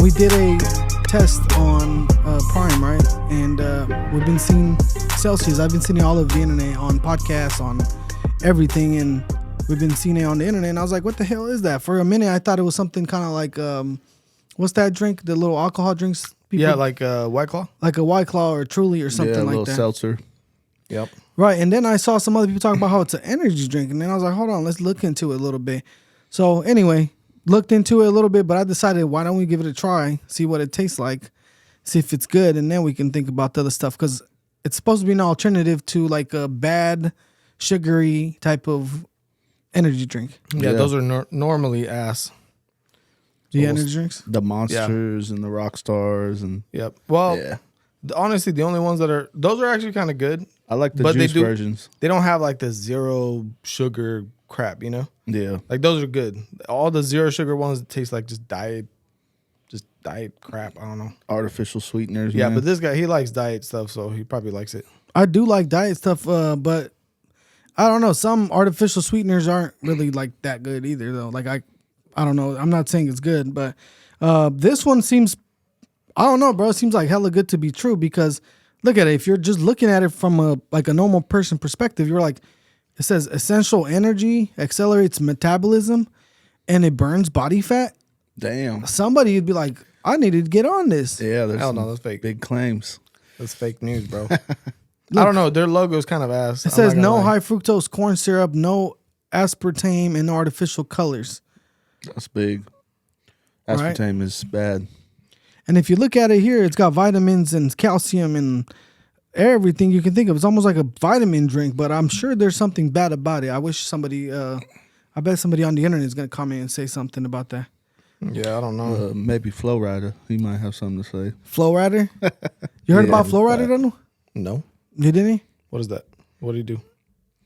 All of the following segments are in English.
we did a test on Prime, right? And we've been seeing Celsius. I've been seeing it all over the internet on podcasts, on everything, and we've been seeing it on the internet. And I was like, what the hell is that? For a minute, I thought it was something kind of like, what's that drink? The little alcohol drinks? Yeah, like White Claw? Like a White Claw or Truly or something like that. Seltzer. Yep. Right, and then I saw some other people talk about how it's an energy drink, and then I was like, hold on, let's look into it a little bit. So anyway, looked into it a little bit, but I decided, why don't we give it a try, see what it tastes like, see if it's good, and then we can think about the other stuff, because it's supposed to be an alternative to like a bad, sugary type of energy drink. Yeah, those are normally ass. The energy drinks? The Monsters and the Rock Stars. And Yep. Well, honestly, the only ones those are actually kind of good. I like the juice versions. They don't have like the zero sugar crap, you know? Yeah. Like those are good. All the zero sugar ones taste like just diet crap. I don't know. Artificial sweeteners. Yeah, man. but this guy, he likes diet stuff, so he probably likes it. I do like diet stuff, but I don't know. Some artificial sweeteners aren't really like that good either, though. Like I don't know. I'm not saying it's good, but this one seems, I don't know, bro. It seems like hella good to be true, because look at it. If you're just looking at it from a normal person perspective, you're like, it says essential energy, accelerates metabolism, and it burns body fat. Damn. Somebody would be like, I needed to get on this. Yeah, there's Hell no, that's fake. big claims. That's fake news, bro. I don't know. Their logo is kind of ass. It says no high fructose corn syrup, no aspartame, and no artificial colors. That's big. Aspartame is bad. And if you look at it here, it's got vitamins and calcium and everything you can think of. It's almost like a vitamin drink, but I'm sure there's something bad about it. I wish somebody, I bet somebody on the internet is going to comment and say something about that. Yeah, I don't know. Maybe Flo Rida. He might have something to say. Flo Rida? You heard about Flo Rida, don't you? No. You didn't? What is that? What do you do?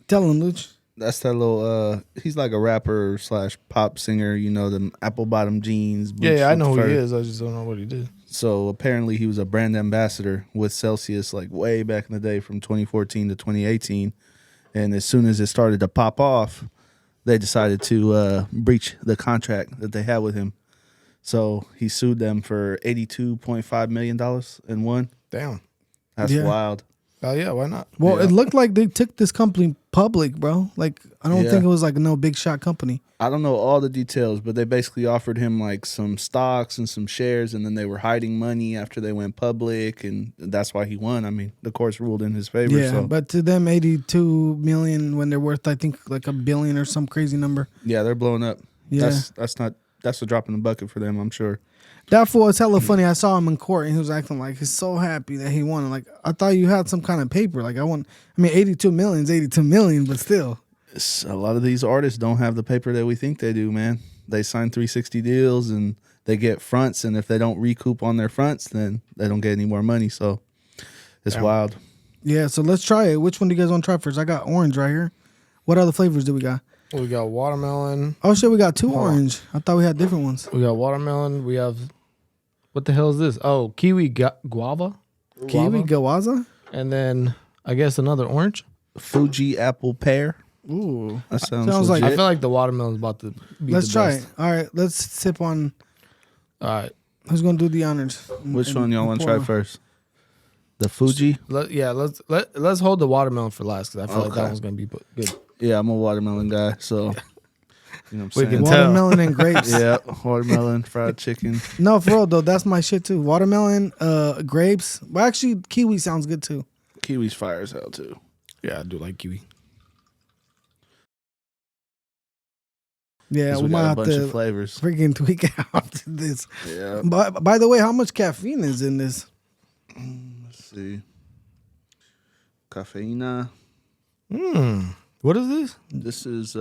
Tell him, Luch. That's that little, he's like a rapper / pop singer, you know, the apple bottom jeans. Yeah, I know who he is. I just don't know what he did. So apparently he was a brand ambassador with Celsius like way back in the day from 2014 to 2018. And as soon as it started to pop off, they decided to breach the contract that they had with him. So he sued them for $82.5 million and won. Damn. That's wild. Oh, yeah, why not? Well, it looked like they took this company public, bro. Like, I don't think it was like no big shot company. I don't know all the details, but they basically offered him like some stocks and some shares, and then they were hiding money after they went public, and that's why he won. I mean, the courts ruled in his favor. Yeah, so. but to them, 82 million when they're worth, I think, like $1 billion or some crazy number. Yeah, they're blowing up. Yeah. That's a drop in the bucket for them, I'm sure. That fool was hella funny. I saw him in court and he was acting like he's so happy that he won. Like, I thought you had some kind of paper. Like, 82 million is 82 million, but still. A lot of these artists don't have the paper that we think they do, man. They sign 360 deals and they get fronts, and if they don't recoup on their fronts, then they don't get any more money. So it's wild. Yeah, so let's try it. Which one do you guys want to try first? I got orange right here. What other flavors do we got? We got watermelon. Oh, shit, we got two orange. I thought we had different ones. We got watermelon. We have, what the hell is this? Oh, kiwi guava. Kiwi guava? And then I guess another orange. Fuji apple pear. Ooh. That sounds like legit. I feel like the watermelon's about to be Let's the try best. it. All right, let's sip on. All right. Who's going to do the honors? Which one y'all want to try first? The Fuji? Let's hold the watermelon for last, because I feel like that one's going to be good. Yeah, I'm a watermelon guy, so you know what I'm saying? Watermelon and grapes. Yeah, watermelon, fried chicken. No, for real though, that's my shit too. Watermelon, grapes. Well, actually, kiwi sounds good too. Kiwi's fire as hell too. Yeah, I do like kiwi. Yeah, we might got a have bunch to of flavors. freaking tweak out to this. Yeah. By the way, how much caffeine is in this? Let's see. Caffeina. What is this? This is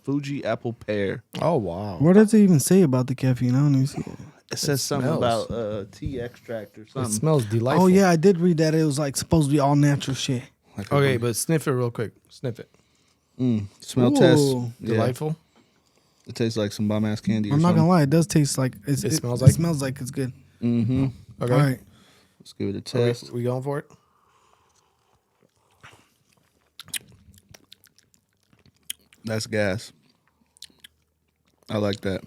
Fuji apple pear. Oh, wow. What does it even say about the caffeine? I don't even see it. It says something smells. about tea extract or It something. smells delightful. Oh yeah, I did read that it was like supposed to be all natural shit. Okay, but sniff it real quick. Sniff it. Smell Ooh. test. Yeah. Delightful. It tastes like some bomb ass candy. I'm not gonna lie, it does taste like it smells like? It smells like it's good. Mm-hmm. Okay. All right. Let's give it a Okay, test. we going for it? That's gas. I like that.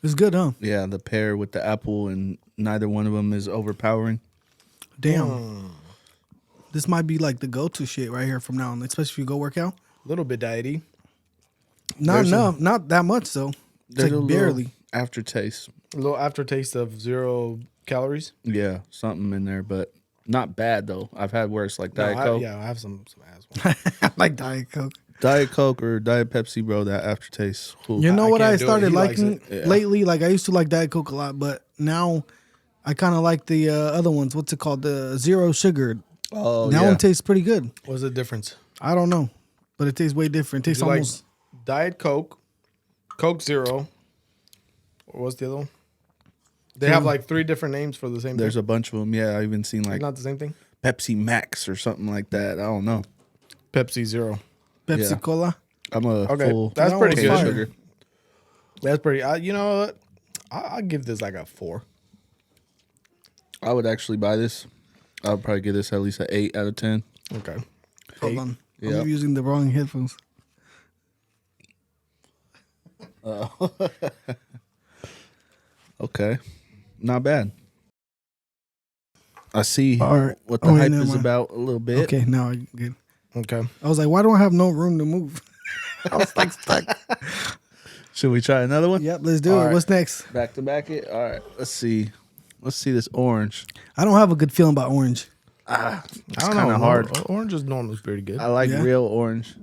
It's good, huh? Yeah, the pear with the apple, and neither one of them is overpowering. Damn. This might be like the go-to shit right here from now on, especially if you go work out. A little bit diety. Not There's enough, not that much though. It's There's like a barely. little aftertaste. A little aftertaste of 0 calories. Yeah, something in there, but not bad though. I've had worse, like No, Diet Coke. I have some ass. I like Diet Coke. Diet Coke or Diet Pepsi, bro. That aftertaste. Ooh. You know I what can't I do it. started He likes liking it. Yeah. lately? Like I used to like Diet Coke a lot, but now I kind of like the other ones. What's it called? The zero sugar. Oh, That yeah. one tastes pretty good. What's the difference? I don't know, but it tastes way different. It tastes You like almost. Diet Coke, Coke Zero, or what's the other one? They have like 3 different names for the same There's thing. a bunch of them. Yeah, I even seen like Not the same thing. Pepsi Max or something like that. I don't know. Pepsi Zero. Pepsi Yeah. Cola. I'm a Okay, full that's That pretty was good. fire. sugar. That's pretty. You know what? I'll give this like a 4. I would actually buy this. I would probably give this at least an 8 out of 10. Okay. Hold 8. on. Yeah. I'm using the wrong headphones. Okay, not bad. I see All right. what the Oh, wait, hype never is mind. about a little bit. Okay, now I get. Okay. I was like, why don't I have no room to move? I was like stuck. Should we try another one? Yep, let's do All it. right. What's next? Back to back it. All right. Let's see. Let's see this orange. I don't have a good feeling about orange. It's I don't kind know. of hard. Orange is normally pretty good. I like Yeah. real orange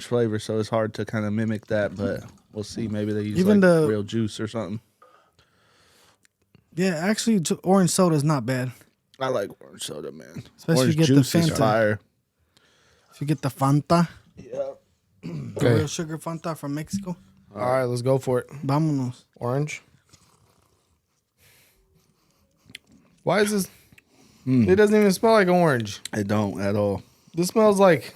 flavor, so it's hard to kind of mimic that. But we'll see. Maybe they use Even like the- real juice or something. Yeah, actually, orange soda is not bad. I like orange soda, man. Especially orange if you get the juice is Fanta. fire. If you get the Fanta, Yeah. the Okay. real sugar Fanta from Mexico, All right, let's go for it. vámonos. Orange. Why is this? It doesn't even smell like orange. I don't at all. This smells like.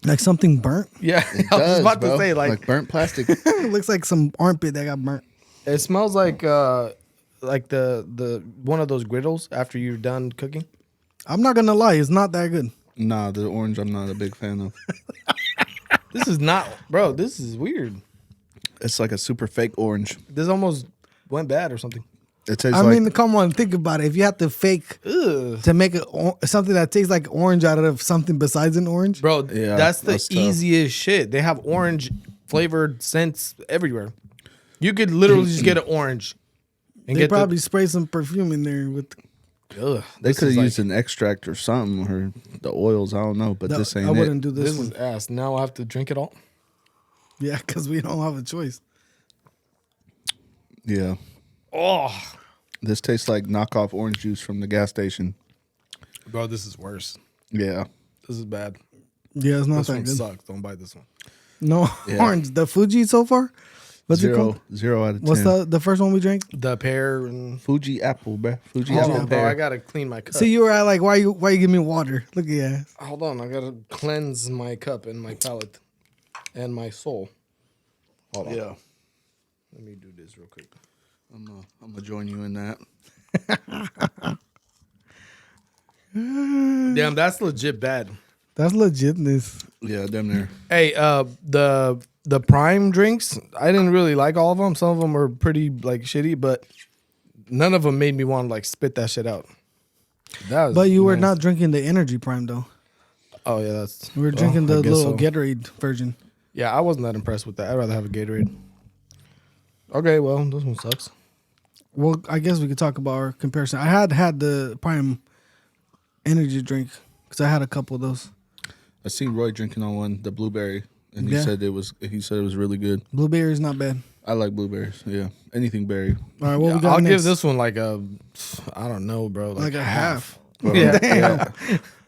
Like something burnt. Yeah, I was about to say like burnt plastic. It looks like some armpit that got burnt. it smells like the one of those griddles after you're done cooking. I'm not gonna lie, it's not that good. Nah, the orange I'm not a big fan of. This is not, bro. This is weird. It's like a super fake orange. This almost went bad or something. It tastes I like mean, come on, think about it. If you have to fake Ugh. to make something that tastes like orange out of something besides an orange, Bro, Yeah, that's the that's tough. easiest shit. They have orange flavored scents everywhere. You could literally just get an orange and they get probably spray some perfume in there with. Ugh, they this could is have like- used an extract or something or the oils. I don't know, but No, this ain't I wouldn't it. do this, This one. is ass. Now I have to drink it all. Yeah, because we don't have a choice. Yeah, Oh, this tastes like knockoff orange juice from the gas station. bro, this is worse. Yeah, This is bad. Yeah, it's not This that one good. sucks. Don't buy this one. No Yeah. orange. The Fuji so far. What's it called? zero out of 10. What's the first one we drank? The pear and Fuji apple, bruh. Fuji hold apple on, bro. pear. I gotta clean my cup. See, you were at like, why you give me water? Look at that. Hold on, I gotta cleanse my cup and my palate and my soul. Hold on. Yeah, Let me do this real quick. I'm gonna join you in that. Damn, that's legit bad. That's legitness. Yeah, damn near. Hey, the prime drinks, I didn't really like all of them. Some of them were pretty like shitty, but none of them made me want to like spit that shit out. That was But you were nice. not drinking the energy prime though. Oh yeah, that's. We were drinking I the guess little so. Gatorade version. Yeah, I wasn't that impressed with that. I'd rather have a Gatorade. Okay, well, this one sucks. Well, I guess we could talk about our comparison. I had the prime energy drink because I had a couple of those. I seen Roy drinking on one, the blueberry, and he Yeah. said it was really good. Blueberry is not bad. I like blueberries. Yeah, anything berry. All right, what we got I'll next? give this one like a, I don't know, bro. like a half. Yeah. Yeah.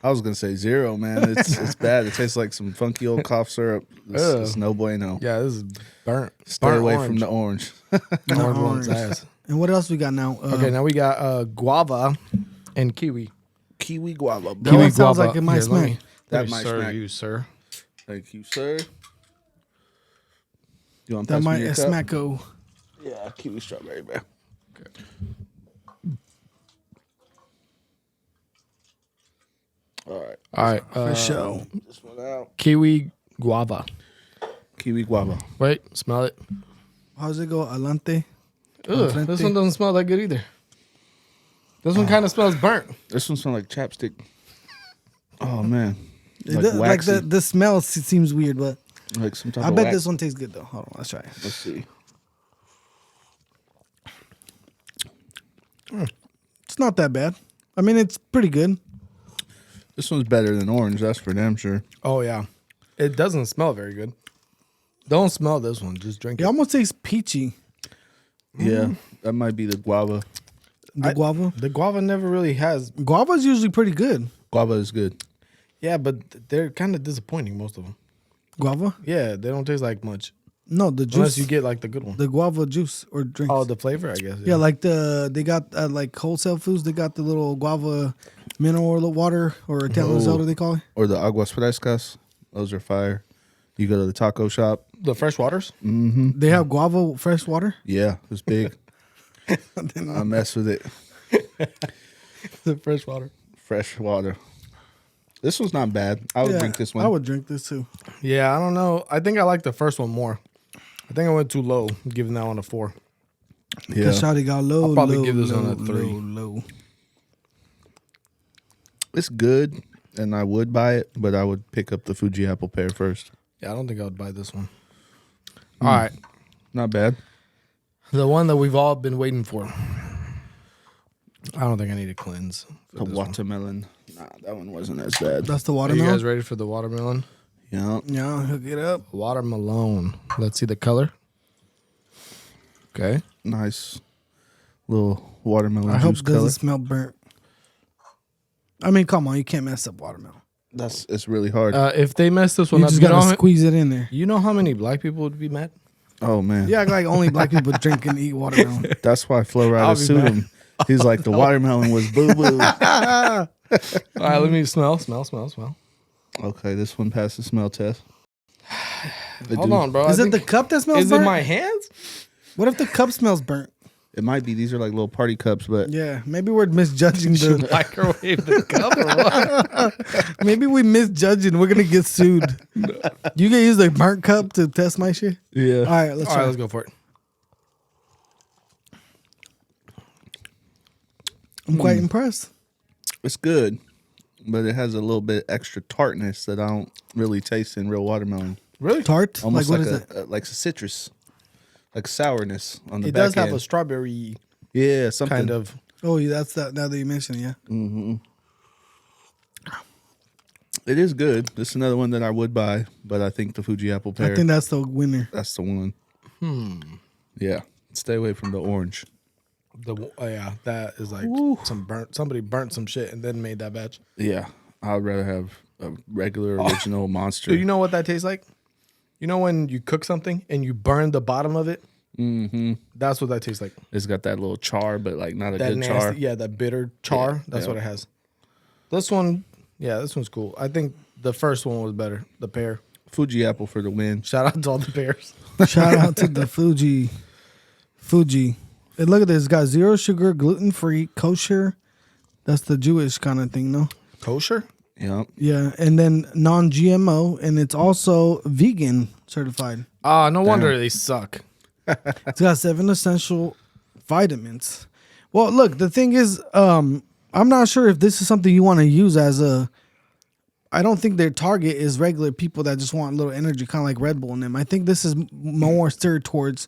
I was gonna say 0, man. It's bad. It tastes like some funky old cough syrup. It's no bueno. Yeah, this is burnt. Stay burnt away orange. from the orange. Not orange one's orange. ass. And what else we got now? Okay, now we got guava and kiwi. Kiwi guava. That one sounds like it might Here, let smack. me- That let me might serve smack. you, sir. Thank you, sir. You want to That pass might me your cup? smacko. Yeah, kiwi strawberry, bro. All right, All right, For sure. this one out. kiwi guava. Kiwi guava. Wait, smell it. How's it go? Alante. Ugh, this one doesn't smell that good either. This one kind of smells burnt. This one smells like chapstick. Oh man, Like the smell seems weird, but like some type I of bet wax. this one tastes good though. Hold on, let's try it. Let's see. It's not that bad. I mean, it's pretty good. This one's better than orange. That's for damn sure. Oh yeah, it doesn't smell very good. Don't smell this one. Just drink It it. almost tastes peachy. Yeah, that might be the guava. The guava. The guava never really has. Guava's usually pretty good. Guava is good. Yeah, but they're kind of disappointing. Most of them. Guava? Yeah, they don't taste like much No, the juice. unless you get like the good one. the guava juice or drinks. Oh, the flavor, I guess. yeah, like they got like wholesale foods. They got the little guava mineral water or Italian soda they call it. Or the aguas frescas. Those are fire. You go to the taco shop. the fresh waters. They have guava fresh water. Yeah, it's big. I mess with it. The fresh water. Fresh water. This one's not bad. I would drink this one. I would drink this too. Yeah, I don't know. I think I like the first one more. I think I went too low, giving that one a 4. Yeah. Because Shawty got low. I'll probably low, give this low, one a 3. Low. It's good, and I would buy it, but I would pick up the Fuji apple pear first. Yeah, I don't think I would buy this one. All right, Not bad. the one that we've all been waiting for. I don't think I need a cleanse. The watermelon. Nah, that one wasn't as bad. That's the Are you watermelon. guys ready for the watermelon? Yeah. Yeah, hook it up. Watermelon. Let's see the color. Okay. Nice little watermelon I hope juice it doesn't color. smell burnt. I mean, come on, you can't mess up watermelon. It's really hard. If they mess this one You up, just you gotta know, squeeze it in there. you know how many black people would be mad? oh man. Yeah, like only black people drink and eat watermelon. That's why Flo I'll Rida be sued mad. him. He's like, the watermelon was boo boo. All right, let me smell. Okay, this one passed the smell test. Hold on, bro. Is I it the think- cup that smells Is burnt? it my hands? What if the cup smells burnt? It might be. These are like little party cups, but Yeah, maybe we're misjudging the. Microwave the cup or what? Maybe we misjudging. We're gonna get sued. You can use the burnt cup to test my shit. yeah. All right, let's All try. right, let's go for it. I'm quite impressed. It's good, but it has a little bit extra tartness that I don't really taste in real watermelon. Really? Tart? Almost like like, what is that? like a citrus, like sourness on the It back does have end. a strawberry Yeah, something. kind of. Oh, yeah, that's that. Now that you mention, it, yeah. It is good. This is another one that I would buy, but I think the Fuji apple pear. I think that's the winner. that's the one. Yeah. Stay away from the orange. Yeah, that is like some burnt. Somebody burnt some shit and then made that batch. Yeah. I'd rather have a regular original monster. Dude, you know what that tastes like? You know when you cook something and you burn the bottom of it? Mm-hmm. That's what that tastes like. It's got that little char, but like not a That good nasty, char. yeah, that bitter char. Yeah, That's yeah. what it has. This one, yeah, this one's cool. I think the first one was better. The pear. Fuji apple for the win. Shout out to all the pears. Shout out to the Fuji. And look at this. It's got 0 sugar, gluten free, kosher. That's the Jewish kind of thing, no? Kosher? Yep. Yeah, and then non-GMO, and it's also vegan certified. Ah, no wonder they suck. It's got 7 essential vitamins. Well, look, the thing is, I'm not sure if this is something you want to use as a. I don't think their target is regular people that just want a little energy, kind of like Red Bull in them. I think this is more steered towards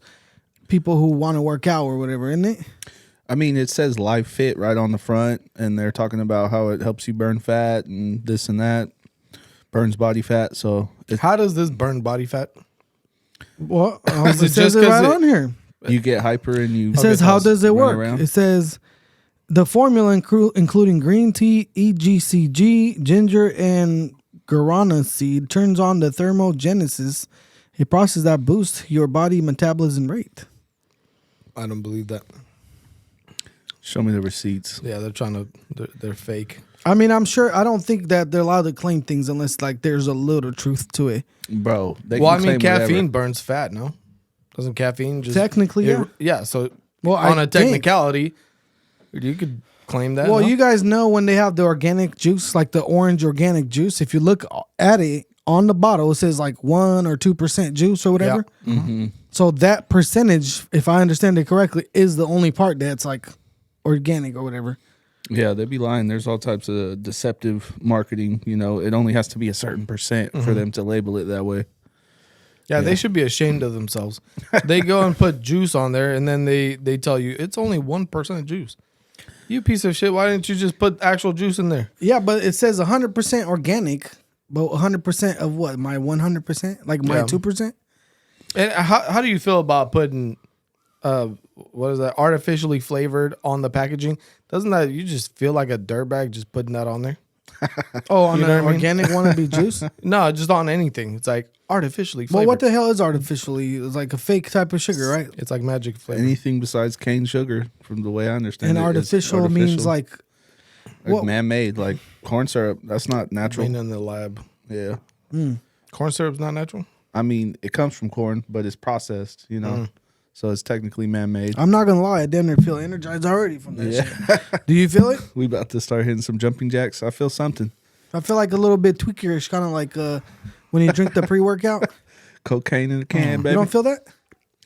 people who want to work out or whatever, isn't it? I mean, it says Live Fit right on the front, and they're talking about how it helps you burn fat and this and that, burns body fat. So How does this burn body fat? Well, Is it it says just it 'cause right it- on here. you get hyper and you. It says, how does it run work? around. It says the formula including green tea, EGCG, ginger, and guarana seed turns on the thermogenesis, a process that boosts your body metabolism rate. I don't believe that. Show me the receipts. Yeah, they're trying to. They're fake. I mean, I'm sure. I don't think that they're allowed to claim things unless like there's a little truth to it. Bro, they Well, I can mean, claim caffeine whatever. burns fat. No, doesn't caffeine just Technically, yeah. Yeah. So, Well, on I a think- technicality, you could claim that. Well, no? you guys know when they have the organic juice, like the orange organic juice. If you look at it on the bottle it says like 1 or 2% juice or whatever. Mm-hmm. So that percentage, if I understand it correctly, is the only part that's like organic or whatever. Yeah, they'd be lying. There's all types of deceptive marketing. You know, it only has to be a certain percent for them to label it that way. Yeah, they should be ashamed of themselves. They go and put juice on there, and then they tell you it's only 1% juice. You piece of shit! Why didn't you just put actual juice in there? Yeah, but it says 100% organic, but 100% of what? My 100%? Like my 2%? And how do you feel about putting, what is that, artificially flavored on the packaging? Doesn't that, you just feel like a dirtbag just putting that on there? Oh, on You know an what I mean? organic one to be juice? No, just on anything. It's like artificially flavored. Well, what the hell is artificially? It's like a fake type of sugar, right? It's like magic flavor. Anything besides cane sugar, from the way I understand And it, is artificial means like what? man-made, like corn syrup. That's not natural. Made in the lab. Yeah. Corn syrup's not natural? I mean, it comes from corn, but it's processed, you know. So it's technically man-made. I'm not gonna lie, I damn near feel energized already from that shit. Do you feel it? We about to start hitting some jumping jacks. I feel something. I feel like a little bit tweakerish, kind of like when you drink the pre-workout. Cocaine in a can, You baby. don't feel that?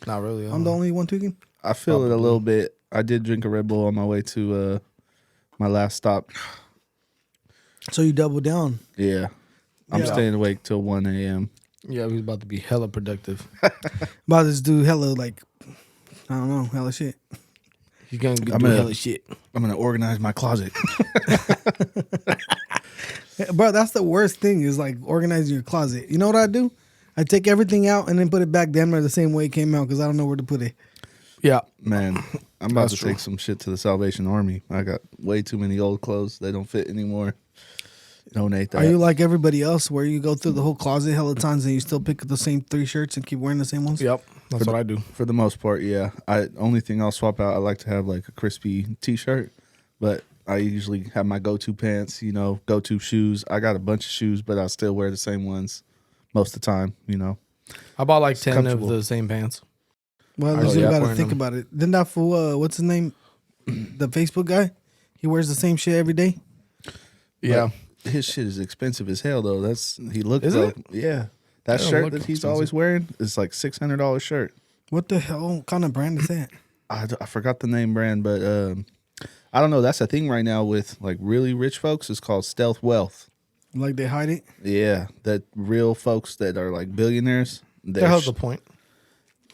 Not really. I'm the only one tweaking. I feel it a little bit. I did drink a Red Bull on my way to my last stop. So you double down. Yeah. I'm Yeah. staying awake till 1 a.m. Yeah, he's about to be hella productive. About this dude hella like, I don't know, hella shit. He's going to be I'm doing gonna- hella shit. I'm going to organize my closet. Bro, that's the worst thing is like organizing your closet. You know what I do? I take everything out and then put it back damn near the same way it came out because I don't know where to put it. Yeah. Man, I'm about That's to take some shit to the Salvation Army. I got way too many old clothes. They don't fit anymore. Donate that. Are you like everybody else where you go through the whole closet hella times and you still pick the same 3 shirts and keep wearing the same ones? Yep. That's what I do. For the most part, yeah. Only thing I'll swap out, I like to have like a crispy t-shirt, but I usually have my go-to pants, you know, go-to shoes. I got a bunch of shoes, but I still wear the same ones most of the time, you know. I bought like 10 of comfortable. the same pants. Well, Oh, you yeah. got to Wearing think them. about it. Didn't that fool, what's his name? The Facebook guy? He wears the same shit every day? Yeah. His shit is expensive as hell, though. He looks Is it? Yeah. That That don't shirt look that he's expensive. always wearing is like $600 shirt. What the hell kind of brand is that? I forgot the name brand, but I don't know. That's a thing right now with like really rich folks. It's called stealth wealth. Like they hide it? Yeah, that real folks that are like billionaires. The hell's the point?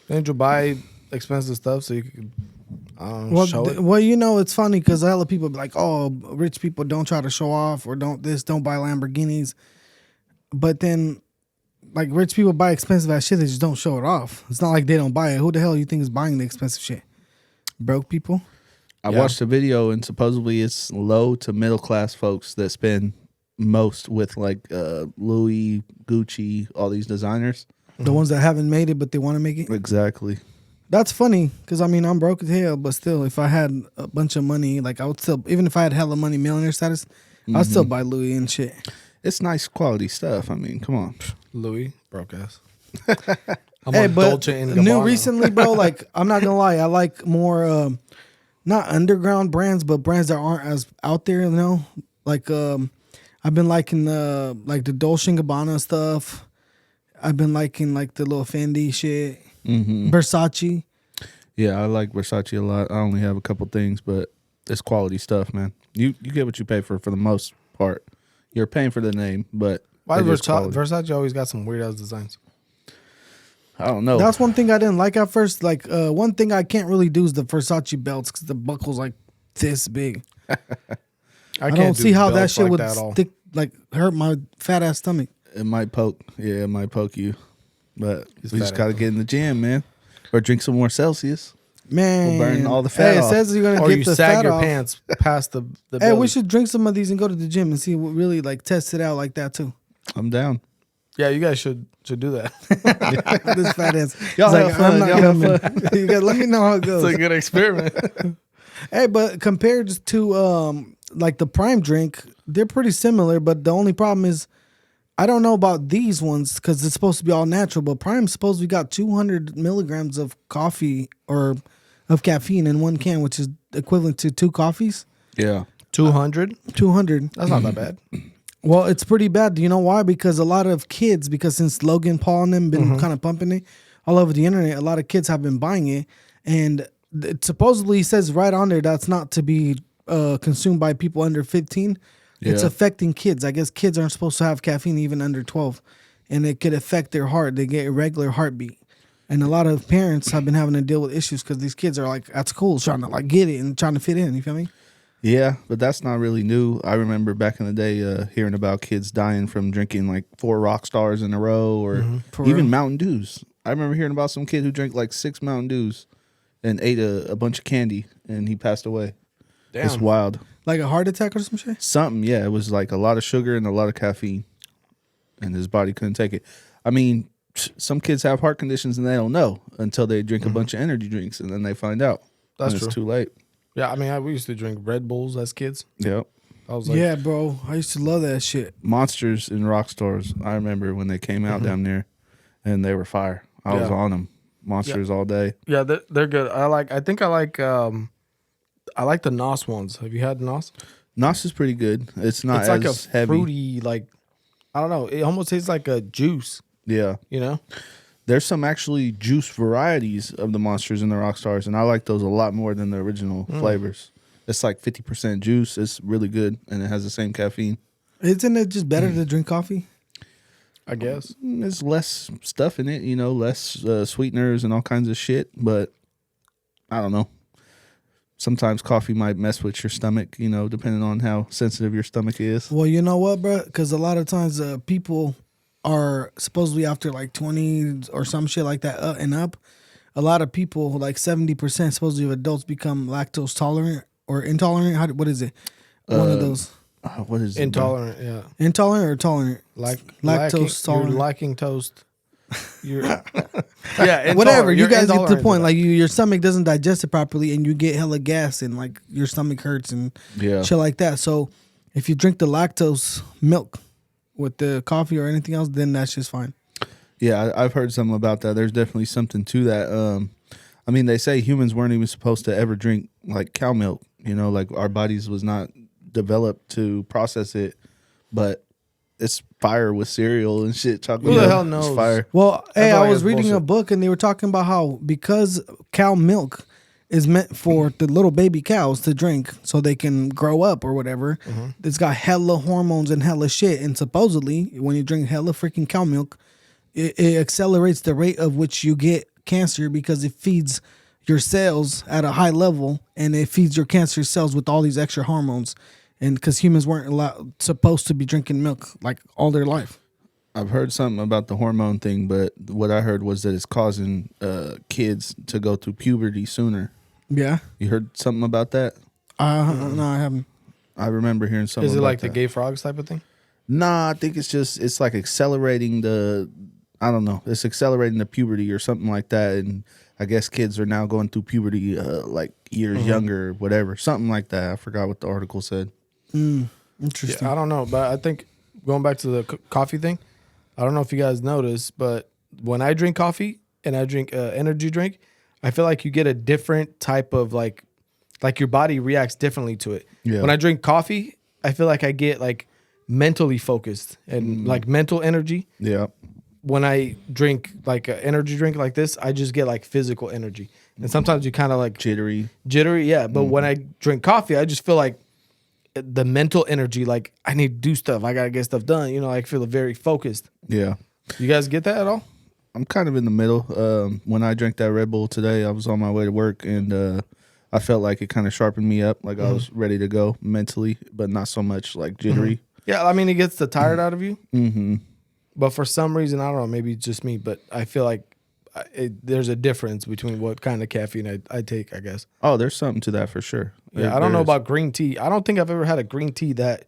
Didn't you buy expensive stuff so you could show it? Well, you know, it's funny because a lot of people be like, oh, rich people don't try to show off or don't buy Lamborghinis. But then, like, rich people buy expensive ass shit, they just don't show it off. It's not like they don't buy it. Who the hell you think is buying the expensive shit? Broke people? I Yeah. watched the video, and supposedly it's low to middle class folks that spend most with like Louis, Gucci, all these designers. The ones that haven't made it, but they want to make it? Exactly. That's funny because, I mean, I'm broke as hell, but still, if I had a bunch of money, like, I would still, even if I had hella money, millionaire status, I'd still buy Louis and shit. It's nice quality stuff. I mean, come on. Louis, broke ass. I'm Hey, on but Dolce and new Gabbana. recently, bro, like, I'm not gonna lie, I like more not underground brands, but brands that aren't as out there, you know. Like I've been liking like the Dolce and Gabbana stuff. I've been liking like the little Fendi shit, Versace. Yeah, I like Versace a lot. I only have a couple things, but it's quality stuff, man. You get what you pay for the most part. You're paying for the name, but Why it is Versace, quality. Versace always got some weird ass designs? I don't know. That's one thing I didn't like at first. Like one thing I can't really do is the Versace belts because the buckle's like this big. I don't see how that belts shit like would that at all. stick, like hurt my fat ass stomach. It might poke. Yeah, it might poke you. But He's we just fat got to ass. get in the gym, man. Or drink some more Celsius. Man, We'll burn all the fat Hey, it off. says you're gonna Or get you the sag fat your off. pants past the Hey, belly. we should drink some of these and go to the gym and see what really like test it out like that too. I'm down. Yeah, you guys should do that. This fat ass. Y'all He's have fun, I'm not y'all have coming. You gotta let me know how it It's goes. a good experiment. Hey, but compared to like the Prime drink, they're pretty similar. But the only problem is, I don't know about these ones because it's supposed to be all natural. But Prime's supposed to got 200 milligrams of coffee or of caffeine in one can, which is equivalent to 2 coffees. Yeah. 200? 200. That's not that bad. Well, it's pretty bad. Do you know why? Because a lot of kids, because since Logan Paul and them been Mm-hmm. kind of pumping it all over the internet, a lot of kids have been buying it, and it supposedly says right on there that's not to be consumed by people under 15. It's Yeah. affecting kids. I guess kids aren't supposed to have caffeine even under 12, and it could affect their heart. They get irregular heartbeat. And a lot of parents have been having to deal with issues because these kids are like at school trying to like get it and trying to fit in. You feel me? Yeah, but that's not really new. I remember back in the day hearing about kids dying from drinking like 4 rock stars in a row or For even real. Mountain Dews. I remember hearing about some kid who drank like 6 Mountain Dews and ate a bunch of candy and he passed away. Damn. It's wild. Like a heart attack or some shit? Something, yeah. It was like a lot of sugar and a lot of caffeine, and his body couldn't take it. I mean, some kids have heart conditions and they don't know until they drink a bunch of energy drinks and then they find out. That's and true. It's too late. Yeah, I mean, we used to drink Red Bulls as kids. Yep. I was like, Yeah, bro. I used to love that shit. Monsters and rock stars. I remember when they came out down there, and they were fire. I was Yeah. on them. Monsters all day. yeah, they're good. I think I like the Nos ones. Have you had Nos? Nos is pretty good. It's not It's like as a heavy. fruity, like I don't know. It almost tastes like a juice. Yeah. You know? There's some actually juice varieties of the Monsters and the rock stars, and I like those a lot more than the original flavors. It's like 50% juice. It's really good, and it has the same caffeine. Isn't it just better to drink coffee? I guess. There's less stuff in it, less sweeteners and all kinds of shit. But I don't know. Sometimes coffee might mess with your stomach, depending on how sensitive your stomach is. Well, you know what, bro? Because a lot of times people are supposedly after like 20 or some shit like that and up. A lot of people, like 70% supposedly of adults, become lactose tolerant or intolerant. What is it? One of those. What is it? Intolerant, yeah. Intolerant or tolerant? Like Lactose tolerant. You're liking toast. You're yeah, Whatever. You You're guys get the intolerant point. to Like your stomach doesn't digest it properly, and you get hella gas, and like your stomach hurts and Yeah. shit like that. So if you drink the lactose milk with the coffee or anything else, then that's just fine. Yeah, I've heard something about that. There's definitely something to that. I mean, they say humans weren't even supposed to ever drink like cow milk. Like our bodies was not developed to process it, but it's fire with cereal and shit. Chocolate. Who the milk, hell it's knows? fire. Well, hey, feel I like was it's reading a bullshit. book and they were talking about how because cow milk is meant for the little baby cows to drink so they can grow up or whatever. It's got hella hormones and hella shit. And supposedly, when you drink hella freaking cow milk, it accelerates the rate of which you get cancer because it feeds your cells at a high level and it feeds your cancer cells with all these extra hormones. And because humans weren't supposed to be drinking milk like all their life. I've heard something about the hormone thing, but what I heard was that it's causing kids to go through puberty sooner. Yeah. You heard something about that? No, I haven't. I remember hearing something. Is it about like the that. gay frogs type of thing? Nah, I think it's like accelerating I don't know. It's accelerating the puberty or something like that. And I guess kids are now going through puberty like years younger, whatever. Something like that. I forgot what the article said. Interesting. Yeah, I don't know, but I think going back to the coffee thing, I don't know if you guys noticed, but when I drink coffee and I drink energy drink, I feel like you get a different type of like your body reacts differently to it. Yeah. When I drink coffee, I feel like I get like mentally focused and like mental energy. Yeah. When I drink like an energy drink like this, I just get like physical energy. And sometimes you kind of like Jittery. yeah. But when I drink coffee, I just feel like the mental energy, like I need to do stuff. I got to get stuff done. I feel very focused. Yeah. You guys get that at all? I'm kind of in the middle. When I drank that Red Bull today, I was on my way to work and I felt like it kind of sharpened me up. Like I was ready to go mentally, but not so much like jittery. Yeah, I mean, it gets the tired out of you. Mm-hmm. But for some reason, I don't know, maybe it's just me, but I feel like there's a difference between what kind of caffeine I take, I guess. Oh, there's something to that for sure. Yeah, I don't know about green tea. I don't think I've ever had a green tea that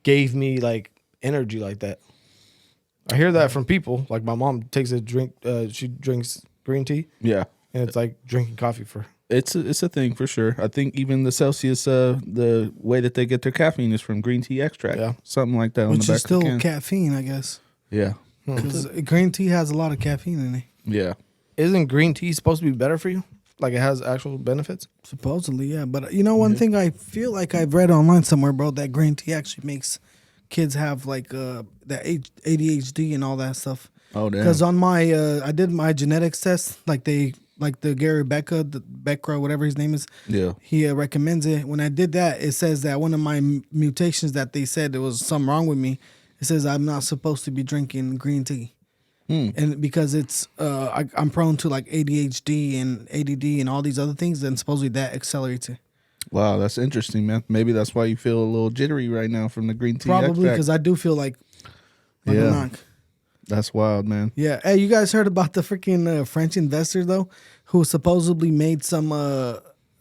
gave me like energy like that. I hear that from people. Like my mom takes a drink, she drinks green tea, Yeah. and it's like drinking coffee for her. It's a thing for sure. I think even the Celsius, the way that they get their caffeine is from green tea extract. Yeah. Something like that on Which the back is still of the can. caffeine, I guess. Yeah. Because green tea has a lot of caffeine in it. Yeah. Isn't green tea supposed to be better for you? Like it has actual benefits? Supposedly, yeah. But one thing I feel like I've read online somewhere, bro, that green tea actually makes kids have like that ADHD and all that stuff. Oh damn. Because on my I did my genetics test, like the Gary Becker, whatever his name is. Yeah. He recommends it. When I did that, it says that one of my mutations that they said there was something wrong with me. It says I'm not supposed to be drinking green tea. And because it's I'm prone to like ADHD and ADD and all these other things, then supposedly that accelerates it. Wow, that's interesting, man. Maybe that's why you feel a little jittery right now from the green tea. Probably extract. because I do feel like a knock. That's wild, man. Yeah. Hey, you guys heard about the freaking French investor though, who supposedly made some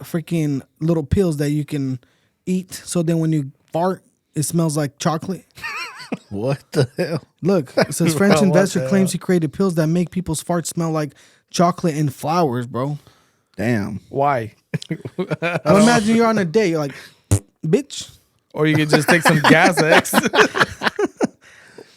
freaking little pills that you can eat, so then when you fart, it smells like chocolate. What the hell? Look, it says French investor claims he created pills that make people's farts smell like chocolate and flowers, bro. Damn. Why? Well, imagine you're on a date, you're like, bitch. Or you could just take some Gas X.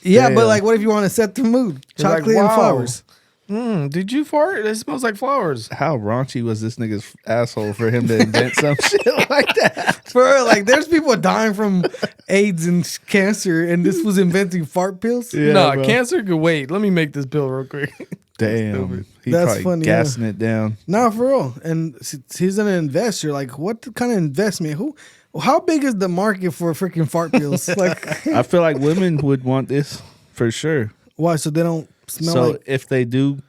Yeah, Damn. but like, what if you want to set the mood? You're like, Chocolate and wow. flowers. Did you fart? It smells like flowers. How raunchy was this nigga's asshole for him to invent some shit like that? For real, like, there's people dying from AIDS and cancer, and this was inventing fart pills. Yeah, nah, bro. cancer could wait. Let me make this pill real quick. Damn. He That's probably funny, gassing it down. No, for real. And he's an investor. Like, what kind of investment? How big is the market for freaking fart pills? Like, I feel like women would want this for sure. why? So they don't smell So like. if they do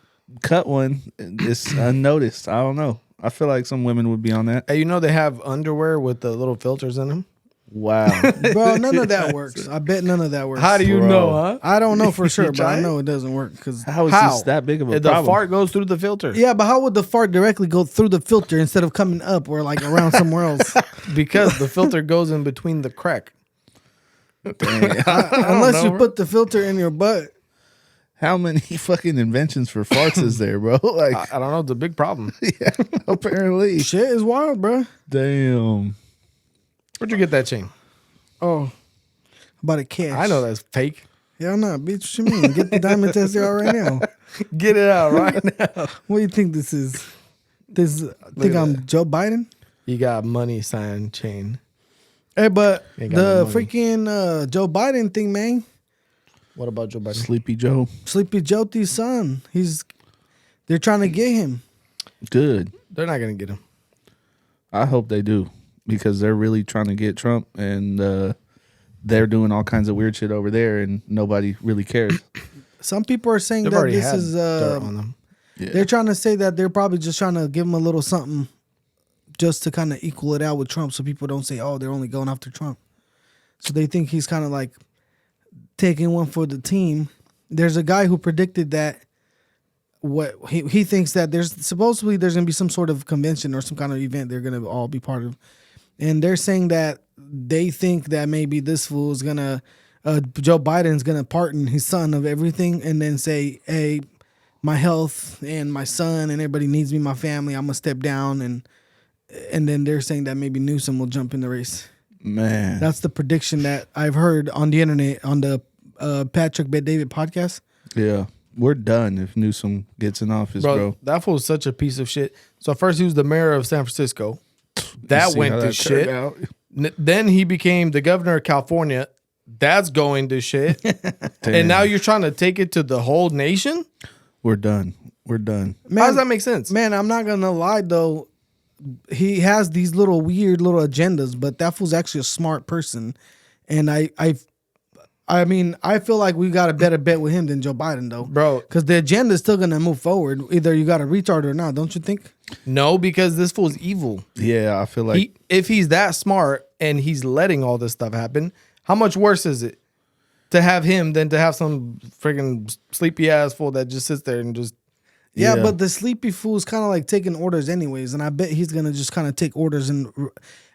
cut one, it's unnoticed. I don't know. I feel like some women would be on that. Hey, you know they have underwear with the little filters in them? Wow. Bro, none of that works. I bet none of that works. How do you Bro. know, huh? I don't know for sure, but try I it? know it doesn't work. Cause How is How? this that big of a The problem? fart goes through the filter. yeah, but how would the fart directly go through the filter instead of coming up or like around somewhere else? Because the filter goes in between the crack. Unless you put the filter in your butt. How many fucking inventions for farts is there, bro? Like, I don't know. It's a big problem. yeah, apparently. Shit is wild, bro. Damn. Where'd you get that chain? Oh, about a cash. I know that's fake. Hell no, bitch. What you mean? Get the diamond tester out right now. Get it out right now. What do you think this is? Think at I'm Joe Biden? You got money sign chain. Hey, but Ain't got the no money. freaking Joe Biden thing, man. What about Joe Biden? Sleepy Joe. Sleepy Jyoti's son. They're trying to get him. Good. They're not gonna get him. I hope they do because they're really trying to get Trump and they're doing all kinds of weird shit over there and nobody really cares. Some people are saying They've that already this had is dirt on them. Yeah. they're trying to say that they're probably just trying to give him a little something just to kind of equal it out with Trump so people don't say, oh, they're only going after Trump. So they think he's kind of like taking one for the team. There's a guy who predicted that what he thinks that there's going to be some sort of convention or some kind of event they're going to all be part of. And they're saying that they think that maybe this fool is going to, Joe Biden's going to pardon his son of everything and then say, hey, my health and my son and everybody needs me, my family, I'm going to step down. And then they're saying that maybe Newsom will jump in the race. Man. That's the prediction that I've heard on the internet on the Patrick Bet David podcast. Yeah. We're done if Newsom gets in office, bro. That fool's such a piece of shit. So first he was the mayor of San Francisco. That See went how to that shit. turned out? Then he became the governor of California. That's going to shit. Damn. And now you're trying to take it to the whole nation? We're done. We're done. Man, How does that make sense? Man, I'm not gonna lie though. He has these little weird little agendas, but that fool's actually a smart person. And I mean, I feel like we got a better bet with him than Joe Biden though. Bro. Because the agenda is still gonna move forward. Either you got a retard or not, don't you think? No, because this fool's evil. Yeah, I feel like If he's that smart and he's letting all this stuff happen, how much worse is it to have him than to have some freaking sleepy ass fool that just sits there and just... Yeah, Yeah. but the sleepy fool's kind of like taking orders anyways, and I bet he's gonna just kind of take orders, and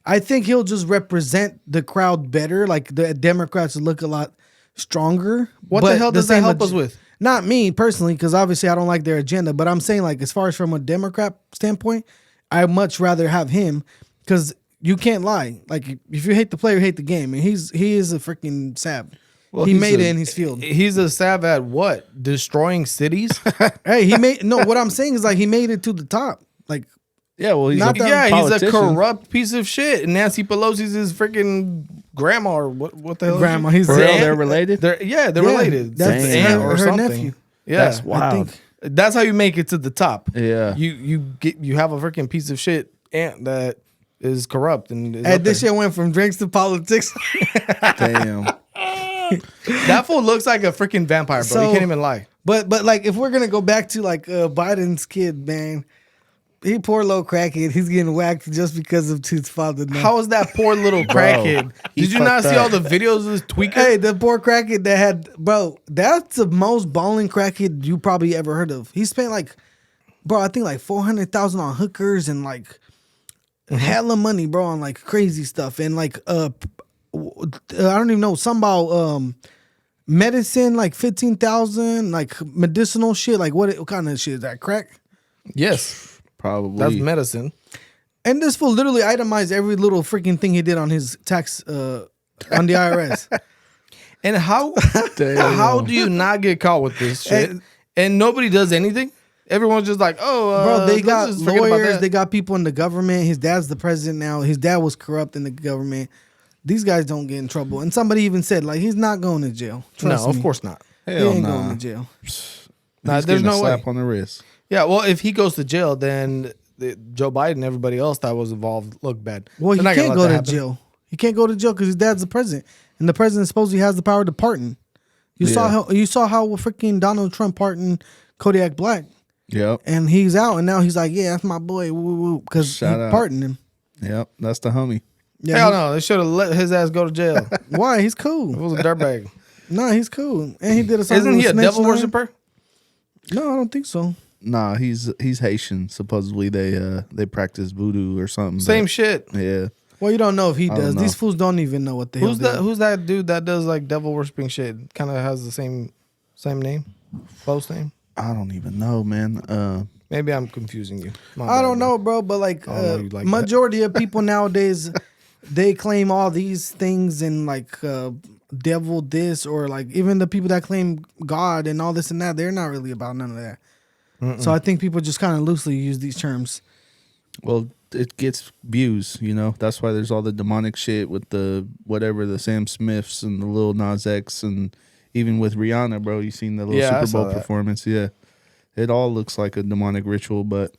I think he'll just represent the crowd better. Like the Democrats look a lot stronger. What but the hell does that same help us with? Not me personally, because obviously I don't like their agenda. But I'm saying like as far as from a Democrat standpoint, I'd much rather have him because you can't lie. Like if you hate the player, you hate the game, and he is a freaking sav. Well, he he's made a- it in his field. He's a sav at what? Destroying cities? Hey, he made no. What I'm saying is like he made it to the top. Like Yeah, well, he's Not a that- Yeah, he's a politician. corrupt piece of shit. And Nancy Pelosi's his freaking grandma or what the hell? is Grandma, she? he's For the real, aunt. they're related. They're Yeah, related. that's The aunt her- or her something. nephew. Yeah, That's I wild. think. That's how you make it to the top. Yeah. You have a freaking piece of shit aunt that is corrupt and is Hey, up this there. shit went from drinks to politics. Damn. That fool looks like a freaking vampire, bro. So- You can't even lie. But like, if we're gonna go back to like Biden's kid, man, he poor little crackhead. He's getting whacked just because of his father. Now. How is that poor little crackhead? he Did you not fucked see all up. the videos of this tweaker? Hey, the poor crackhead that had, bro, that's the most balling crackhead you probably ever heard of. He spent like, bro, I think like 400,000 on hookers and like hella money, bro, on like crazy stuff. And like, I don't even know, some about medicine, like 15,000, like medicinal shit. Like what kind of shit is that? Crack? Yes, Probably. that's medicine. And this fool literally itemized every little freaking thing he did on his tax on the IRS. And how Damn. how do you not get caught with this shit? And nobody does anything. Everyone's just like, oh, Bro, they let's got just forget about lawyers. that. They got people in the government. His dad's the president now. His dad was corrupt in the government. These guys don't get in trouble. And somebody even said, like, he's not going to jail. Trust No, of me. course not. He Hell ain't nah. going to jail. Nah, He's there's getting a no way. slap on the wrist. Yeah, well, if he goes to jail, then Joe Biden and everybody else that was involved look bad. Well, he They're not gonna can't let go that to happen. jail. He can't go to jail because his dad's the president, and the president supposedly has the power to pardon. You saw how freaking Donald Trump pardoned Kodiak Black, Yep. and he's out, and now he's like, yeah, that's my boy, because he Shout out. pardoned him. Yep. That's the homie. Yeah, Hell no, they should have let his ass go to jail. Why? He's It cool. was a dirtbag. No, he's cool, and he did a song. Isn't he with a Snitch devil Nine. worshiper? No, I don't think so. Nah, he's Haitian. Supposedly they practice voodoo or something. Same but, shit. Yeah. Well, you don't know if he don't does. know. These fools don't even know what the Who's hell. that? Who's that dude that does like devil worshipping shit? Kind of has the same name, close name. I don't even know, man. Maybe I'm confusing you. My I bad, don't bro. know, bro, but like, I don't know you like that. majority of people nowadays, they claim all these things and like devil this or like even the people that claim God and all this and that, they're not really about none of that. So I think people just kind of loosely use these terms. Well, it gets views, you know. That's why there's all the demonic shit with the whatever the Sam Smiths and the Lil Nas X and even with Rihanna, bro. You seen the little Yeah, I Super saw Bowl that. performance? Yeah, it all looks like a demonic ritual, but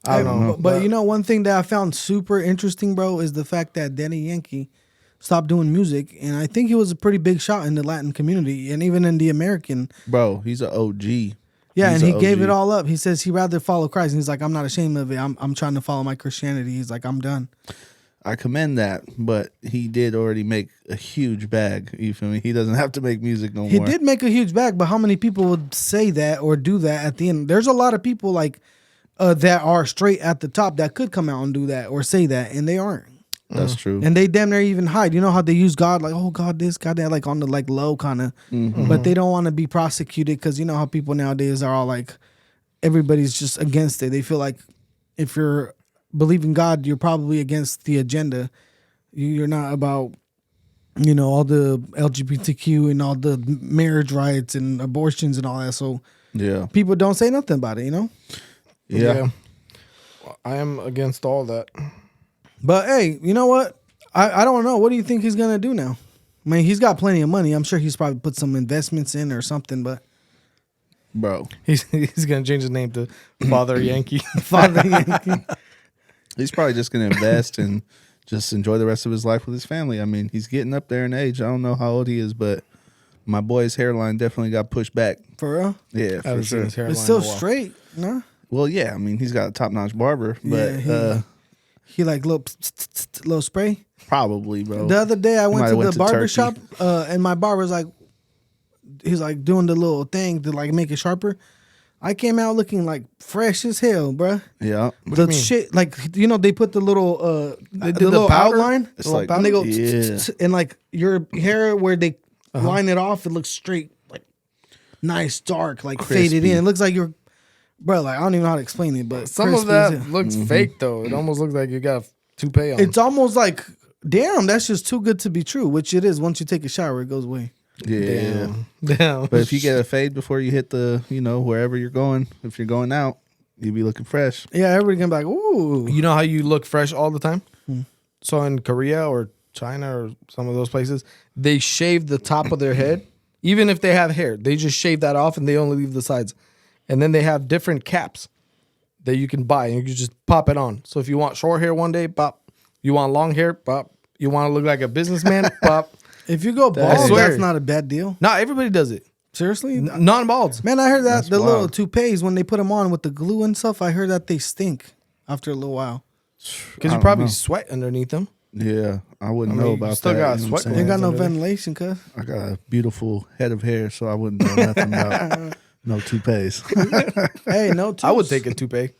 I don't know. But you know, one thing that I found super interesting, bro, is the fact that Daddy Yankee stopped doing music, and I think he was a pretty big shot in the Latin community and even in the American. bro, he's an OG. Yeah, He's and he a gave OG. it all up. He says he'd rather follow Christ, and he's like, I'm not ashamed of it. I'm trying to follow my Christianity. He's like, I'm done. I commend that, but he did already make a huge bag. You feel me? He doesn't have to make music no He more. did make a huge bag, but how many people would say that or do that at the end? There's a lot of people like that are straight at the top that could come out and do that or say that, and they aren't. That's true. And they damn near even hide. You know how they use God, like, oh, God this, God that, like on the like low kind of. But they don't want to be prosecuted because you know how people nowadays are all like, everybody's just against it. They feel like if you're believing God, you're probably against the agenda. You're not about, you know, all the LGBTQ and all the marriage rights and abortions and all that. So yeah. people don't say nothing about it, you know? Yeah. I am against all that. But hey, you know what? I don't know. What do you think he's gonna do now? I mean, he's got plenty of money. I'm sure he's probably put some investments in or something. But Bro, He's gonna change his name to Father Yankee. Father Yankee, he's probably just going to invest and just enjoy the rest of his life with his family. I mean, he's getting up there in age. I don't know how old he is, but my boy's hairline definitely got pushed back. for real? Yeah, for sure. It's still straight, no? Well, yeah, I mean, he's got a top-notch barber, but Yeah, he like little spray. probably, bro. The other day I went Might to have the went to barber Turkey. shop, and my barber's like, he's like doing the little thing to like make it sharper. I came out looking like fresh as hell, bruh. Yeah. The mean? shit, like you know, they put the little They did the little powder? outline, It's like- and they go yeah. and like your hair where they line it off, it looks straight, like nice, dark, like faded Crispy. in. It looks like you're, bro. Like I don't even know how to explain it, but Some of crispy as that hell. looks fake though. It almost looks like you got a toupee on. It's almost like, damn, that's just too good to be true. Which it is. Once you take a shower, it goes away. Yeah. Damn. But if you get a fade before you hit the, you know, wherever you're going, if you're going out, You be looking fresh. Yeah, everybody gonna be like, ooh. You know how you look fresh all the time? So in Korea or China or some of those places, they shave the top of their head. Even if they have hair, they just shave that off and they only leave the sides. And then they have different caps that you can buy and you can just pop it on. So if you want short hair one day, pop. You want long hair, pop. You want to look like a businessman, pop. If you go bald, I swear. that's not a bad deal. Not everybody does it. Seriously? Non-balds. Man, I heard that That's the little wild. toupees, when they put them on with the glue and stuff, I heard that they stink after a little while. Because I you don't probably know. sweat underneath them. Yeah, I wouldn't I mean, know you about still that. got you know sweat what I'm They saying? got no under there. ventilation, cuz. I got a beautiful head of hair, so I wouldn't know nothing about no toupees. Hey, no I would tubes. take a toupee.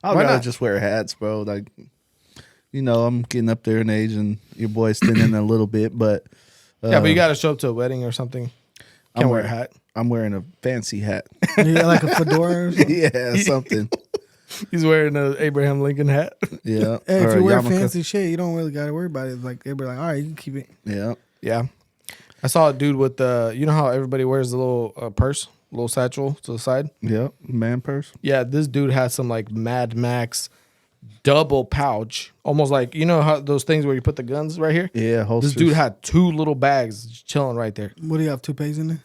I'd Why rather not? just wear hats, bro. Like, you know, I'm getting up there in age, and your boy's thinning a little bit, but Yeah, but you got to show up to a wedding or something. Can't wear a hat. I'm wearing a fancy hat. Yeah, like a fedora or something. Yeah, something. He's wearing an Abraham Lincoln hat. Yeah. Hey, or if a you wear yarmulke. fancy shit, you don't really got to worry about it. Like, everybody like, all right, you can keep it. Yeah. Yeah. I saw a dude with the, you know how everybody wears the little purse, little satchel to the side? Yeah. Man purse. Yeah, this dude has some like Mad Max double pouch, almost like, you know how those things where you put the guns right here? Yeah. Holsters. This dude had 2 little bags chilling right there. What do you have, toupees in there?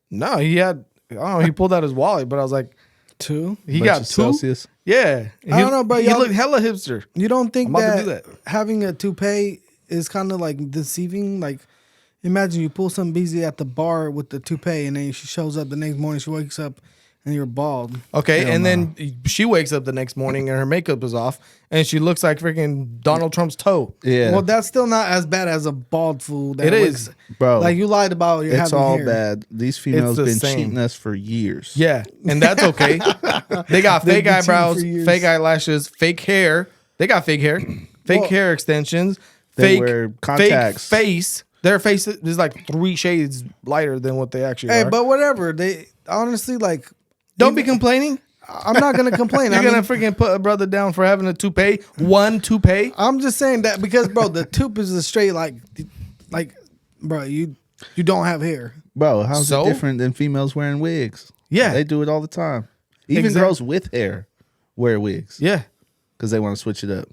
No, he had, I don't know, he pulled out his wallet, but I was like, 2? he Bunch got of 2? Celsius. Yeah. I don't know, bro, He y'all- looked hella hipster. You don't think I'm about that, to do that. having a toupee is kind of like deceiving? Like, imagine you pull some busy at the bar with the toupee, and then she shows up the next morning, she wakes up, and you're bald. Okay, Hell and no. then she wakes up the next morning and her makeup is off, and she looks like freaking Donald Trump's toe. Yeah. Well, that's still not as bad as a bald fool. That It wakes- is. Bro. Like, you lied about your It's having all hair. bad. These females the been same. cheating us for years. Yeah, and that's okay. They got They've fake been cheating eyebrows, for years. fake eyelashes, fake hair. They got fake hair, fake Well, hair extensions, They fake wear contacts. fake face. Their face is like 3 shades lighter than what they actually Hey, are. but whatever. They honestly, like, Don't be even- complaining. I'm not gonna complain. You're I gonna mean, freaking put a brother down for having a toupee, one toupee. I'm just saying that because, bro, the tube is a straight like, bro, you don't have hair. Bro, how's So? it different than females wearing wigs? Yeah. They do it all the time. Even Exact- girls with hair wear wigs Yeah. because they want to switch it up.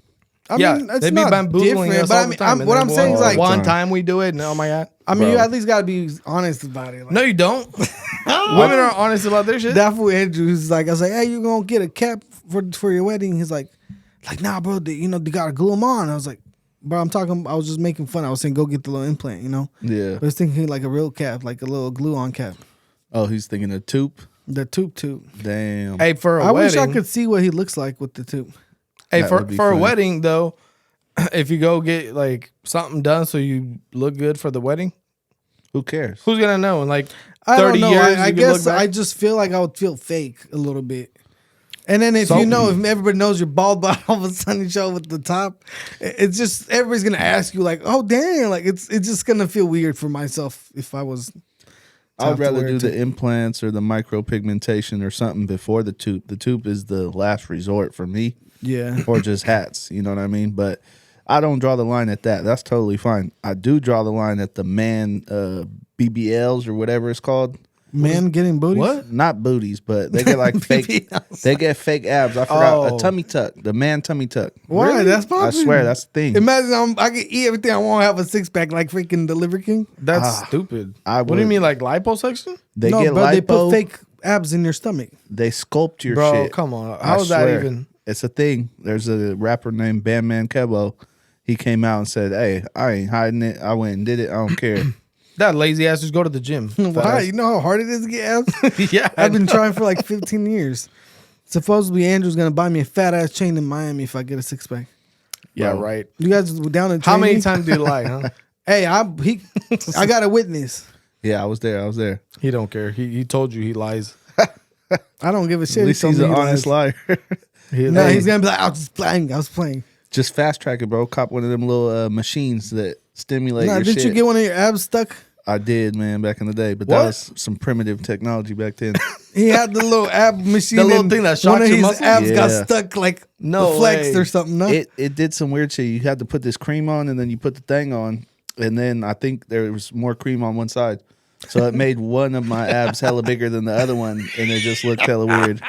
I Yeah, mean, it's they be not bamboozling different, us but all I the mean, time. and what then I'm saying is all like, the one time. time we do it, and oh my god, I mean, you Bro. at least gotta be honest about it. Like, no, you don't. Women are honest about their shit. that fool Andrew's like, I was like, hey, you gonna get a cap for your wedding? He's like, nah, bro, they gotta glue them on. I was like, bro, I was just making fun. I was saying, go get the little implant, Yeah. But I was thinking like a real cap, like a little glue on cap, Oh, he's thinking a tube. the tube. Damn. Hey, for a I wedding, wish I could see what he looks like with the tube. Hey, That for would be for a funny. wedding though, if you go get like something done so you look good for the wedding, Who cares? who's gonna know? In like I 30 don't know. years, I you can guess look back? I just feel like I would feel fake a little bit. And then if So- if everybody knows you're bald, but all of a sudden you show up with the top, it's just everybody's gonna ask you like, "Oh, damn!" Like it's just gonna feel weird for myself if I was. I'd have to rather wear do it the too. implants or the micropigmentation or something before the tube. The tube is the last resort for me, Yeah. or just hats. You know what I mean? But I don't draw the line at that. That's totally fine. I do draw the line at the man BBLs or whatever it's called. Man getting booty. What? Not booties, but they get like fake. BBLs. They get fake abs. I forgot Oh. a tummy tuck. The man tummy tuck. Why? Really? That's I popular. swear that's the thing. Imagine I can eat everything I want, have a 6-pack like freaking Delivery King. That's stupid. I What do you would. mean, like liposuction? They no, get but they put lipo. fake abs in your stomach. They sculpt your Bro, shit. come on. I How is that swear. even? It's a thing. There's a rapper named Bandman Kebo. He came out and said, "Hey, I ain't hiding it. I went and did it. I don't care." That lazy ass just go to the gym. Why? You know how hard it is to get abs? Yeah, I've been trying for like 15 years. Supposedly Andrew's gonna buy me a fat ass chain in Miami if I get a 6-pack. Yeah, Bro. right. You guys were down to How train many me? times do you lie, huh? Hey, I got a witness. Yeah, I was there. I was there. He don't care. He told you he lies. I don't give a shit. At least He told he's me an he honest lies. liar. No, he's gonna be like, I was just playing. I was playing. Just fast track it, bro. Cop one of them little machines that stimulate Nah, your didn't shit. you get one of your abs stuck? I did, man, back in the day. But What? that was some primitive technology back then. He had the little ab machine. The little and thing that one shocks of your his muscles? abs got Yeah. stuck like No flexed way. or something. No? it did some weird shit. You had to put this cream on, and then you put the thing on, and then I think there was more cream on one side, so it made one of my abs hella bigger than the other one, and it just looked hella weird.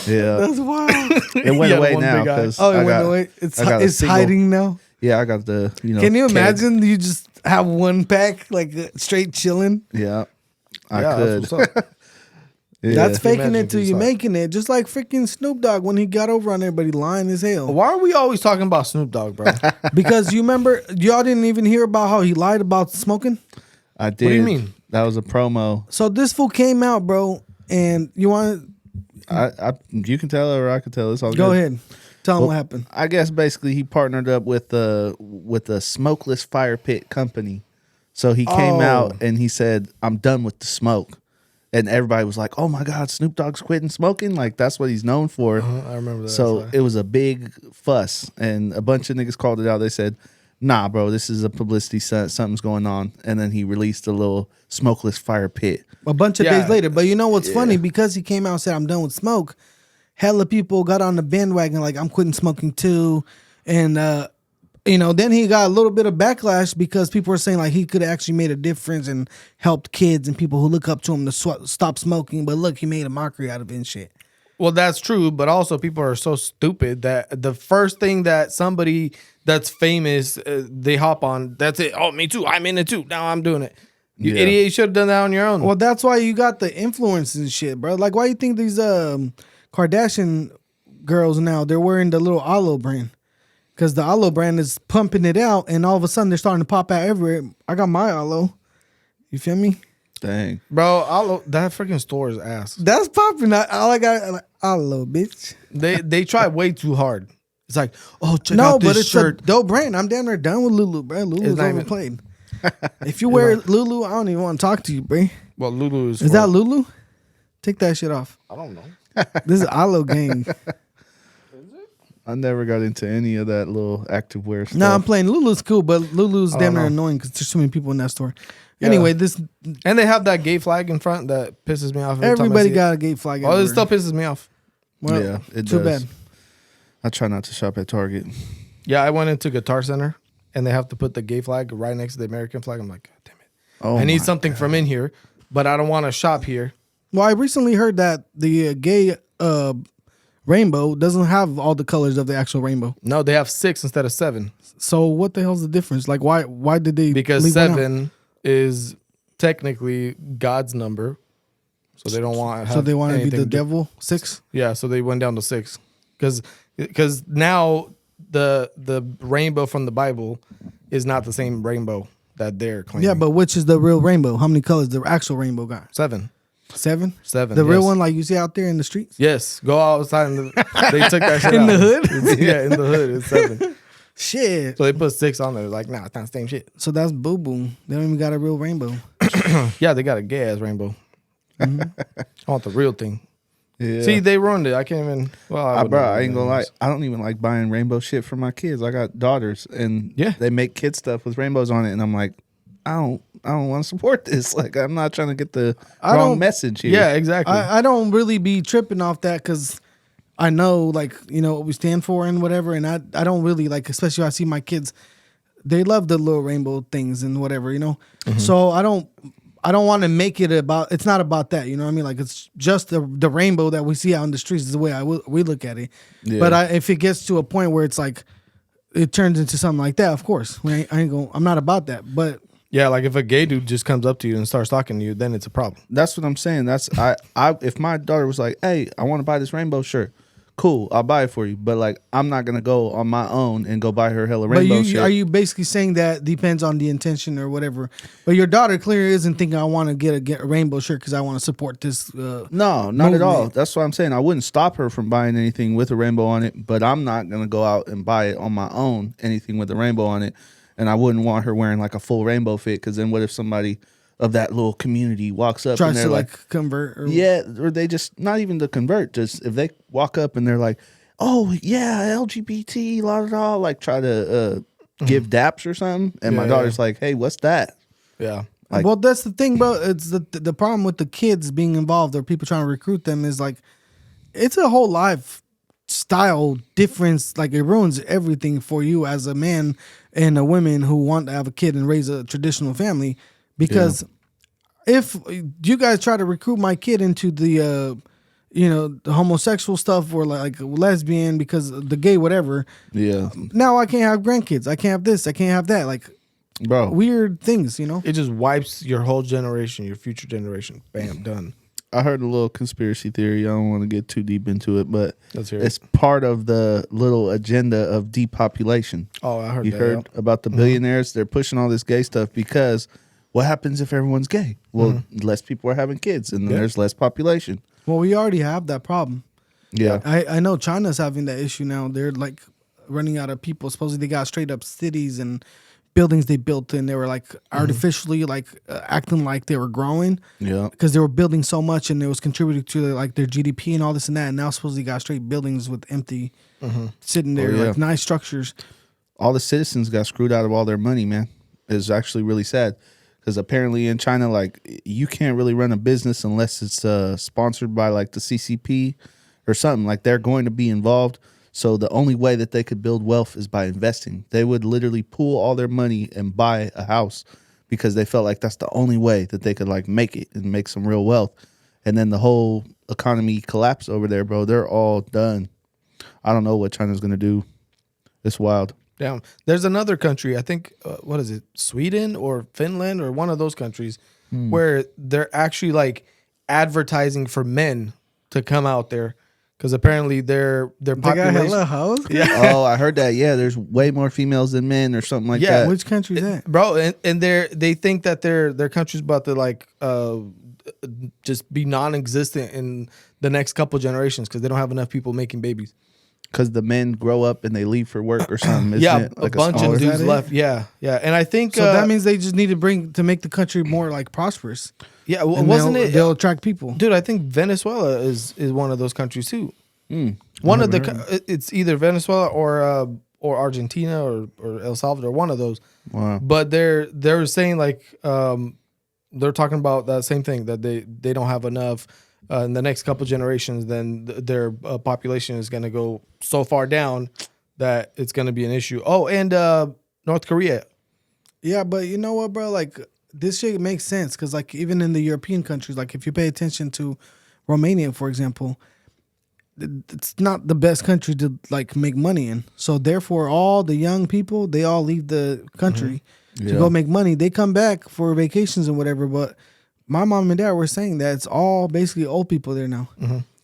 Yeah, That's wild. it went Yeah, away one now big eye. because Oh, it went away. I got a It's single- hiding now. Yeah, I got the Can you keg. imagine you just have one pack like straight chilling? Yeah, I Yeah, could. that's what's up. Yeah. That's faking Imagine it if till he's you're like- making it. Just like freaking Snoop Dogg when he got over on everybody lying as hell. Why are we always talking about Snoop Dogg, bro? Because you remember, y'all didn't even hear about how he lied about smoking. I did. do you mean? That was a promo. So this fool came out, bro, and you want You can tell or I can tell. It's all go good. ahead, tell him Well, what happened. I guess basically he partnered up with the smokeless fire pit company. So he came Oh. out and he said, "I'm done with the smoke," and everybody was like, "Oh my God, Snoop Dogg's quitting smoking!" Like that's what he's known for. I remember that. So it was a big fuss, and a bunch of niggas called it out. They said, "Nah, bro, this is a publicity stunt. Something's going on." And then he released a little smokeless fire pit. A bunch of Yeah. days later, but you know what's funny? Because he came out and said, "I'm done with smoke," hella people got on the bandwagon like, "I'm quitting smoking too," and then he got a little bit of backlash because people were saying like he could have actually made a difference and helped kids and people who look up to him to stop smoking. But look, he made a mockery out of it and shit. Well, that's true, but also people are so stupid that the first thing that somebody that's famous they hop on, that's it. Oh, me too. I'm in it too. Now I'm doing it. You Yeah. idiot! You should have done that on your own. Well, that's why you got the influence and shit, bro. Like, why you think these Kardashian girls now they're wearing the little Aloe brand? Because the Aloe brand is pumping it out, and all of a sudden they're starting to pop out everywhere. I got my Aloe. You feel me? Dang. Bro, that freaking store is ass. That's popping. All I got like, Aloe, bitch. They try way too hard. It's like, oh, check No, out this but it's shirt. a dope brand. I'm damn near done with Lulu, bro. Lulu's not even- overplayed. If you wear Lulu, I don't even want to talk to you, bro. Well, Lulu is. Is that Lulu? Take that shit off. I don't know. This is Aloe gang. I never got into any of that little activewear stuff. No, I'm playing. Lulu's cool, but Lulu's damn near know. annoying because there's so many people in that store. Yeah. Anyway, this And they have that gay flag in front that pisses me off. Every time I everybody see it. got a gate flag. Oh, it everywhere. still pisses me off. Well, Yeah, it too does. bad. I try not to shop at Target. Yeah, I went into Guitar Center and they have to put the gay flag right next to the American flag. I'm like, God damn it. Oh, I need my something from in here, but I don't want to shop here. Well, I recently heard that the gay rainbow doesn't have all the colors of the actual rainbow. No, they have 6 instead of 7 So what the hell's the difference? Like, why did they? because leave one out? 7 is technically God's number. So they don't want. So they want to be anything the to do- devil 6. Yeah, so they went down to 6 because now the rainbow from the Bible is not the same rainbow that they're claiming. Yeah, but which is the real rainbow? How many colors the actual rainbow got? 7. 7. 7. The real yes. one, like you see out there in the streets. Yes, go outside. They took that shit In out. the hood? Yeah, in the hood, it's 7. Shit. So they put 6 on there. Like, nah, it's not the same shit. So that's boo boo. They don't even got a real rainbow. Yeah, they got a gay ass rainbow. Mm-hmm. I want the real thing. Yeah. See, they ruined it. I can't even. Well, I, wouldn't bro, ruin I it ain't gonna lie. anyways. I don't even like buying rainbow shit for my kids. I got daughters, and Yeah. they make kid stuff with rainbows on it, and I'm like, I don't want to support this. Like, I'm not trying to get the I wrong don't- message here. Yeah, exactly. I don't really be tripping off that because I know, like, you know, what we stand for and whatever. And I don't really, like, especially I see my kids, they love the little rainbow things and whatever, you know? Mm-hmm. So I don't want to make it about, it's not about that, you know what I mean? Like, it's just the rainbow that we see out in the streets is the way we look at it. Yeah. But if it gets to a point where it's like, it turns into something like that, of course. I'm not about that. But Yeah, like if a gay dude just comes up to you and starts talking to you, then it's a problem. That's what I'm saying. That's I if my daughter was like, "Hey, I want to buy this rainbow shirt," cool, I'll buy it for you. But like, I'm not gonna go on my own and go buy her hella But rainbow shit. are you basically saying that depends on the intention or whatever? But your daughter clearly isn't thinking I want to get a rainbow shirt because I want to support this. No, not at all. movement. That's what I'm saying. I wouldn't stop her from buying anything with a rainbow on it, but I'm not gonna go out and buy it on my own, anything with a rainbow on it. And I wouldn't want her wearing like a full rainbow fit, because then what if somebody of that little community walks up and Tries they're to like, like convert. Or, yeah, or they just not even to convert, just if they walk up and they're like, oh yeah, LGBT, la la la, like try to give daps or something, and my Yeah, daughter's like, hey, what's that? Yeah. like- well, that's the thing, bro. It's the problem with the kids being involved or people trying to recruit them is like, it's a whole lifestyle difference. Like, it ruins everything for you as a man and a woman who want to have a kid and raise a traditional family. Because if you guys try to recruit my kid into the the homosexual stuff or like lesbian because the gay whatever. Yeah, Now I can't have grandkids. I can't have this. I can't have that. Like bro. weird things, It just wipes your whole generation, your future generation. Bam, done. I heard a little conspiracy theory. I don't want to get too deep into it, but Let's hear it. it's part of the little agenda of depopulation. Oh, I heard You that. heard about the billionaires? They're pushing all this gay stuff because what happens if everyone's gay? Well, less people are having kids, and then there's less population. Well, we already have that problem. Yeah, I know China's having that issue now. They're like running out of people. Supposedly they got straight up cities and buildings they built and they were like artificially like acting like they were growing yeah. because they were building so much and it was contributing to like their GDP and all this and that. And now supposedly got straight buildings with empty sitting there like nice structures. All the citizens got screwed out of all their money, man. It's actually really sad because apparently in China, like you can't really run a business unless it's sponsored by like the CCP or something. Like they're going to be involved. So the only way that they could build wealth is by investing. They would literally pool all their money and buy a house because they felt like that's the only way that they could like make it and make some real wealth. And then the whole economy collapsed over there, bro. They're all done. I don't know what China's going to do. It's wild. Damn. There's another country, I think, what is it, Sweden or Finland or one of those countries where they're actually like advertising for men to come out there because apparently their population. Hoes? Yeah. Oh, I heard that. Yeah, there's way more females than men or something like Yeah. that. Which country is that? Bro, and they think that their country's about to like just be non-existent in the next couple generations because they don't have enough people making babies. Because the men grow up and they leave for work or something. Isn't Yeah, it? a Like bunch smaller- of dudes Is that it? left. Yeah, and I think So that means they just need to make the country more like prosperous. yeah, And wasn't they'll it, attract people. dude? I think Venezuela is one of those countries too. Mm. One of it's either Venezuela or Argentina or El Salvador, one of those. Wow. But they're saying like they're talking about that same thing that they don't have enough in the next couple generations. Then their population is going to go so far down that it's going to be an issue. Oh, and North Korea. Yeah, but you know what, bro? Like this shit makes sense because like even in the European countries, like if you pay attention to Romania, for example, it's not the best country to like make money in. So therefore, all the young people they all leave the country to Yeah. go make money. They come back for vacations and whatever. But my mom and dad were saying that it's all basically old people there now.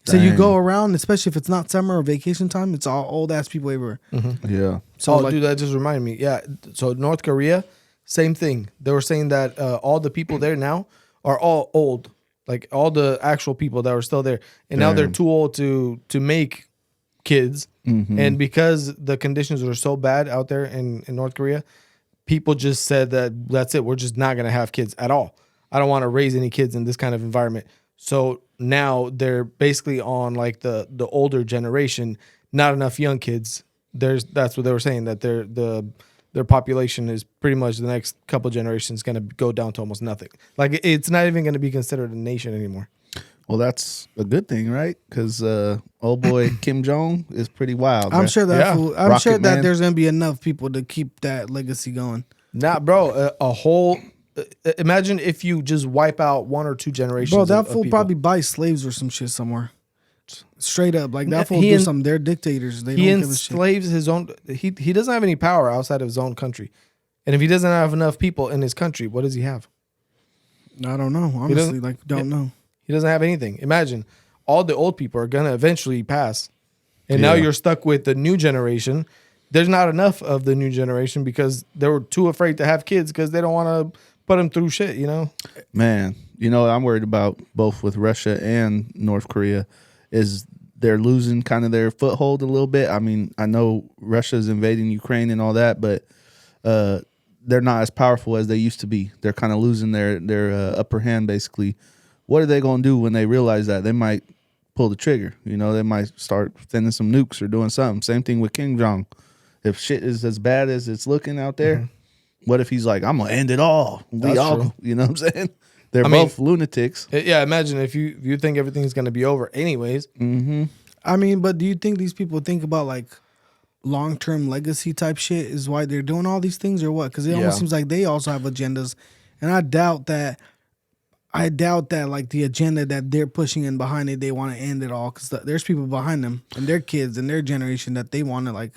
So you Dang. go around, especially if it's not summer or vacation time, it's all old ass people everywhere. Yeah. So Oh, like, dude, that just reminded me. Yeah, so North Korea, same thing. They were saying that all the people there now are all old, like all the actual people that were still there, and now they're Damn. too old to make kids. And because the conditions are so bad out there in North Korea, people just said that that's it. We're just not gonna have kids at all. I don't want to raise any kids in this kind of environment. So now they're basically on like the older generation, not enough young kids. That's what they were saying, that their population is pretty much the next couple generations going to go down to almost nothing. Like it's not even going to be considered a nation anymore. Well, that's a good thing, right? Because old boy Kim Jong is pretty wild. I'm bruh. sure that Yeah. I'm Rocket sure that Man. there's gonna be enough people to keep that legacy going. Nah, bro, a whole. Imagine if you just wipe out one or two generations. Bro, that of fool people. probably buys slaves or some shit somewhere. Straight up, like that fool He do en- something. They're dictators. They He don't give a shit. enslaves his own. He doesn't have any power outside of his own country, and if he doesn't have enough people in his country, what does he have? I don't know. Honestly, doesn't- like don't know. He doesn't have anything. Imagine all the old people are gonna eventually pass, and now Yeah. you're stuck with the new generation. There's not enough of the new generation because they were too afraid to have kids because they don't want to put them through shit. You know. Man, you know, I'm worried about both with Russia and North Korea is they're losing kind of their foothold a little bit. I mean, I know Russia's invading Ukraine and all that, but they're not as powerful as they used to be. They're kind of losing their upper hand, basically. What are they going to do when they realize that? They might pull the trigger. You know, they might start sending some nukes or doing something. Same thing with Kim Jong. If shit is as bad as it's looking out there, what if he's like, I'm going to end it all? We That's all, true. you know what I'm saying? They're I mean- both lunatics. Yeah. Imagine if you think everything's gonna be over anyways. I mean, but do you think these people think about like long term legacy type shit is why they're doing all these things or what? Because it Yeah. almost seems like they also have agendas, and I doubt that. I doubt that like the agenda that they're pushing in behind it, they want to end it all because there's people behind them and their kids and their generation that they want to like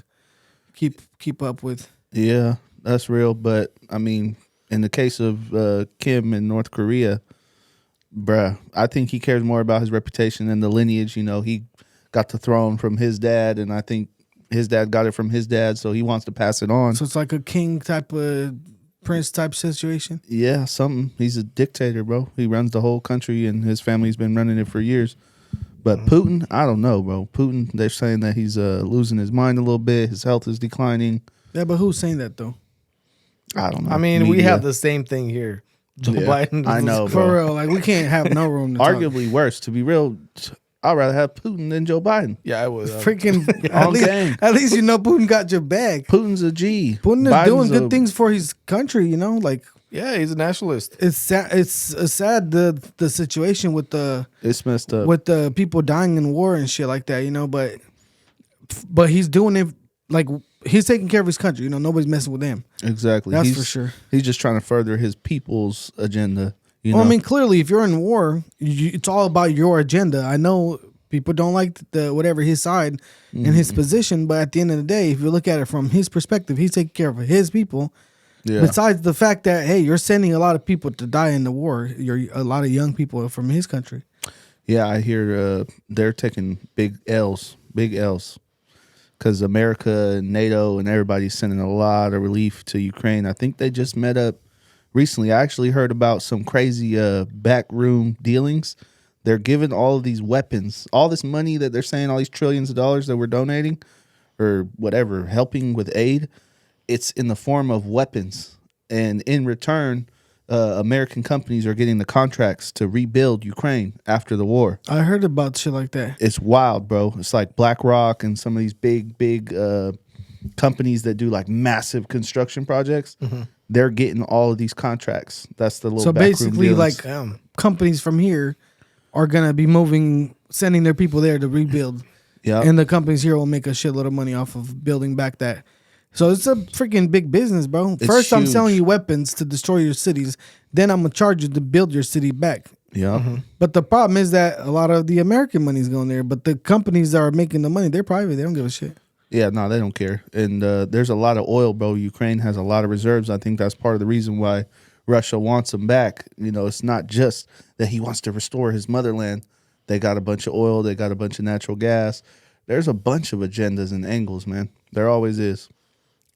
keep up with. Yeah, that's real. But I mean, in the case of Kim in North Korea, bruh, I think he cares more about his reputation and the lineage. You know, he got the throne from his dad, and I think his dad got it from his dad, so he wants to pass it on. So it's like a king type of prince type situation. Yeah, something. He's a dictator, bro. He runs the whole country, and his family's been running it for years. But Putin, I don't know, bro. Putin, they're saying that he's losing his mind a little bit. His health is declining. Yeah, but who's saying that though? I don't know. I mean, we Media. have the same thing here. Joe Biden. I know, For bro. real, like we can't have no room to talk. Arguably worse. To be real, I'd rather have Putin than Joe Biden. Yeah, I would. Freaking On game. at least you know Putin got your back. Putin's a G. Putin is Biden's doing good a- things for his country, you know. Like Yeah, he's a nationalist. it's sad. It's sad the situation with the It's messed up. with the people dying in war and shit like that, you know. But he's doing it like he's taking care of his country. You know, nobody's messing with him. Exactly. That's He's- for sure. He's just trying to further his people's agenda. You know? Well, I mean, clearly, if you're in war, it's all about your agenda. I know people don't like the whatever his side and his position, but at the end of the day, if you look at it from his perspective, he's taking care of his people. yeah. Besides the fact that hey, you're sending a lot of people to die in the war. You're a lot of young people from his country. Yeah, I hear they're taking big L's, because America and NATO and everybody's sending a lot of relief to Ukraine. I think they just met up recently. I actually heard about some crazy backroom dealings. They're giving all of these weapons, all this money that they're saying, all these trillions of dollars that we're donating or whatever, helping with aid. It's in the form of weapons. And in return, American companies are getting the contracts to rebuild Ukraine after the war. I heard about shit like that. It's wild, bro. It's like BlackRock and some of these big companies that do like massive construction projects. They're getting all of these contracts. That's the little So backroom basically, dealings. like Damn. companies from here are gonna be sending their people there to rebuild. yeah, And the companies here will make a shitload of money off of building back that. So it's a freaking big business, bro. It's First, I'm huge. selling you weapons to destroy your cities. Then I'm gonna charge you to build your city back. yeah. But the problem is that a lot of the American money's going there. But the companies that are making the money, they're private. They don't give a shit. Yeah, no, they don't care. And there's a lot of oil, bro. Ukraine has a lot of reserves. I think that's part of the reason why Russia wants them back. You know, it's not just that he wants to restore his motherland. They got a bunch of oil. They got a bunch of natural gas. There's a bunch of agendas and angles, man. There always is.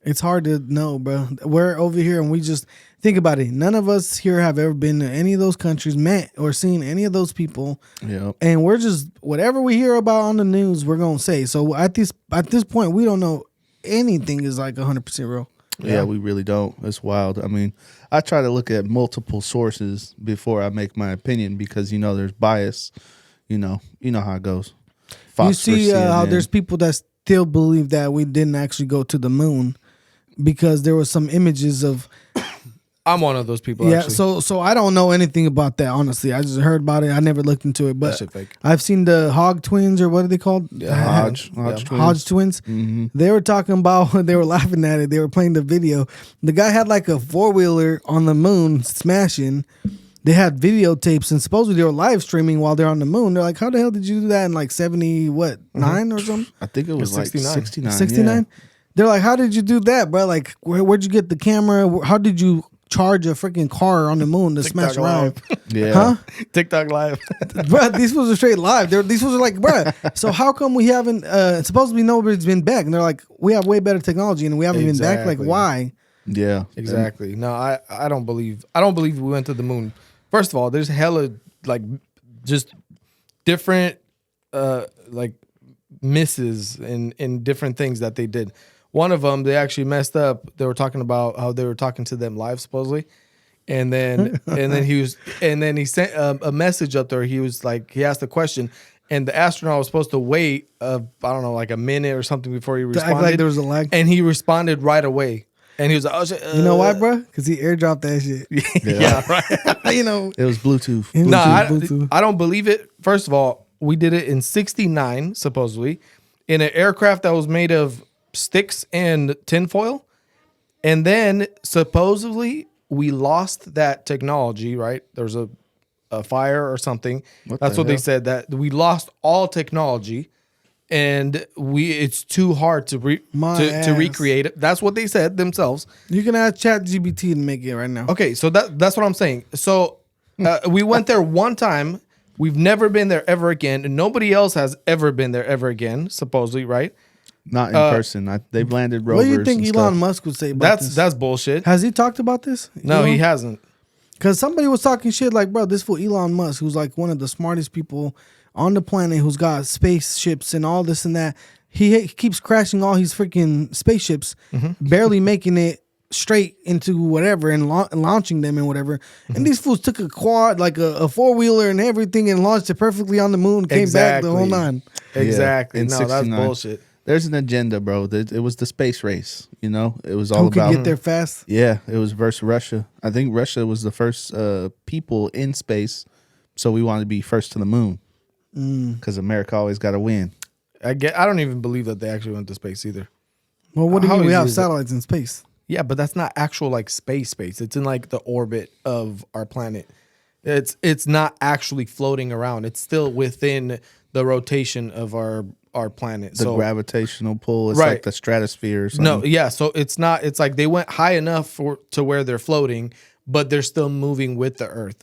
It's hard to know, bro. We're over here and we just think about it. None of us here have ever been to any of those countries, met or seen any of those people. Yeah. And we're just whatever we hear about on the news, we're gonna say. So at this point, we don't know anything is like 100% real. Yeah, we really don't. It's wild. I mean, I try to look at multiple sources before I make my opinion because you know there's bias. You know how it goes. You Fox see versus how CNN. there's people that still believe that we didn't actually go to the moon because there was some images of I'm one of those people. yeah. Actually. So I don't know anything about that. Honestly, I just heard about it. I never looked into it, That but shit fake. I've seen the Hog twins or what are they called? Hodge Yeah. twins. Hodge twins. They were talking about they were laughing at it. They were playing the video. The guy had like a 4-wheeler on the moon smashing. They had videotapes and supposedly they were live streaming while they're on the moon. They're like, how the hell did you do that in like 9 or something? I think it was like 69. 69. 69? They're like, how did you do that, bro? Like, where'd you get the camera? How did you charge a freaking car on the moon to TikTok smash around? Yeah. Huh? TikTok live. Bro, these was a straight live. These was like, bro, so how come we haven't, supposedly nobody's been back? And they're like, we have way better technology and we haven't been back. Like, Exactly. why? Yeah. Exactly. No, I don't believe we went to the moon. First of all, there's hella like just different like misses in different things that they did. One of them, they actually messed up. They were talking about how they were talking to them live supposedly. And then he sent a message up there. He was like, he asked a question and the astronaut was supposed to wait I don't know, like a minute or something before he To responded. act like there was a lag. And he responded right away. And he was like, oh, shit, You know why, bro? Because he airdropped that shit. Yeah, right. You know, It was Bluetooth. No, Bluetooth. I don't believe it. First of all, we did it in 69, supposedly, in an aircraft that was made of sticks and tinfoil. And then supposedly we lost that technology, right? There's a a fire or something. What That's the what they hell? said, that we lost all technology, and it's too hard to My recreate it. That's what they said themselves. You can ask ChatGPT to make it right now. Okay, so that's what I'm saying. So we went there one time. We've never been there ever again, and nobody else has ever been there ever again, supposedly, right? Not in person. They've landed What rovers. do you think and Elon stuff. Musk would say about this? That's bullshit. Has he talked about this? No, he hasn't. Because somebody was talking shit like, bro, this fool Elon Musk, who's like one of the smartest people on the planet, who's got spaceships and all this and that. He keeps crashing all his freaking spaceships, barely making it straight into whatever and launching them and whatever. And these fools took a quad, like a four-wheeler and everything, and launched it perfectly on the moon, came back the whole nine. Exactly. in No, that's 69. bullshit. There's an agenda, bro. It was the space race. You know, it was all Who could about get there fast? Yeah, it was versus Russia. I think Russia was the first people in space, so we wanted to be first to the moon because America always got to win. I don't even believe that they actually went to space either. Well, what do you How mean? We easy have is it? satellites in space. Yeah, but that's not actual like space. It's in like the orbit of our planet. It's not actually floating around. It's still within the rotation of our planet. The gravitational pull is Right. like the stratosphere or something. No, yeah. So it's not. It's like they went high enough to where they're floating, but they're still moving with the Earth.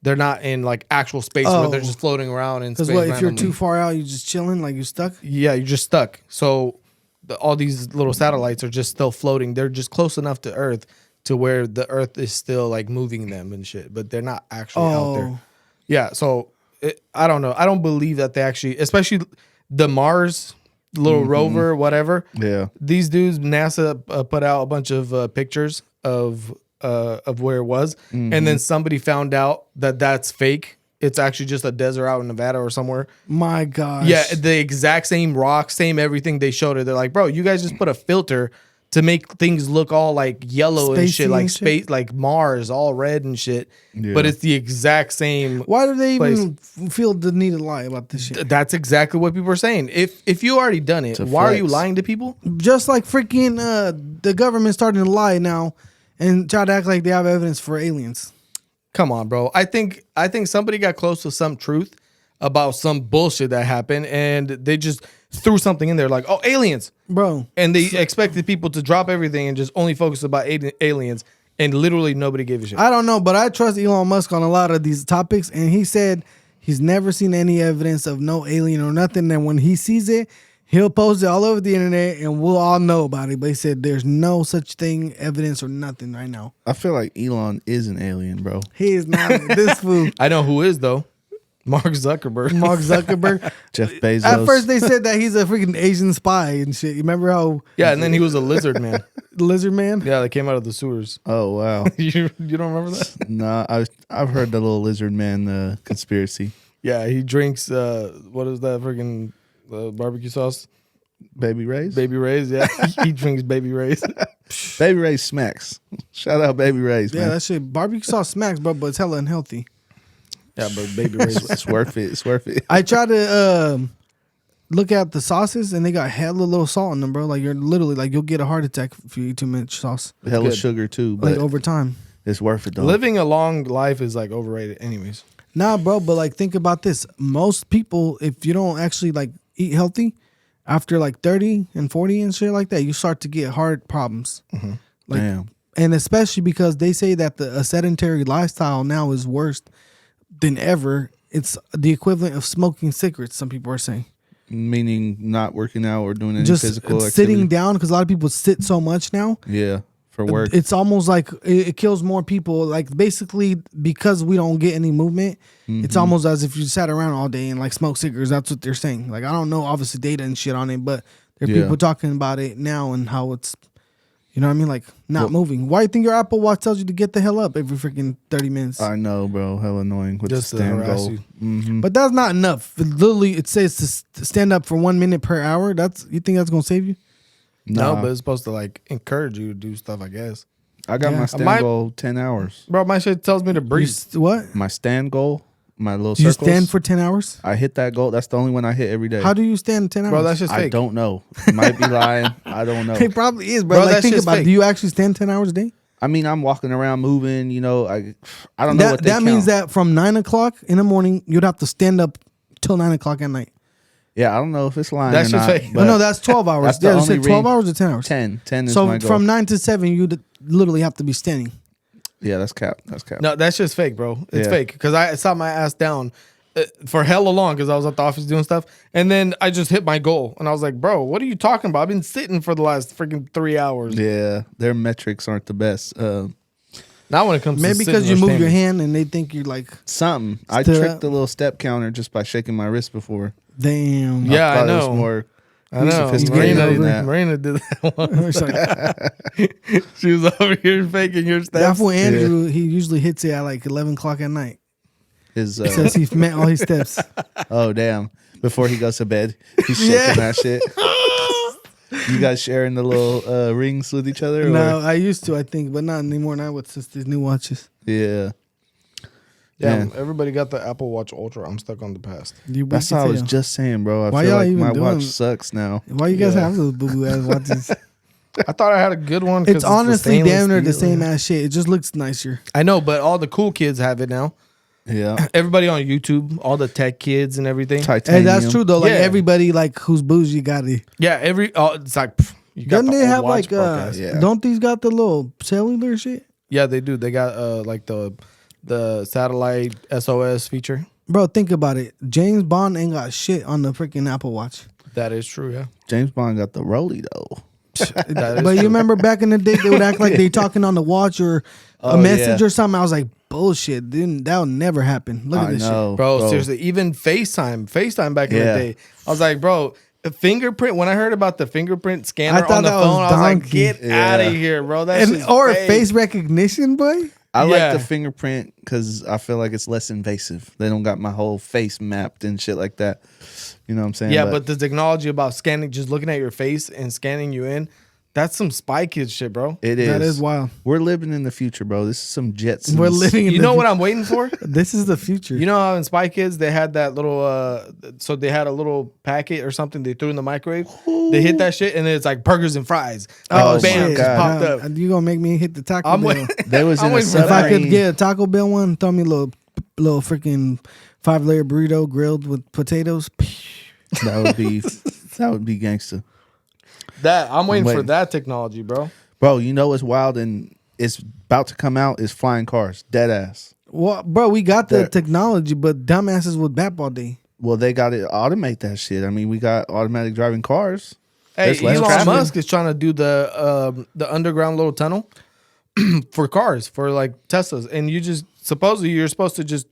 They're not in like actual space where they're just floating around in space. Because what, if you're randomly. too far out, you're just chilling, like you're stuck? Yeah, you're just stuck. So all these little satellites are just still floating. They're just close enough to Earth to where the Earth is still like moving them and shit, but they're not actually out there. Yeah, so I don't know. I don't believe that they actually, especially the Mars little rover, whatever. Yeah. These dudes, NASA put out a bunch of pictures of where it was, and then somebody found out that that's fake. It's actually just a desert out in Nevada or somewhere. My gosh. Yeah, the exact same rock, same everything they showed it. They're like, bro, you guys just put a filter to make things look all like yellow and Spacey shit, like and space, shit? like Mars, all red and shit. Yeah. But it's the exact same. Why do they even feel the need to lie about this shit? That's exactly what people are saying. If you already done it, To why are you flex. lying to people? Just like freaking the government starting to lie now and try to act like they have evidence for aliens. Come on, bro. I think somebody got close to some truth about some bullshit that happened, and they just threw something in there like, oh, aliens. Bro. And they expected people to drop everything and just only focus about aliens, and literally nobody gave a shit. I don't know, but I trust Elon Musk on a lot of these topics, and he said he's never seen any evidence of no alien or nothing, and when he sees it, he'll post it all over the internet, and we'll all know about it. But he said there's no such thing, evidence or nothing right now. I feel like Elon is an alien, bro. He is not this fool. I know who is, though. Mark Zuckerberg. Mark Zuckerberg. Jeff Bezos. At first, they said that he's a freaking Asian spy and shit. You remember how Yeah, and then he was a lizard man. Lizard Man? Yeah, they came out of the sewers. Oh wow. You don't remember that? Nah, I've heard the little lizard man conspiracy. Yeah, he drinks, what is that freaking barbecue sauce? Baby Ray's. Baby Ray's, yeah. He drinks Baby Ray's. Baby Ray's smacks. Shout out Baby Ray's, Yeah, man. that shit. Barbecue sauce smacks, bro, but it's hella unhealthy. Yeah, but Baby Ray's. It's worth it. It's worth it. I tried to look at the sauces, and they got hella little salt in them, bro. Like, you're literally, like, you'll get a heart attack if you eat too much sauce. Hella good. sugar too, Like, but over time. it's worth it though. Living a long life is like overrated anyways. Nah, bro, but like think about this. Most people, if you don't actually like eat healthy, after like 30 and 40 and shit like that, you start to get heart problems. Like, Damn. and especially because they say that a sedentary lifestyle now is worse than ever. It's the equivalent of smoking cigarettes, some people are saying. Meaning not working out or doing any Just physical sitting activity. down, because a lot of people sit so much now. Yeah, for work. It's almost like it kills more people. Like basically because we don't get any movement, it's almost as if you sat around all day and like smoke cigarettes. That's what they're saying. Like I don't know, obviously data and shit on it, but there are Yeah. people talking about it now and how it's, you know what I mean, like not moving. Why do you think your Apple Watch tells you to get the hell up every freaking 30 minutes? I know, bro. Hell annoying with Just the to stand harass goal. you. Mm-hmm. But that's not enough. Literally, it says to stand up for 1 minute per hour. You think that's gonna save you? No, Nah. but it's supposed to like encourage you to do stuff, I guess. I got Yeah. my stand My- goal 10 hours. Bro, my shit tells me to breathe. What? My stand goal, my little You circles. stand for 10 hours? I hit that goal. That's the only one I hit every day. How do you stand 10 hours? Bro, that's just I fake. don't know. Might be lying. I don't know. It probably is, bro. Bro, Like that think shit's about it. fake. Do you actually stand 10 hours a day? I mean, I'm walking around moving. You know, I don't know what they That means count. that from 9 o'clock in the morning, you'd have to stand up till 9 o'clock at night. Yeah, I don't know if it's lying That's or just not. fake. but No, that's 12 hours. that's the Yeah, you only said 12 ring- hours or 10 hours? 10 is So my goal. from 9 to 7, you'd literally have to be standing. Yeah, that's cap. That's cap. No, that's just fake, bro. It's Yeah. fake because I sat my ass down for hella long because I was at the office doing stuff, and then I just hit my goal, and I was like, bro, what are you talking about? I've been sitting for the last freaking 3 hours. Yeah, their metrics aren't the best. Now when it comes Maybe to because sitting you or move your standing. hand and they think you're like, Something. I Stood tricked up. the little step counter just by shaking my wrist before. damn. Yeah, I thought it was know. more I know. sophisticated Marina- than that. Marina did that one. It's like, She was over here faking your that steps. fool Andrew, he usually hits it at like 11 o'clock at night. His Says he's met all his steps. oh damn! Before he goes to bed, he's shaking Yeah. that shit. You guys sharing the little rings with each other? Or? No, I used to, I think, but not anymore now with these new watches. Yeah. Yeah, Man. everybody got the Apple Watch Ultra. I'm stuck on the past. You That's weak what I as was hell. just saying, bro. I Why feel y'all like even my doing- watch sucks now. Why you guys Yeah. have those boo boo ass watches? I thought I had a good one. 'cause It's honestly stainless damn near the steel. same ass shit. It just looks nicer. I know, but all the cool kids have it now. Yeah. Everybody on YouTube, all the tech kids and everything. Hey, Titanium. that's true though. Like Yeah. everybody, like who's bougie got it. Yeah, it's like pff, you got Doesn't the they old have watch like broadcast. Yeah. don't these got the little cellular shit? Yeah, they do. They got like the satellite SOS feature. Bro, think about it. James Bond ain't got shit on the freaking Apple Watch. That is true. Yeah, James Bond got the rollie though. That is But you true. remember back in the day, they would act like they talking on the watch or a Oh, message yeah. or something. I was like, bullshit. Then that would never happen. Look at I this know, bro, seriously, even FaceTime back in Yeah. the day. I was like, bro, a fingerprint. When I heard about the fingerprint I scanner thought on the that was phone, I was like, donkey. get Yeah. out of here, bro. That's shit. Or face recognition, boy. I Yeah. like the fingerprint because I feel like it's less invasive. They don't got my whole face mapped and shit like that. You know what I'm saying? Yeah, but the technology about scanning, just looking at your face and scanning you in, that's some Spy Kids shit, bro. it is. That is wild. We're living in the future, bro. This is some Jetsons. We're living in You the know what I'm waiting for? This is the future. You know how in Spy Kids they had that little so they had a little packet or something they threw in the microwave. They hit that shit and it's like burgers and fries. Like, Oh, bam, my just God. popped Now, up. you gonna make me hit the Taco I'm Bell. waiting. They was I'm in a waiting for If I submarine. could get a Taco Bell one, throw me a little freaking 5-layer burrito grilled with potatoes. that would be gangster. That I'm waiting for waiting. that technology, bro. Bro, you know what's wild and it's about to come out is flying cars. Dead ass. Well, bro, we got the There- technology, but dumbasses would bap all day. Well, they got to automate that shit. I mean, we got automatic driving cars. Hey, There's less Elon traffic. Musk is trying to do the underground little tunnel for cars for like Teslas, and you just supposedly you're supposed to just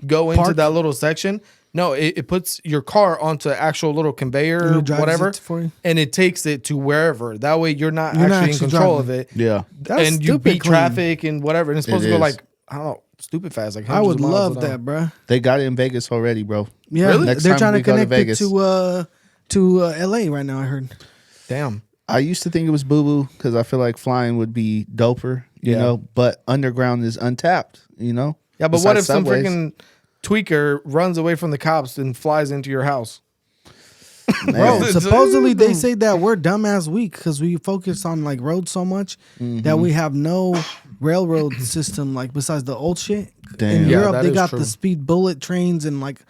go into Park. that little section. No, it puts your car onto actual little conveyor And or it drives whatever, it for you? and it takes it to wherever. That way, you're not You're not actually in actually control driving. of it, Yeah. That's and you stupid beat clean. traffic and whatever. And it's supposed It to go is. like I don't know, stupid fast. Like I hundreds would of miles love an hour. that, bro. They got it in Vegas already, bro. Yeah, Really? Next they're time trying we to go to connect it Vegas. to LA right now. I heard. Damn. I used to think it was boo boo because I feel like flying would be doper, you Yeah. know, but underground is untapped, you know? Yeah, but what if Besides some subways. freaking tweaker runs away from the cops and flies into your house? Bro, Man. supposedly they say that we're dumbass weak because we focus on like roads so much that we have no railroad system like besides the old shit. Damn. In Yeah, Europe, that they is got true. the speed bullet trains and like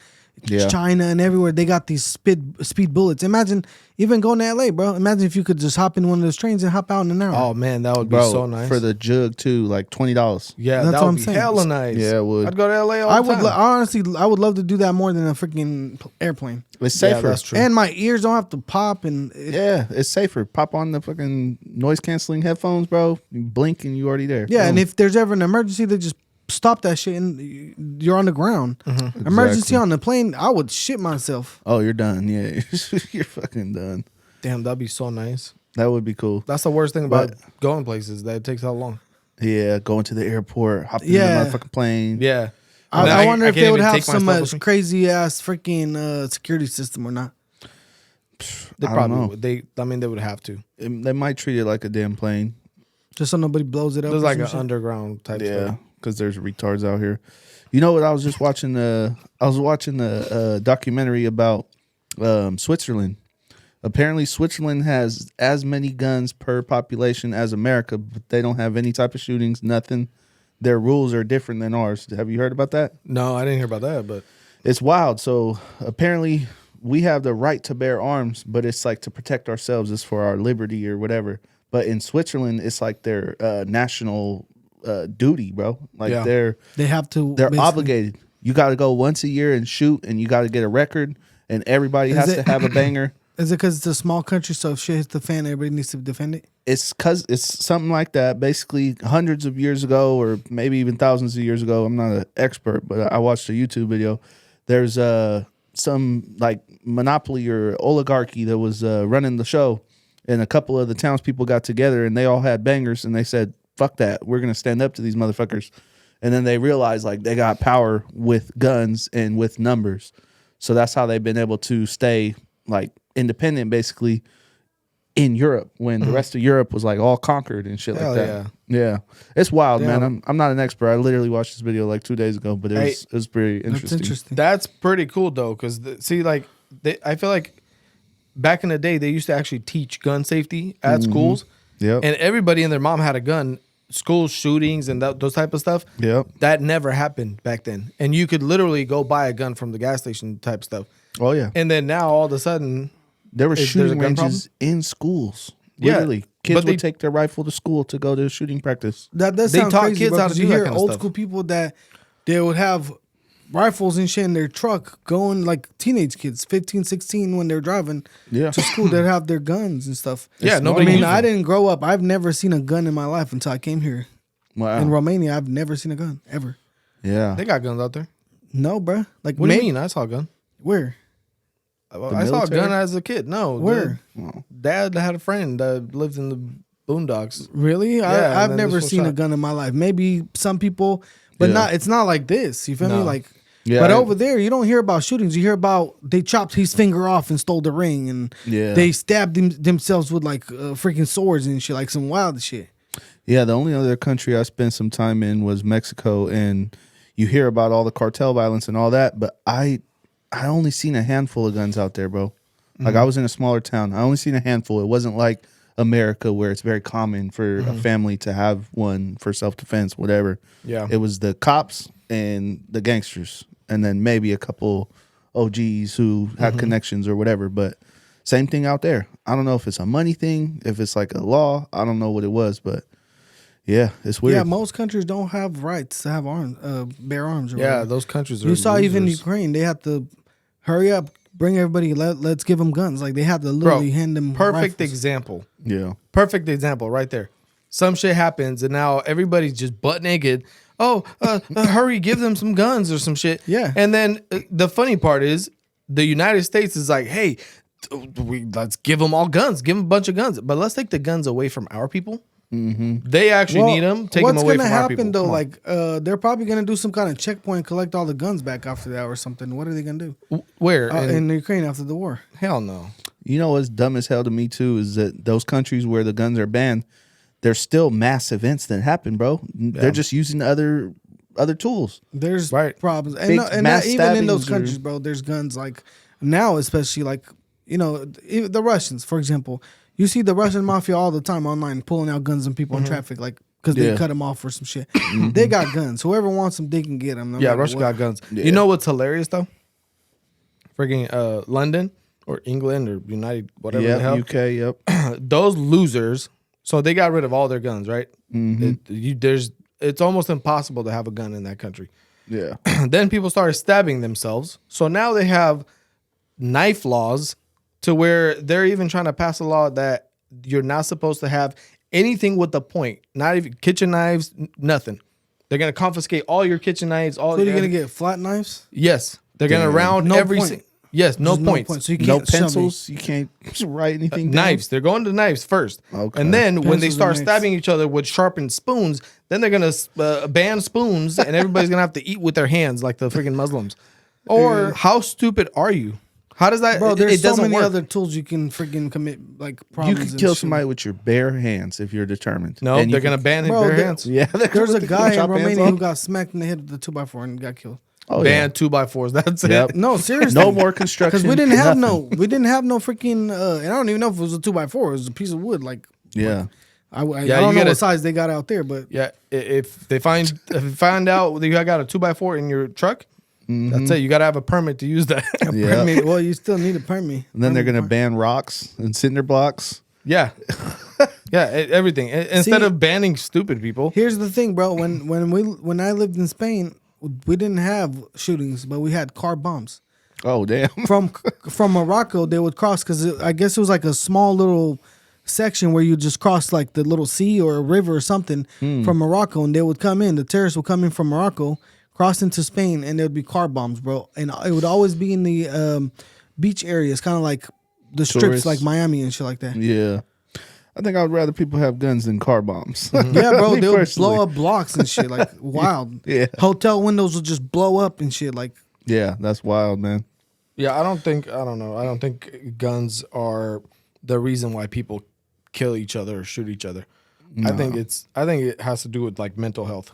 Yeah. China and everywhere. They got these speed bullets. Imagine even going to LA, bro. Imagine if you could just hop in one of those trains and hop out in an hour. Oh man, that would be Bro, so nice. for the jug too, like $20. yeah, That's that what would I'm be saying. hella nice. Yeah, it would. I'd go to LA all I the would time. honestly, I would love to do that more than a freaking airplane. It's Yeah, safer. that's true. And my ears don't have to pop and Yeah, it's safer. Pop on the fucking noise canceling headphones, bro. You blink and you already there. yeah, and Boom. if there's ever an emergency, they just stop that shit and you're on the ground. Emergency Exactly. on the plane, I would shit myself. Oh, you're done. Yeah, you're fucking done. Damn, that'd be so nice. That would be cool. That's the worst thing about But- going places. That it takes how long? Yeah, going to the airport, hopping Yeah. in the motherfucking plane. Yeah. I wonder if can't they would even have take my some stuff with me. crazy ass freaking security system or not. They I don't probably know. would. I mean, they would have to. They might treat it like a damn plane. Just so nobody blows it up. There's or like some an shit. underground type Yeah, stuff. because there's retards out here. You know what? I was just watching. I was watching a documentary about Switzerland. Apparently, Switzerland has as many guns per population as America, but they don't have any type of shootings, nothing. Their rules are different than ours. Have you heard about that? No, I didn't hear about that, but It's wild. So apparently, we have the right to bear arms, but it's like to protect ourselves. It's for our liberty or whatever. But in Switzerland, it's like their national duty, bro. Like Yeah. They have to. they're basically- obligated. You got to go once a year and shoot, and you got to get a record, and everybody has to have a banger. Is it because it's a small country, so if shit hits the fan, everybody needs to defend it? It's because it's something like that. Basically, hundreds of years ago, or maybe even thousands of years ago. I'm not an expert, but I watched a YouTube video. There's some like monopoly or oligarchy that was running the show, and a couple of the townspeople got together, and they all had bangers, and they said, "Fuck that, we're gonna stand up to these motherfuckers." And then they realized like they got power with guns and with numbers, so that's how they've been able to stay like independent, basically. In Europe, when the rest of Europe was like all conquered and shit Hell like that. Yeah, it's wild, man. I'm not an expert. I literally watched this video like 2 days ago, but it was pretty interesting. That's interesting. that's pretty cool though, because see, like I feel like back in the day they used to actually teach gun safety at schools. Yep. And everybody and their mom had a gun. School shootings and those type of stuff. Yep. That never happened back then, and you could literally go buy a gun from the gas station type stuff. Oh yeah. And then now all of a sudden, There were There's a shooting gun ranges in schools. Yeah, Literally, kids but would they- take their rifle to school to go to shooting practice. That does They sound taught crazy, kids bro, how to 'cause do you that hear kind of old stuff. school people that they would have rifles and shit in their truck going like teenage kids, 15, 16, when they're driving Yeah. to school. They'd have their guns and stuff. Yeah, I nobody mean, used I them. didn't grow up. I've never seen a gun in my life until I came here. Wow. In Romania, I've never seen a gun ever. Yeah. they got guns out there. No, bruh. Like, What do you mean? I saw a gun. Where? I saw a military? gun as a kid. No, Where? Dad had a friend that lived in the boondocks. Really? Yeah, and I've then never this was seen a shot. gun in my life. Maybe some people, but Yeah. not. It's not like this. You feel me? No. Like, Yeah, but I- over there, you don't hear about shootings. You hear about they chopped his finger off and stole the ring, and Yeah. they stabbed themselves with like freaking swords and shit, like some wild shit. Yeah, the only other country I spent some time in was Mexico, and you hear about all the cartel violence and all that, but I only seen a handful of guns out there, bro. Like I was in a smaller town. I only seen a handful. It wasn't like America where it's very common for a family to have one for self-defense, whatever. Yeah. It was the cops and the gangsters, and then maybe a couple OGs who had connections or whatever, but same thing out there. I don't know if it's a money thing, if it's like a law. I don't know what it was, but yeah, it's weird. Yeah, most countries don't have rights to have arms, bear arms. Or Yeah, whatever. those countries are. You saw even losers. Ukraine. They have to hurry up, bring everybody. Let's give them guns. Like they have to literally hand them Perfect rifles. example. Yeah. Perfect example right there. Some shit happens and now everybody's just butt naked. Oh, hurry, give them some guns or some shit. Yeah. And then the funny part is the United States is like, hey, let's give them all guns, give them a bunch of guns, but let's take the guns away from our people. They actually need them. Take them away from our people. What's gonna happen though? Come on. Like, they're probably gonna do some kind of checkpoint, collect all the guns back after that or something. What are they gonna do Where? in Ukraine after the war? Hell no. You know what's dumb as hell to me too is that those countries where the guns are banned, there's still mass events that happen, bro. They're just using other tools. There's Right. problems, and, Big and mass even in those stabbings or- countries, bro. There's guns like now, especially like even the Russians, for example. You see the Russian mafia all the time online pulling out guns on people in traffic, like because they Yeah. cut them off for some shit. They got guns. Whoever wants them, they can get them. No Yeah, matter Russia what. got guns. Yeah. You know what's hilarious though? Freaking London or England or United, whatever the Yeah, hell. UK, yep. Those losers. So they got rid of all their guns, right? It's almost impossible to have a gun in that country. Yeah. Then people started stabbing themselves. So now they have knife laws to where they're even trying to pass a law that you're not supposed to have anything with a point, not even kitchen knives, nothing. They're gonna confiscate all your kitchen knives. All So you're gonna get flat knives? yes, they're gonna Damn. round No every point. yes, no There's points. point. So you can't No shove it. pencils. You can't write anything down. Knives. They're going to knives first. Okay. And then when they Pencils start and stabbing each other with sharpened spoons, then they're going to ban spoons and everybody's going to have to eat with their hands like the freaking Muslims. Or how stupid are you? How does that Bro, there's it so doesn't many work. other tools you can freaking commit like You problems. could and kill shit. somebody with your bare hands if you're determined. No, And you they're going to can- ban his Bro, bare they- hands. Yeah, There's a guy in chop hands Romania off. who got smacked in the head with a 2x4 and got killed. Oh, ban 2x4s. That's Yep. it. No, seriously. No more construction. Because we didn't have nothing. no freaking. And I don't even know if it was a 2x4. It was a piece of wood. Like Yeah. I don't you know gotta- what size they got out there, but Yeah, if they find out that you got a 2x4 in your truck, that's it. You got to have a permit to use that. Yeah. permit. Well, you still need a permit. And then they're Permit gonna ban rocks and cinder blocks. Yeah, everything. Instead See- of banning stupid people. Here's the thing, bro. When I lived in Spain, we didn't have shootings, but we had car bombs. Oh damn. From Morocco, they would cross because I guess it was like a small little section where you just cross like the little sea or a river or something from Morocco, and they would come in. The terrorists would come in from Morocco, cross into Spain, and there would be car bombs, bro. And it would always be in the beach areas, kind of like the strips, Tourists. like Miami and shit like that. Yeah. I think I would rather people have guns than car bombs. Yeah, bro, Me they would personally. blow up blocks and shit, like wild. Yeah. Hotel windows would just blow up and shit, like. Yeah, that's wild, man. Yeah, I don't think guns are the reason why people kill each other or shoot each other. I think it has to do with like mental health.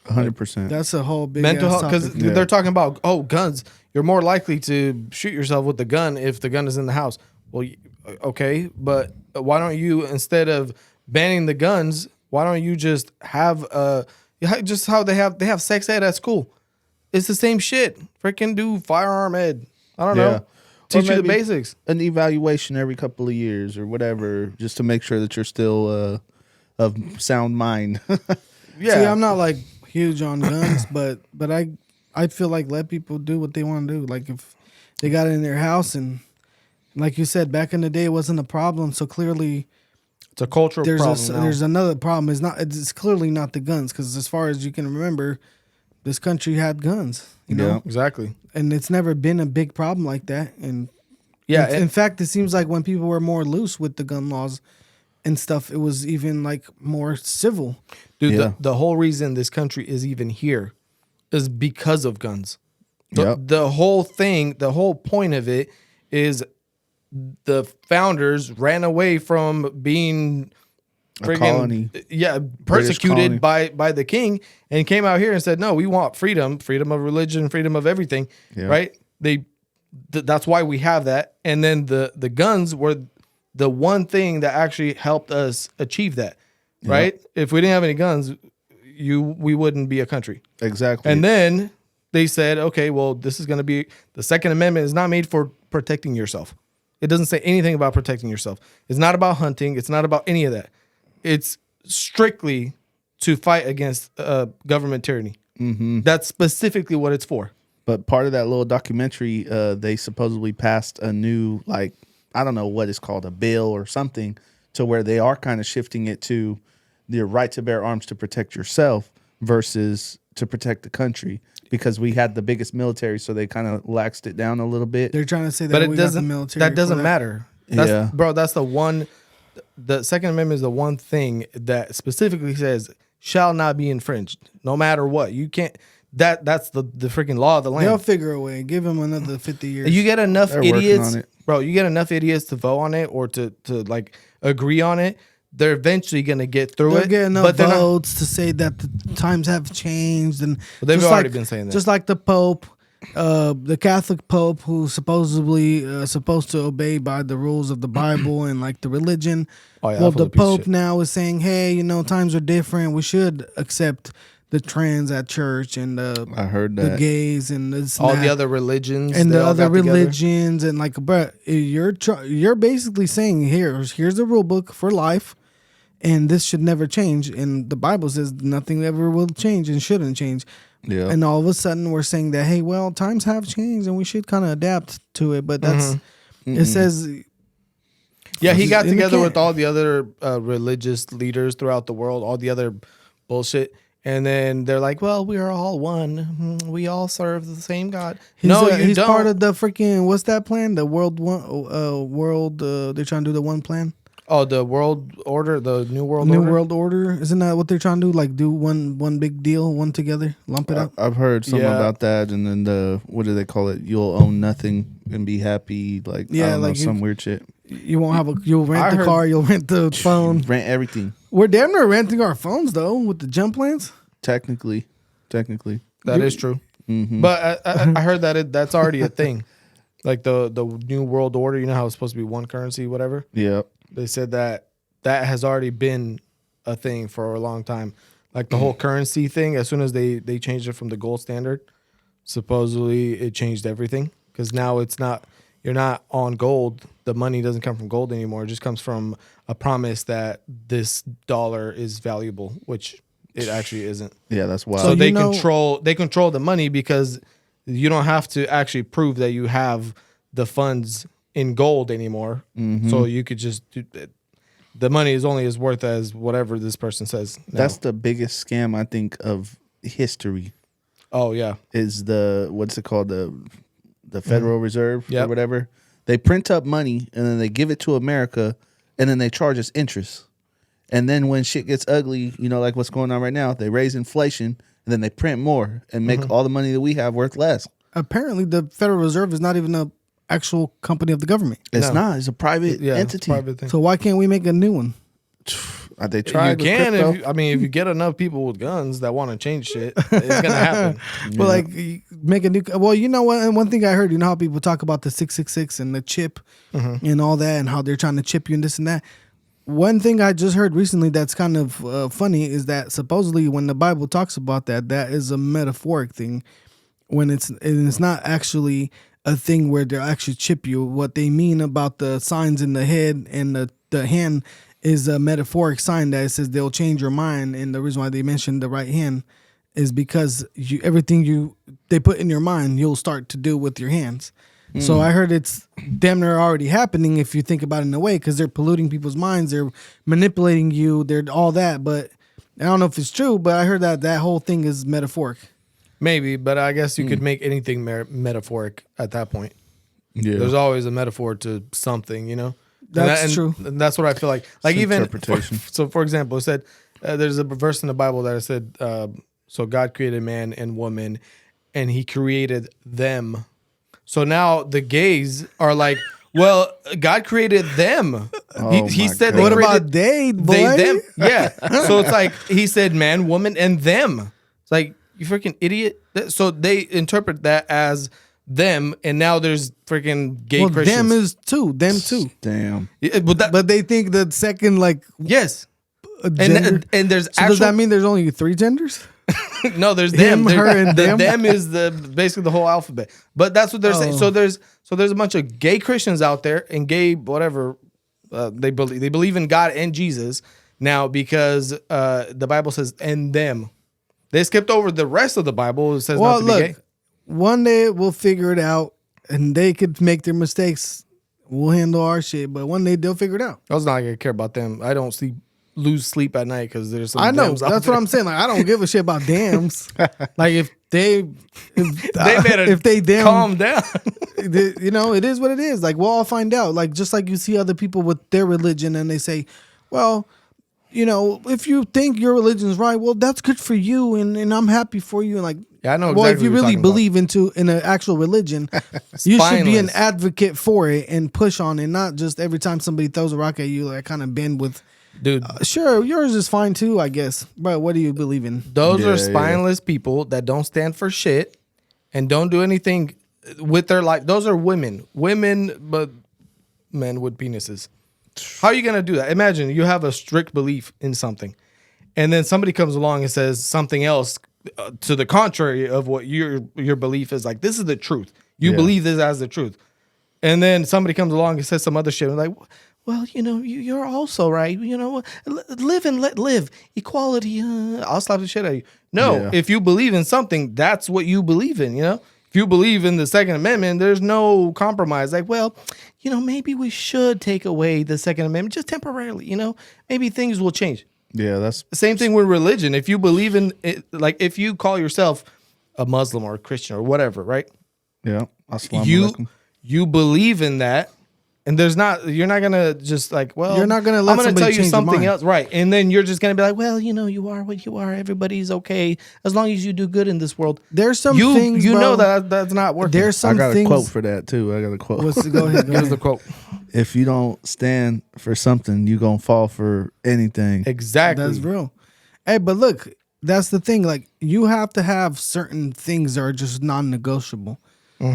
100%. That's a whole big Mental ass health, because topic. Yeah. they're talking about guns. You're more likely to shoot yourself with the gun if the gun is in the house. Well, okay, but why don't you, instead of banning the guns, why don't you just have just how they have sex ed at school? It's the same shit. Freaking do firearm ed. I don't Yeah. know. Teach Or you the maybe basics. An evaluation every couple of years or whatever, just to make sure that you're still of sound mind. Yeah, See, I'm not like huge on guns, but I feel like let people do what they want to do. Like if they got it in their house, and like you said, back in the day, it wasn't a problem. So clearly, it's a cultural problem. now. there's another problem. It's clearly not the guns, because as far as you can remember, this country had guns. You know, Yeah. Exactly. and it's never been a big problem like that. And Yeah, in fact, it seems like when people were more loose with the gun laws and stuff, it was even like more civil. dude, Yeah. the whole reason this country is even here is because of guns. Yep. The whole thing, the whole point of it is the founders ran away from being A colony. persecuted colony. by the king, and came out here and said, no, we want freedom of religion, freedom of everything. Yeah. Right? That's why we have that. And then the guns were the one thing that actually helped us achieve that. Right? If we didn't have any guns, we wouldn't be a country. Exactly. And then they said, okay, well, this is going to be the Second Amendment is not made for protecting yourself. It doesn't say anything about protecting yourself. It's not about hunting. It's not about any of that. It's strictly to fight against government tyranny. Mm-hmm. That's specifically what it's for. But part of that little documentary, they supposedly passed a new, like, I don't know what it's called, a bill or something, to where they are kind of shifting it to the right to bear arms to protect yourself versus to protect the country, because we had the biggest military, so they kind of laxed it down a little bit. They're trying to say that But we it got the doesn't. military. That for doesn't matter. Yeah. Bro, that's the one. The Second Amendment is the one thing that specifically says shall not be infringed, no matter what. You can't. That's the freaking law of the land. They'll figure a way. Give them another 50 years. You get enough They're working idiots, on it. bro. You get enough idiots to vote on it or to like agree on it. They're eventually gonna get through They'll it. get enough but they're not. votes to say that the times have changed, and They've just already been saying that. Just like the Pope, the Catholic Pope, who's supposedly supposed to obey by the rules of the Bible and like the religion. Oh, yeah, Well, that fool the a piece of Pope shit. now is saying, hey, times are different. We should accept the trans at church and I heard the that. gays and this all and the that. other religions And they the all other got together. religions, and like, bro, you're basically saying here's the rule book for life, and this should never change. And the Bible says nothing ever will change and shouldn't change. Yeah. And all of a sudden we're saying that, hey, well, times have changed and we should kind of adapt to it. But that's it says. Yeah, he got And you together with can't- all the other religious leaders throughout the world, all the other bullshit. And then they're like, well, we are all one. We all serve the same God. He's No, you he's don't. part of the freaking, what's that plan? The world, they're trying to do the one plan. Oh, the world order, the new world New order. World Order. Isn't that what they're trying to do? Like do one big deal, one together, lump it up. I've heard something Yeah. about that, and then what do they call it? You'll own nothing and be happy. Like, Yeah, I don't know, like some weird shit. You won't have you'll rent I the heard- car, you'll rent the phone. Rent everything. We're damn near renting our phones though with the jump plans. Technically. That is true. But I heard that that's already a thing. Like the new world order, you know how it's supposed to be one currency, whatever. Yeah. They said that has already been a thing for a long time. Like the whole currency thing, as soon as they changed it from the gold standard, supposedly it changed everything because now you're not on gold. The money doesn't come from gold anymore. It just comes from a promise that this dollar is valuable, which it actually isn't. Yeah, that's wild. So they control the money because you don't have to actually prove that you have the funds in gold anymore. So you could just do it. The money is only as worth as whatever this person says. Now. That's the biggest scam I think of history. Oh yeah, is what's it called, the Federal Reserve or whatever. They print up money and then they give it to America and then they charge us interest. And then when shit gets ugly, you know, like what's going on right now, they raise inflation and then they print more and make all the money that we have worth less. Apparently, the Federal Reserve is not even a actual company of the government. It's not. It's a private entity. It's a private thing. So why can't we make a new one? They tried. You can if you get enough people with guns that want to change shit, it's gonna happen. But like make a new. Well, you know what? One thing I heard, you know how people talk about the 666 and the chip and all that, and how they're trying to chip you and this and that. One thing I just heard recently that's kind of funny is that supposedly when the Bible talks about that is a metaphoric thing. When it's not actually a thing where they'll actually chip you. What they mean about the signs in the head and the hand is a metaphoric sign that it says they'll change your mind. And the reason why they mentioned the right hand is because everything they put in your mind, you'll start to do with your hands. So I heard it's damn near already happening if you think about it in a way, because they're polluting people's minds, they're manipulating you, they're all that. But I don't know if it's true, but I heard that whole thing is metaphoric. Maybe, but I guess you could make anything metaphoric at that point. Yeah. There's always a metaphor to something, you know? That's true. And that's what I feel like. Like It's even, interpretation. for example, it said, there's a verse in the Bible that said, so God created man and woman and he created them. So now the gays are like, well, God created them. He said, what about they, boy? They, them. Yeah. So it's like, he said man, woman, and them. It's like, you freaking idiot. So they interpret that as them, and now there's freaking gay Christians. Them is two. Them too. Damn. Yeah, But they think the second, like, yes. gender. And there's So does that mean there's only 3 genders? no, there's Him, them. her, and them? Them is basically the whole alphabet. But that's what they're saying. So there's a bunch of gay Christians out there and gay whatever they believe in God and Jesus now because the Bible says and them. They skipped over the rest of the Bible. It says not to be gay. One day we'll figure it out, and they could make their mistakes. We'll handle our shit, but one day they'll figure it out. I was not gonna care about them. I don't lose sleep at night because there's some. I know. dams out That's there. what I'm saying. Like, I don't give a shit about dams. Like if they better damn, calm down. you know, it is what it is. Like we'll all find out. Like just like you see other people with their religion, and they say, well, you know, if you think your religion is right, well, that's good for you, and I'm happy for you. And like, Yeah, I know. well, Exactly if you what you're really talking believe in an actual religion, you should be an Spineless. advocate for it and push on it, not just every time somebody throws a rock at you, like kind of bend with. Dude, Sure, yours is fine too, I guess. But what do you believe in? those Yeah, are yeah. spineless people that don't stand for shit and don't do anything with their life. Those are women, but men with penises. How are you gonna do that? Imagine you have a strict belief in something, and then somebody comes along and says something else to the contrary of what your belief is. Like, this is the truth. You Yeah. believe this as the truth, and then somebody comes along and says some other shit. And like, well, you know, you're also right. You know, live and let live. Equality. I'll slap the shit out of you. No, Yeah. if you believe in something, that's what you believe in. You know, if you believe in the Second Amendment, there's no compromise. Like, well, you know, maybe we should take away the Second Amendment just temporarily. You know, maybe things will change. Yeah, that's Same thing with religion. If you believe in it, like if you call yourself a Muslim or a Christian or whatever, right? yeah. Assalamu alaikum. You believe in that, and you're not gonna just like, well, You're not gonna let I'm gonna somebody tell you change your something mind. else, right? And then you're just gonna be like, well, you know, you are what you are. Everybody's okay as long as you do good in this world. There's some you things, you bro, know that's not working. There's some I got things. a quote for that too. I got a quote. Go ahead. Go Give us ahead. the quote. If you don't stand for something, you gonna fall for anything. Exactly. That's real. Hey, but look, that's the thing. Like, you have to have certain things that are just non-negotiable.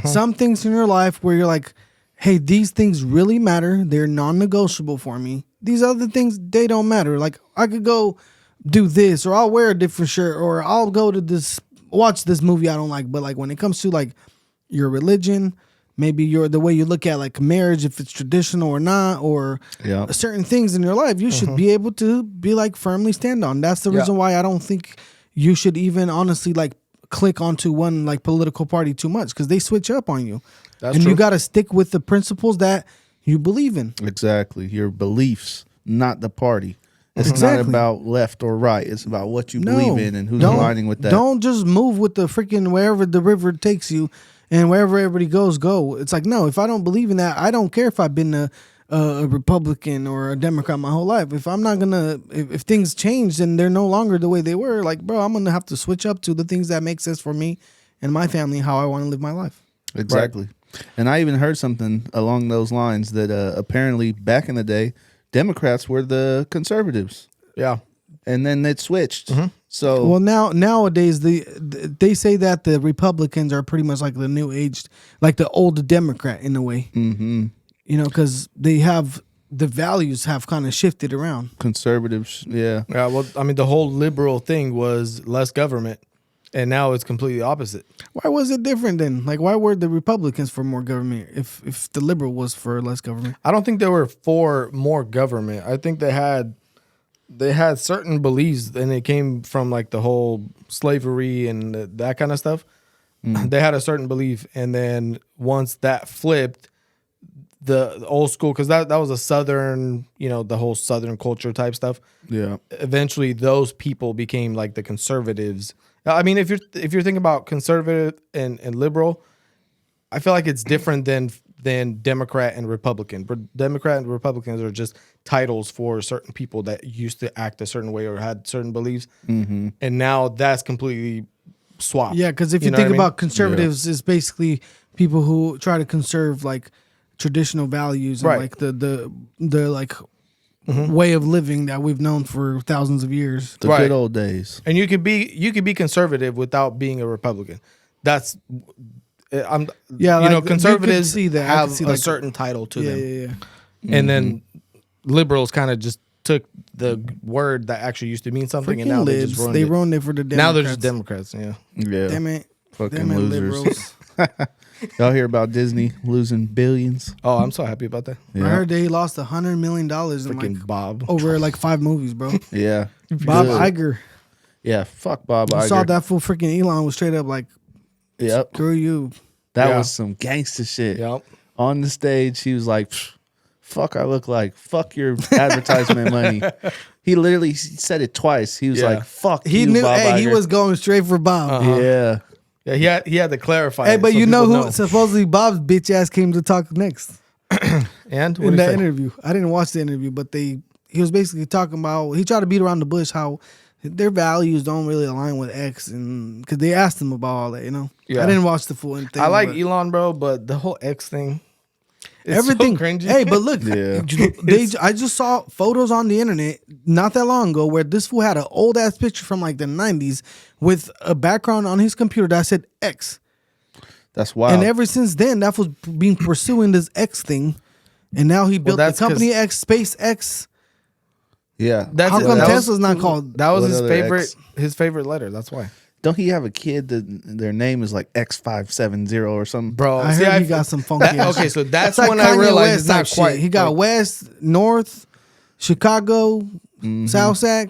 Some things in your life where you're like, hey, these things really matter. They're non-negotiable for me. These other things, they don't matter. Like, I could go do this, or I'll wear a different shirt, or I'll go to watch this movie I don't like. But like, when it comes to like your religion, maybe the way you look at like marriage, if it's traditional or not, or certain things in your life, you should be able to be like firmly stand on. That's the reason why I don't think you should even honestly like click onto one like political party too much, because they switch up on you. That's true. You got to stick with the principles that you believe in. Exactly. Your beliefs, not the party. It's not about left or right. It's about what you believe in and who's aligning with that. Don't just move with the freaking wherever the river takes you and wherever everybody goes, go. It's like, no, if I don't believe in that, I don't care if I've been a Republican or a Democrat my whole life. If I'm not gonna, if things change and they're no longer the way they were, like, bro, I'm gonna have to switch up to the things that make sense for me and my family, how I want to live my life. Exactly. Right. And I even heard something along those lines that apparently back in the day, Democrats were the conservatives. Yeah. And then it switched. So well, nowadays they say that the Republicans are pretty much like the new age, like the old Democrat in a way. You know, because they have the values have kind of shifted around. Conservatives, yeah. Well, I mean, the whole liberal thing was less government, and now it's completely opposite. Why was it different then? Like, why were the Republicans for more government if the liberal was for less government? I don't think they were for more government. I think they had certain beliefs, and it came from like the whole slavery and that kind of stuff. They had a certain belief, and then once that flipped, the old school, because that was a Southern, you know, the whole Southern culture type stuff. Yeah. Eventually, those people became like the conservatives. I mean, if you're thinking about conservative and liberal, I feel like it's different than Democrat and Republican. But Democrat and Republicans are just titles for certain people that used to act a certain way or had certain beliefs, and now that's completely swapped. Yeah, because if you think about conservatives, it's basically people who try to conserve like traditional values and like the like way of living that we've known for thousands of years. The good old days. And you could be conservative without being a Republican. That's conservatives have a certain title to them. And then liberals kind of just took the word that actually used to mean something, and now they just ruined it for the Democrats. Now they're just Democrats. Yeah. Damn it. Fucking losers. Y'all hear about Disney losing billions? Oh, I'm so happy about that. Yeah. I heard they lost $100 million in freaking Bob over like 5 movies, bro. Yeah. Bob Iger. Yeah, fuck Bob Iger. I saw that fool freaking Elon was straight up like, yep. Screw you. That was some gangster shit. Yep. On the stage, he was like, fuck I look like. Fuck your advertisement money. He literally said it twice. He was like, fuck he you, knew, Bob Iger. He was going straight for Bob. Yeah. Yeah, he had to clarify. Hey, but so you know who? Supposedly Bob's bitch ass came to talk next. And in that interview, I didn't watch the interview, but he was basically talking about, he tried to beat around the bush how their values don't really align with X, and because they asked him about all that, you know. Yeah. I didn't watch the full thing. I like Elon, bro, but the whole X thing. Everything so cringy. Hey, but look, I just saw photos on the internet not that long ago where this fool had an old ass picture from like the 90s with a background on his computer that said X. That's wild. And ever since then, that was been pursuing this X thing, and now he built the company X, SpaceX. Yeah, how come Tesla's not called? That was his favorite letter. That's why. Don't he have a kid that their name is like X570 or something? Bro, I heard he got some funky. Okay, so that's when I realized it's not quite. He got West, North, Chicago, South Sac.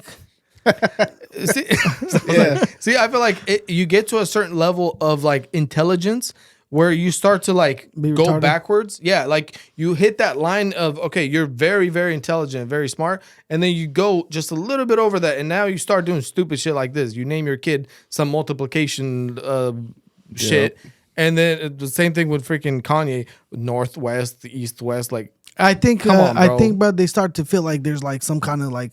See, I feel like you get to a certain level of like intelligence where you start to like go backwards. Yeah, like you hit that line of, okay, you're very, very intelligent, very smart, and then you go just a little bit over that, and now you start doing stupid shit like this. You name your kid some multiplication shit, and then the same thing with freaking Kanye, northwest, east, west. Like, I think, bro, they start to feel like there's like some kind of like,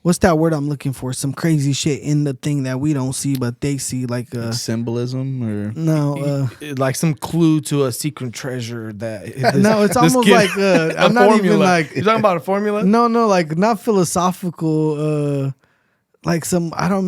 what's that word I'm looking for? Some crazy shit in the thing that we don't see, but they see, like symbolism or no, like some clue to a secret treasure that. No, it's almost like I'm not formula. even like you're talking about a formula. No, like not philosophical. like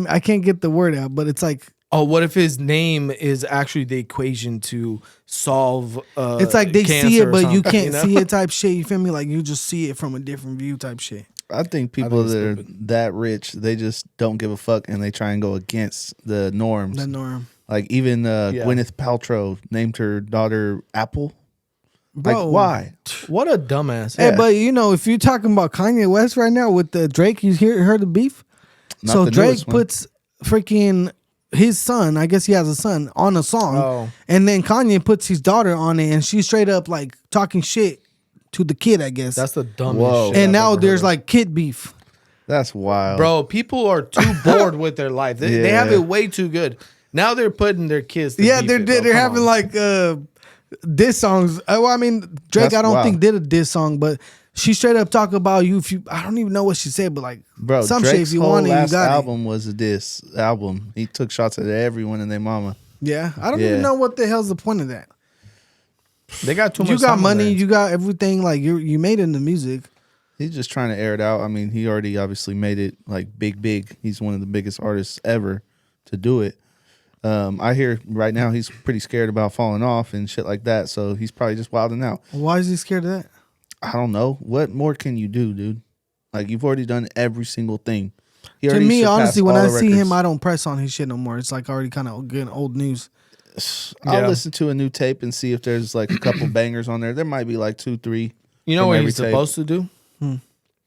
I can't get the word out, but it's like Oh, what if his name is actually the equation to solve? it's like they see cancer it, or but you something, can't know? see it type shit. You feel me? Like you just see it from a different view type shit. I think people it's that are stupid. that rich, they just don't give a fuck and they try and go against the norms. The norm, Like even Gwyneth Paltrow named her daughter Apple. bro. Like why? What a dumbass! Hey, Yeah. but you know, if you're talking about Kanye West right now with the Drake, you heard the beef. Not So the Drake newest one. puts freaking his son, I guess he has a son, on a song, Oh. and then Kanye puts his daughter on it, and she's straight up like talking shit to the kid, I guess. That's the dumbest Whoa. shit. and I've now ever there's heard of. like kid beef. That's wild. Bro, people are too bored with their life. They have Yeah. it way too good. Now they're putting their kids. To Yeah, beef they're it, bro. they're Come having on. like diss songs. Well, I mean, Drake, That's I don't wild. think did a diss song, but she straight up talk about you. If you, I don't even know what she said, but like, Bro, some Drake's shit. If you whole want it, you last got it. album was a diss album. He took shots at everyone and their mama. Yeah, I don't Yeah. even know what the hell's the point of that. They got too much. You got time on money, their- you got everything. Like you made it in the music. He's just trying to air it out. I mean, he already obviously made it like big. He's one of the biggest artists ever to do it. I hear right now he's pretty scared about falling off and shit like that. So he's probably just wilding out. Why is he scared of that? I don't know. What more can you do, dude? Like you've already done every single thing. He To already me, surpassed honestly, when all I the see him, records. I don't press on his shit no more. It's like already kind of getting old news. I'll Yeah. listen to a new tape and see if there's like a couple bangers on there. There might be like 2, 3. You know from what every he's tape. supposed to do? Hmm.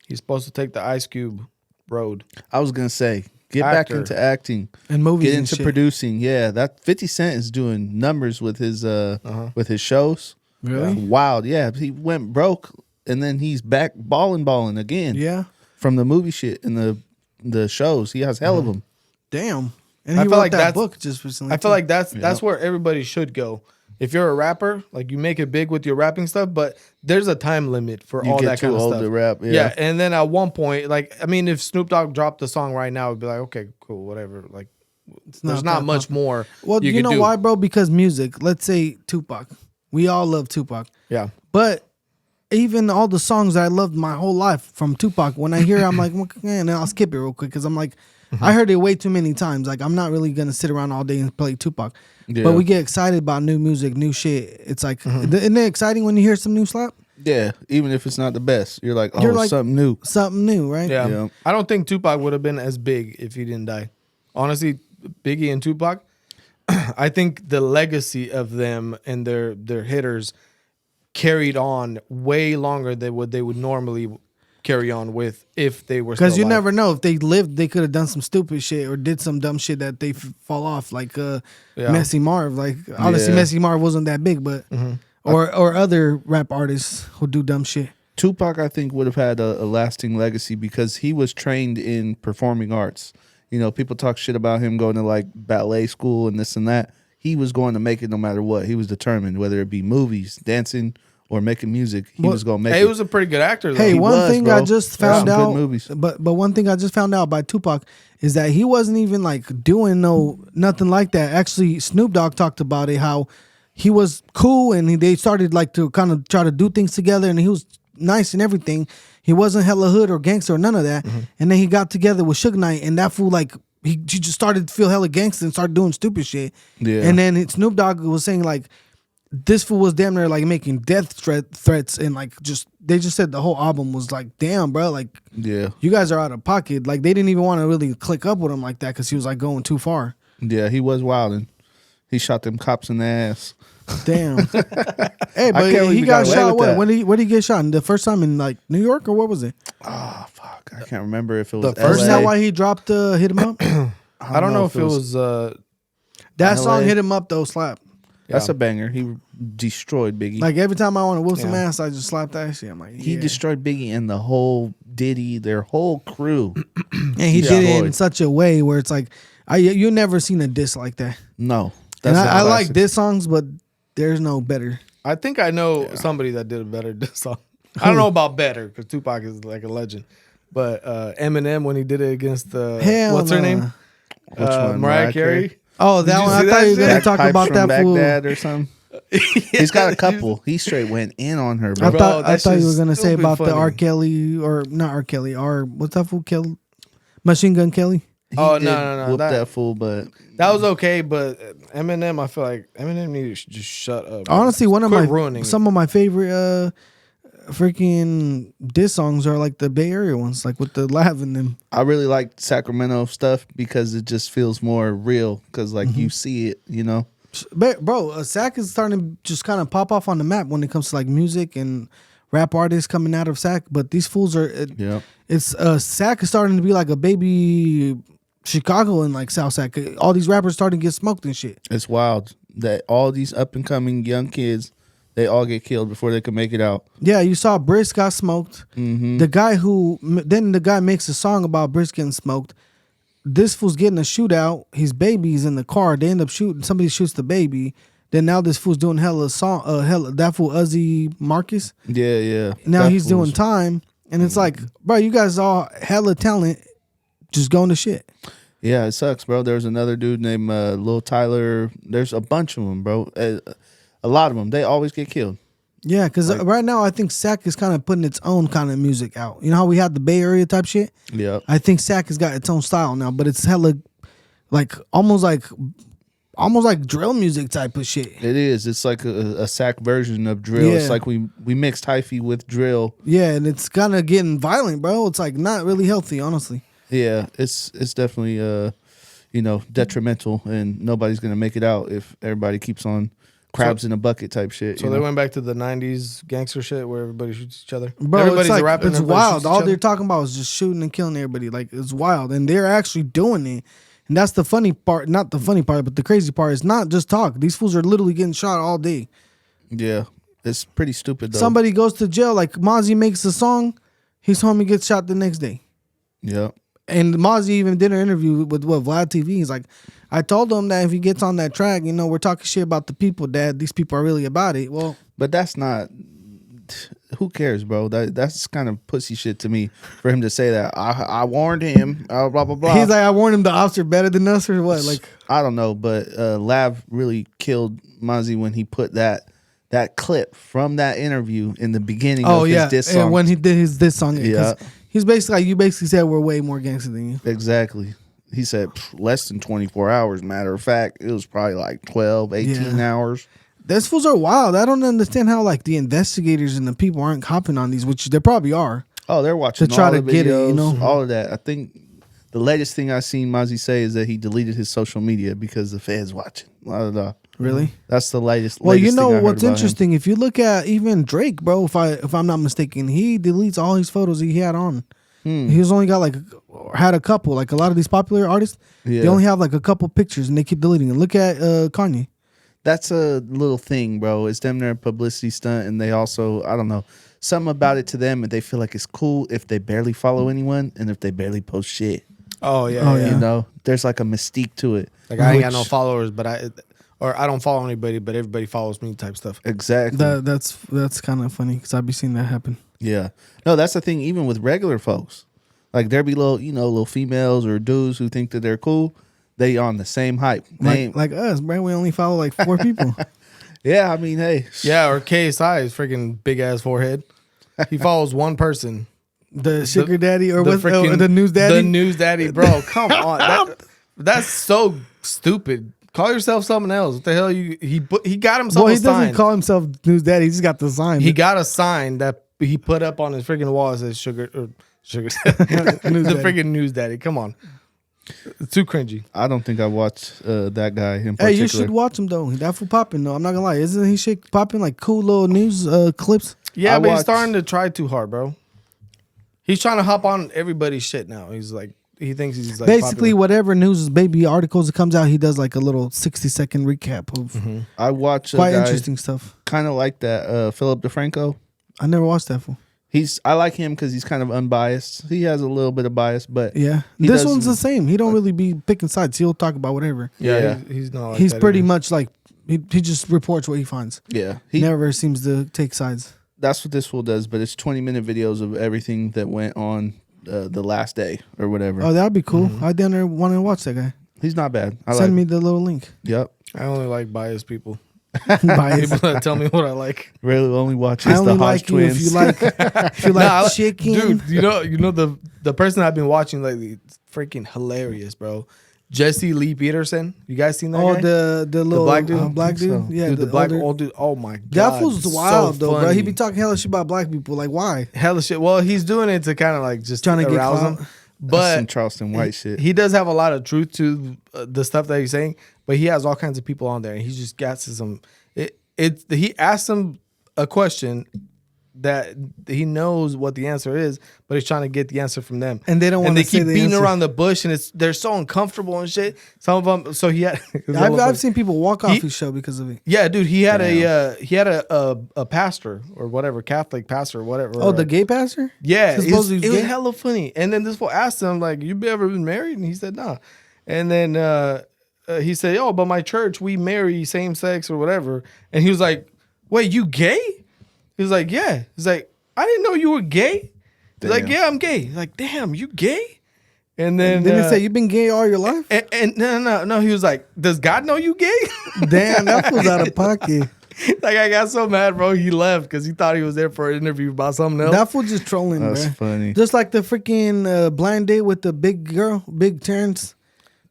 He's supposed to take the Ice Cube road. I was gonna say, get back Actor. into acting, And movies get and into shit. producing. Yeah, that 50 Cent is doing numbers with his shows. Really? Wild. Yeah, he went broke and then he's back balling again. Yeah. From the movie shit and the shows. He has hell of them. Damn. And I he feel wrote like that that's- book just recently. I feel too. like that's where everybody should go. If you're a rapper, like you make it big with your rapping stuff, but there's a time limit for You all get that too kind of old stuff. to rap. Yeah. Yeah. And then at one point, like I mean, if Snoop Dogg dropped the song right now, it'd be like, okay, cool, whatever. Like, there's not that much more. Well, you could know do. why, bro? Because music. Let's say Tupac. We all love Tupac. Yeah. But even all the songs that I loved my whole life from Tupac, when I hear it, I'm like, man, and I'll skip it real quick because I'm like, I heard it way too many times. Like, I'm not really going to sit around all day and play Tupac. Yeah. But we get excited about new music, new shit. It's like, isn't it exciting when you hear some new slap? Yeah. Even if it's not the best. You're like, oh, You're like- something new. Something new, right? Yeah. Yeah. I don't think Tupac would have been as big if he didn't die. Honestly, Biggie and Tupac, I think the legacy of them and their hitters carried on way longer than what they would normally carry on with if they were Because still you alive. never know. If they lived, they could have done some stupid shit or did some dumb shit that they fall off, like Messy Marv. Like, honestly, Yeah. Messy Marv wasn't that big, but or other rap artists who do dumb shit. Tupac, I think, would have had a lasting legacy because he was trained in performing arts. You know, people talk shit about him going to like ballet school and this and that. He was going to make it no matter what. He was determined, whether it be movies, dancing, or making music. He Well, was going to make Hey, it. he was a pretty good actor. Though. Hey, He one was, thing bro. I just There's found some good out, movies. but one thing I just found out by Tupac is that he wasn't even like doing nothing like that. Actually, Snoop Dogg talked about it, how he was cool and they started like to kind of try to do things together, and he was nice and everything. He wasn't hella hood or gangster or none of that. And then he got together with Suge Knight, and that fool like he just started to feel hella gangster and started doing stupid shit. Yeah. And then Snoop Dogg was saying like, this fool was damn near like making death threats and like they just said the whole album was like, damn, bro, like Yeah. you guys are out of pocket. Like they didn't even want to really click up with him like that because he was like going too far. Yeah, he was wilding. He shot them cops in the ass. Damn. Hey, can't but believe he he got got away shot. with What? that. When did he get shot? The first time in like New York or what was it? Oh, fuck. I can't remember if it was The first Isn't LA. that why he dropped hit him up? I don't know if it was. That LA. song hit him up though. Slap. That's Yeah. a banger. He destroyed Biggie. Like every time I want to whoop some Yeah. ass, I just slap that shit. I'm like, he yeah. destroyed Biggie and the whole Diddy, their whole crew. And he did it in Destroyed. such a way where it's like, you never seen a diss like that. No. And a I like classic. diss songs, but there's no better. I think I know somebody that did a better diss song. I don't know about better because Tupac is like a legend, but Eminem when he did it against Hell what's her nah. name? Which one? Mariah Carey. Oh, that you one. see I that thought you were shit? gonna talk Pipes about from that fool. Baghdad or something. He's got a couple. He straight went in on her, bro. I Bro, thought that you were shit's gonna say stupid about the funny. R. Kelly or not R. Kelly, what's that fool kill? Machine Gun Kelly. Oh, did no. whoop that fool, but That was okay, but Eminem, I feel like Eminem needed to just shut up. Honestly, one of Quit my ruining some of my favorite freaking diss songs are like the Bay Area ones, like with the lav in them. I really like Sacramento stuff because it just feels more real. Because like you see it, you know. But bro, Sac is starting to just kind of pop off on the map when it comes to like music and rap artists coming out of Sac. But these fools are, Yeah. it's Sac is starting to be like a baby Chicago and like South Sac. All these rappers starting to get smoked and shit. It's wild that all these up and coming young kids, they all get killed before they can make it out. Yeah, you saw Brisk got smoked. The guy the guy makes a song about Brisk getting smoked. This fool's getting a shootout. His baby's in the car. They end up shooting. Somebody shoots the baby. Then now this fool's doing hella song. That fool Uzi Marcus. Yeah. Now That he's doing fool's- time, and it's like, bro, you guys all hella talent, just going to shit. Yeah, it sucks, bro. There's another dude named Lil Tyler. There's a bunch of them, bro. A lot of them. They always get killed. Yeah, because right now I think Sac is kind of putting its own kind of music out. You know how we had the Bay Area type shit? Yeah. I think Sac has got its own style now, but it's hella like almost like drill music type of shit. It is. It's like a sack version of drill. Yeah. It's like we mixed hyphy with drill. Yeah, and it's kind of getting violent, bro. It's like not really healthy, honestly. Yeah, it's definitely detrimental, and nobody's gonna make it out if everybody keeps on crabs in a bucket type shit. So they went back to the 90s gangster shit where everybody shoots each other. Bro, Everybody's it's like, a rapper and it's everybody wild. shoots All each they're other. talking about is just shooting and killing everybody. Like, it's wild. And they're actually doing it. And that's the funny part. Not the funny part, but the crazy part is not just talk. These fools are literally getting shot all day. Yeah, it's pretty stupid though. Somebody goes to jail, like Mozzie makes a song, his homie gets shot the next day. Yeah. And Mozzie even did an interview with Vlad TV. He's like, I told him that if he gets on that track, we're talking shit about the people, Dad. These people are really about it. Well, But that's not. Who cares, bro? That's kind of pussy shit to me for him to say that. I warned him. Blah blah blah. he's like, I warned him the officer better than us or what? Like, I don't know, but Lav really killed Mozzie when he put that clip from that interview in the beginning of his diss song. And when he did his diss song, Yeah. he's basically like, you basically said we're way more gangster than you. Exactly. He said less than 24 hours. Matter of fact, it was probably like 12, 18 hours. Those fools are wild. I don't understand how like the investigators and the people aren't hopping on these, which they probably are. Oh, they're watching To try all to the get it, videos, all of that. I think the latest thing I seen Mozzie say is that he deleted his social media because the feds watching. Blah, blah, blah. Really? That's the latest. Well, latest thing I heard what's about him. interesting? If you look at even Drake, bro, if I'm not mistaken, he deletes all his photos he had on. He's only got had a couple. Like a lot of these popular artists, they only have like a couple pictures and they keep deleting it. Look at Kanye. That's a little thing, bro. It's them their publicity stunt, and they also, I don't know, something about it to them, and they feel like it's cool if they barely follow anyone and if they barely post shit. Oh, yeah. Oh, yeah. yeah. You know, there's like a mystique to it. Like, I ain't got no Which- followers, but I don't follow anybody, but everybody follows me type stuff. Exactly. That's kind of funny because I've been seeing that happen. Yeah. No, that's the thing. Even with regular folks, like there be little females or dudes who think that they're cool. They on the same hype. Like us, bro. We only follow like 4 people. Yeah, I mean, hey, Yeah, or KSI's freaking big ass forehead. He follows one person. The sugar daddy or The what? freaking- The news daddy. The news daddy, bro. Come on. That's so stupid. Call yourself something else. What the hell? He got himself Well, a he doesn't sign. call himself news daddy. He just got the sign. He got a sign that he put up on his freaking wall that says sugar. The daddy. freaking news daddy. Come on. It's too cringy. I don't think I watched that guy in Hey, particular. you should watch him though. That fool popping though. I'm not gonna lie. Isn't he shit popping like cool little news clips? Yeah, I but he's watched- starting to try too hard, bro. He's trying to hop on everybody's shit now. He's like, he thinks he's like Basically, popular. whatever news baby articles that comes out, he does like a little 60-second recap of I watch a quite guy interesting stuff. kind of like that, Philip DeFranco. I never watched that fool. I like him because he's kind of unbiased. He has a little bit of bias, but Yeah, He this does- one's the same. He don't really be picking sides. He'll talk about whatever. Yeah, he's not. Like He's that pretty either. much like he just reports what he finds. yeah, He he never seems to take sides. that's what this fool does. But it's 20-minute videos of everything that went on the last day or whatever. Oh, that'd be cool. I down there want to watch that guy. He's not bad. I Send like. me the little link. Yep. I only like biased people. Bias. People that tell me what I like. Really only watches I the only Hodge like you twins. if you like Nah, chicken. Dude, you know the person I've been watching lately, freaking hilarious, bro. Jesse Lee Peterson. You guys seen that Oh, guy? the little black dude? black I think dude. so. Yeah, Dude, the black older- old dude. Oh my god, That fool's so wild though, bro. He funny. be talking hella shit about black people. Like, why? hella shit. Well, he's doing it to kind of like just Trying to get arouse clout. him. That's some But Charleston White shit. he does have a lot of truth to the stuff that he's saying. But he has all kinds of people on there, and he just gets some. He asks them a question that he knows what the answer is, but he's trying to get the answer from them. And they don't And want they to say keep the beating answer. around the bush, and they're so uncomfortable and shit. Some of them. So he had. I've seen people walk off He- his show because of it. Yeah, dude. He had a pastor or whatever, Catholic pastor or whatever. Oh, the gay pastor? Yeah, He's it supposed was, to be gay? hella funny. And then this fool asked him, like, you ever been married? And he said, no. And then he said, oh, but my church, we marry same sex or whatever. And he was like, wait, you gay? He was like, yeah. He's like, I didn't know you were gay. He's like, Damn. yeah, I'm gay. He's like, damn, you gay? And then Didn't he say you've been gay all your life? and no. He was like, does God know you gay? Damn, that was out of pocket. Like, I got so mad, bro. He left because he thought he was there for an interview about something else. That fool just trolling, That's bro. funny. Just like the freaking blind date with the big girl, Big Terrence.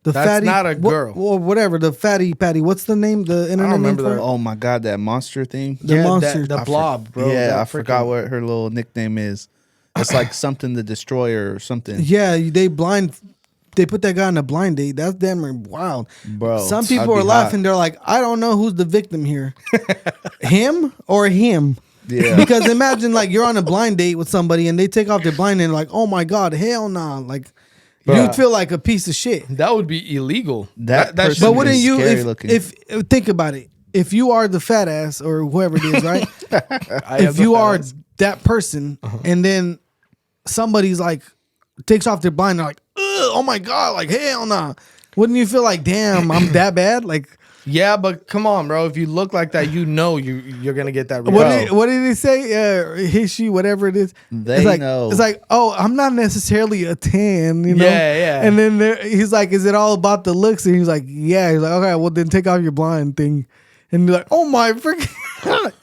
The That's fatty, not a girl. Or whatever, the fatty patty. What's the name? The internet name remember for that. it? Oh my god, that monster thing. The Yeah, monster. the blob, bro. Yeah, That I forgot freaking- what her little nickname is. It's like something the Destroyer or something. Yeah, they put that guy on a blind date. That's damn near wild. Bro, Some I'd people be are laughing. They're like, I don't know who's the victim here. Him or him? Yeah. Because imagine like you're on a blind date with somebody and they take off their blind and like, oh my God, hell nah. Like you'd feel like a piece of shit. That would be illegal. That that person But is wouldn't you scary looking. if think about it. If you are the fat ass or whoever it is, right? I am if the you fat are ass. that person and then somebody's like takes off their blind, they're like, ugh, oh my God, like hell nah. Wouldn't you feel like, damn, I'm that bad? Like Yeah, but come on, bro. If you look like that, you're gonna get that. what reaction. did he say? He, she, whatever it is. They it's like, know. It's like, oh, I'm not necessarily a 10, you know? Yeah, yeah. And then he's like, is it all about the looks? And he's like, yeah. He's like, okay, well then take off your blind thing. And you're like, oh my freaking.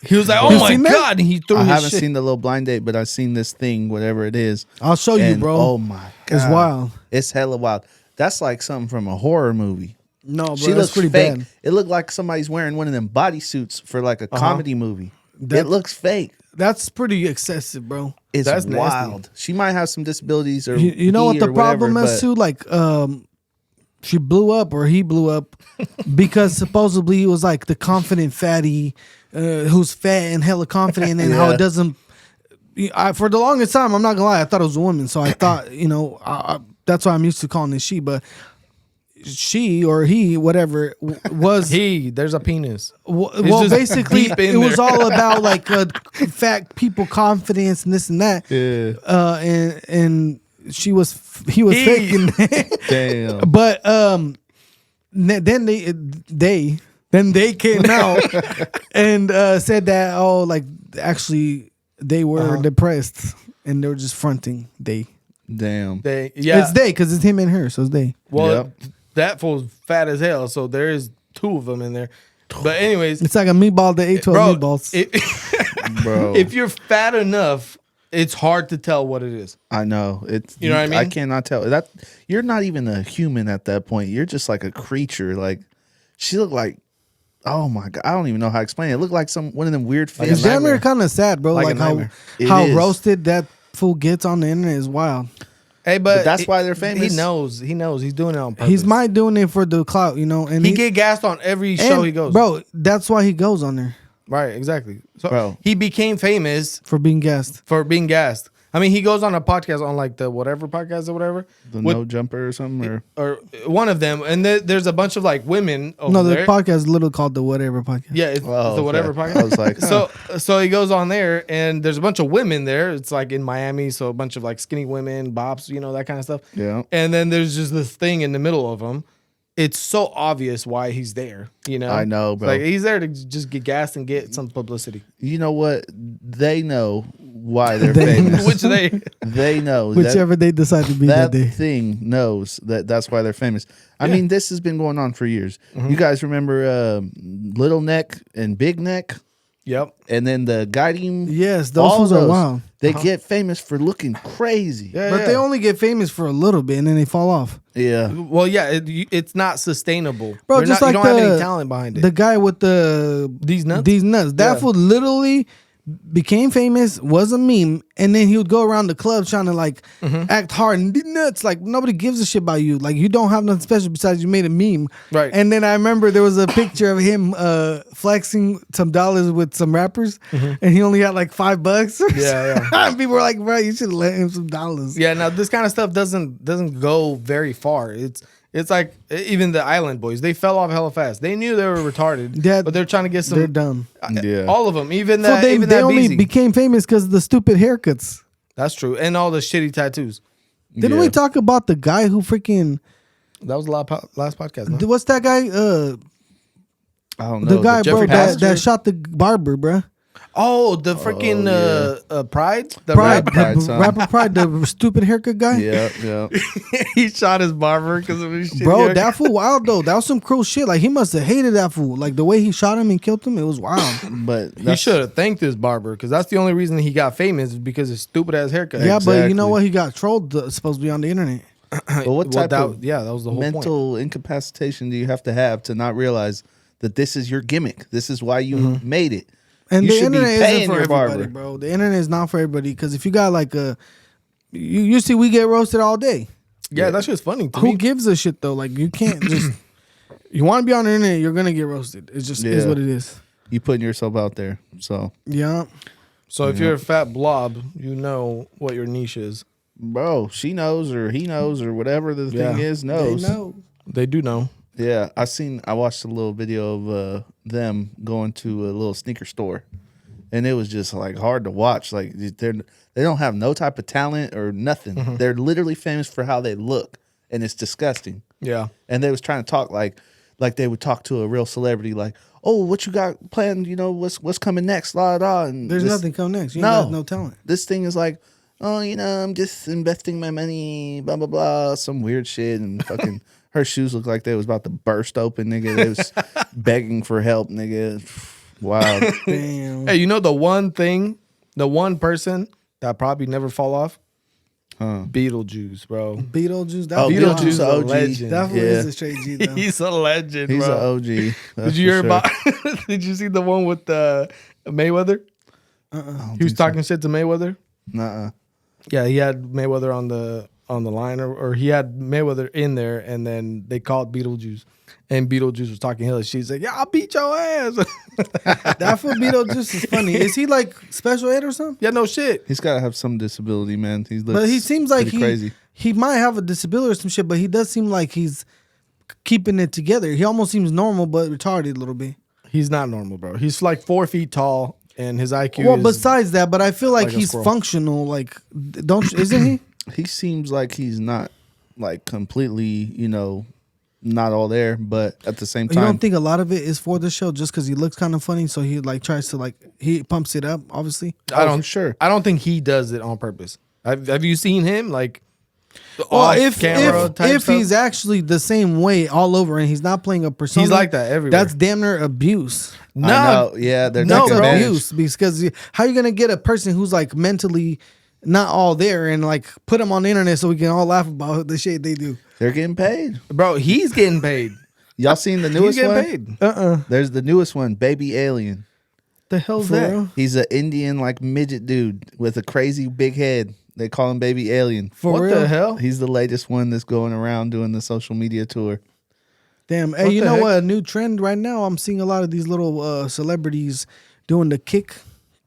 He was like, You "Oh my seen that? god!" And he threw I his haven't shit. seen the little blind date, but I've seen this thing, whatever it is. I'll show you, And, bro. Oh my god, It's wild. It's hella wild. That's like something from a horror movie. No, bro, She that's looks pretty fake. bad. It looked like somebody's wearing one of them bodysuits for like a comedy movie. That- it looks fake. That's pretty excessive, bro. It's That's nasty. wild. She might have some disabilities, or You know what he the or whatever, problem is but too? Like, she blew up or he blew up because supposedly he was like the confident fatty who's fat and hella confident and how Yeah. it doesn't. For the longest time, I'm not gonna lie, I thought it was a woman, so I thought that's why I'm used to calling it she, but she or he, whatever, was There's a penis. well, just basically, deep in it was there. all about like fat people confidence and this and that. yeah, And he was faking that. damn. But then they came out and said that like actually they were depressed and they were just fronting. Damn. It's they because it's him and her, so it's they. Well, Yep. that fool's fat as hell. So there is two of them in there. But anyways, It's like a meatball that ate 12 bro, meatballs. Bro, if you're fat enough, it's hard to tell what it is. I know it's. You know what I mean? I cannot tell that you're not even a human at that point. You're just like a creature. Like she looked like. Oh my god! I don't even know how to explain it. It looked like one of them weird Like It's fish. damn near nightmare. kind of sad, bro. Like a Like, how nightmare. It how is. roasted that fool gets on the internet is wild. Hey, but that's why they're famous. He knows. He knows. He's doing it on purpose. He's might doing it for the clout, you know. And He get gassed on every show and, he goes. bro. That's why he goes on there Right, exactly. So Bro. he became famous for being gassed. for being gassed. I mean, he goes on a podcast on like the whatever podcast or whatever. The with- no jumper or something, or one of them, and there's a bunch of like women over No, the there. podcast is literally called the Whatever Podcast. Yeah, it's Oh, the whatever okay. podcast. I was like, so he goes on there, and there's a bunch of women there. It's like in Miami, so a bunch of like skinny women, bops, that kind of stuff. Yeah. And then there's just this thing in the middle of them. It's so obvious why he's there. I know, bro. Like he's there to just get gassed and get some publicity. You know what? They know why they're famous. Which They know Whichever they decide to be that that day. thing knows that's why they're famous. I mean, this has been going on for years. Mm-hmm. You guys remember Little Neck and Big Neck? Yep. And then the guiding. Yes, those all ones are wild. They get famous for looking crazy. Yeah, But they only get famous for a little bit and then they fall off. Yeah. Well, yeah, it's not sustainable, Bro, They're just not, like you don't have the- any talent behind it. The guy with These nuts. That Yeah. fool literally became famous, was a meme, and then he would go around the club trying to like act hard and be nuts. Like nobody gives a shit about you. Like you don't have nothing special besides you made a meme. Right. And then I remember there was a picture of him flexing some dollars with some rappers, and he only had like $5. Yeah, And people were like, bro, you should have let him some dollars. Yeah, now this kind of stuff doesn't go very far. It's like even the Island Boys, they fell off hella fast. They knew they were retarded, Yeah, but they're trying to get some. They're dumb. Yeah. All of them, even So that. they even that only Beezy. became famous because of the stupid haircuts. That's true, and all the shitty tattoos. Didn't we talk about the guy who freaking That was the last podcast. No? what's that guy? I don't know. The guy, bro, Jeffrey that Pastor? shot the barber, bro. Oh, the freaking Pride, the Pride, rapper. Pride, the son. rapper Pride, the stupid haircut guy. Yeah, yeah. He shot his barber because of his shit. Bro, that fool wild though. That was some cruel shit. Like he must have hated that fool. Like the way he shot him and killed him, it was wild. But He should have thanked his barber because that's the only reason he got famous is because his stupid ass haircut. Yeah, but you Exactly. know what? He got trolled. Supposed to be on the internet. But what type of that was the whole point. mental incapacitation do you have to not realize that this is your gimmick? This is why you made it. And You the should be internet paying isn't for your everybody, barber. bro. The internet is not for everybody. Because if you got like you see, we get roasted all day. Yeah, that shit's funny to Who me. gives a shit though? Like you can't just. You want to be on the internet, you're gonna get roasted. It's just is Yeah. what it is. You putting yourself out there. So, Yeah. So if you're a fat blob, you know what your niche is. bro, she knows or he knows or whatever the Yeah. thing is They knows. know. They do know. Yeah, I watched a little video of them going to a little sneaker store, and it was just like hard to watch. Like they don't have no type of talent or nothing. They're literally famous for how they look, and it's disgusting. Yeah. And they was trying to talk like they would talk to a real celebrity, like, "Oh, what you got planned? You know, what's coming next?" La da. And There's this- nothing come next. You No. ain't got no talent. This thing is like, "Oh, you know, I'm just investing my money, blah blah blah," some weird shit, and fucking her shoes looked like they was about to burst open, nigga. They was begging for help, nigga. Wow. Damn. Hey, you know the one person that probably never fall off? Beetlejuice, bro. Beetlejuice. That Oh, was Beetlejuice Beetlejuice is a OG. legend. That fool Yeah. is a straight G though. He's a legend, He's bro. an OG. Did you hear about? Did you see the one with Mayweather? He was talking shit to Mayweather. Nuh-uh. Yeah, he had Mayweather on the line, or he had Mayweather in there, and then they called Beetlejuice, and Beetlejuice was talking hella shit. He's like, "Yeah, I'll beat your ass." That fool Beetlejuice is funny. Is he like special ed or something? Yeah, no shit. He's got to have some disability, man. But he seems like pretty crazy. he might have a disability or some shit, but he does seem like he's keeping it together. He almost seems normal but retarded a little bit. He's not normal, bro. He's like 4 feet tall, and his IQ Well, is. besides that, but I feel like like a he's squirrel. functional. Like, isn't he? He seems like he's not like completely, not all there, but at the same You time, don't think a lot of it is for the show just because he looks kind of funny, so he like tries to he pumps it up. Obviously, I don't for sure. I don't think he does it on purpose. Have you seen him like? well, off if camera type if stuff? he's actually the same way all over and he's not playing a persona, He's like that everywhere. That's damn near abuse. I know, yeah, they're No, taking bro, advantage. abuse because how you gonna get a person who's like mentally not all there and like put them on the internet so we can all laugh about the shit they do? They're getting paid. bro. He's getting paid. Y'all seen the He's newest getting one? paid. There's the newest one, Baby Alien. The hell's For that? real? He's an Indian like midget dude with a crazy big head. They call him Baby Alien. For What real? the hell? He's the latest one that's going around doing the social media tour. Damn. Hey, What you the know heck? what? A new trend right now. I'm seeing a lot of these little celebrities doing the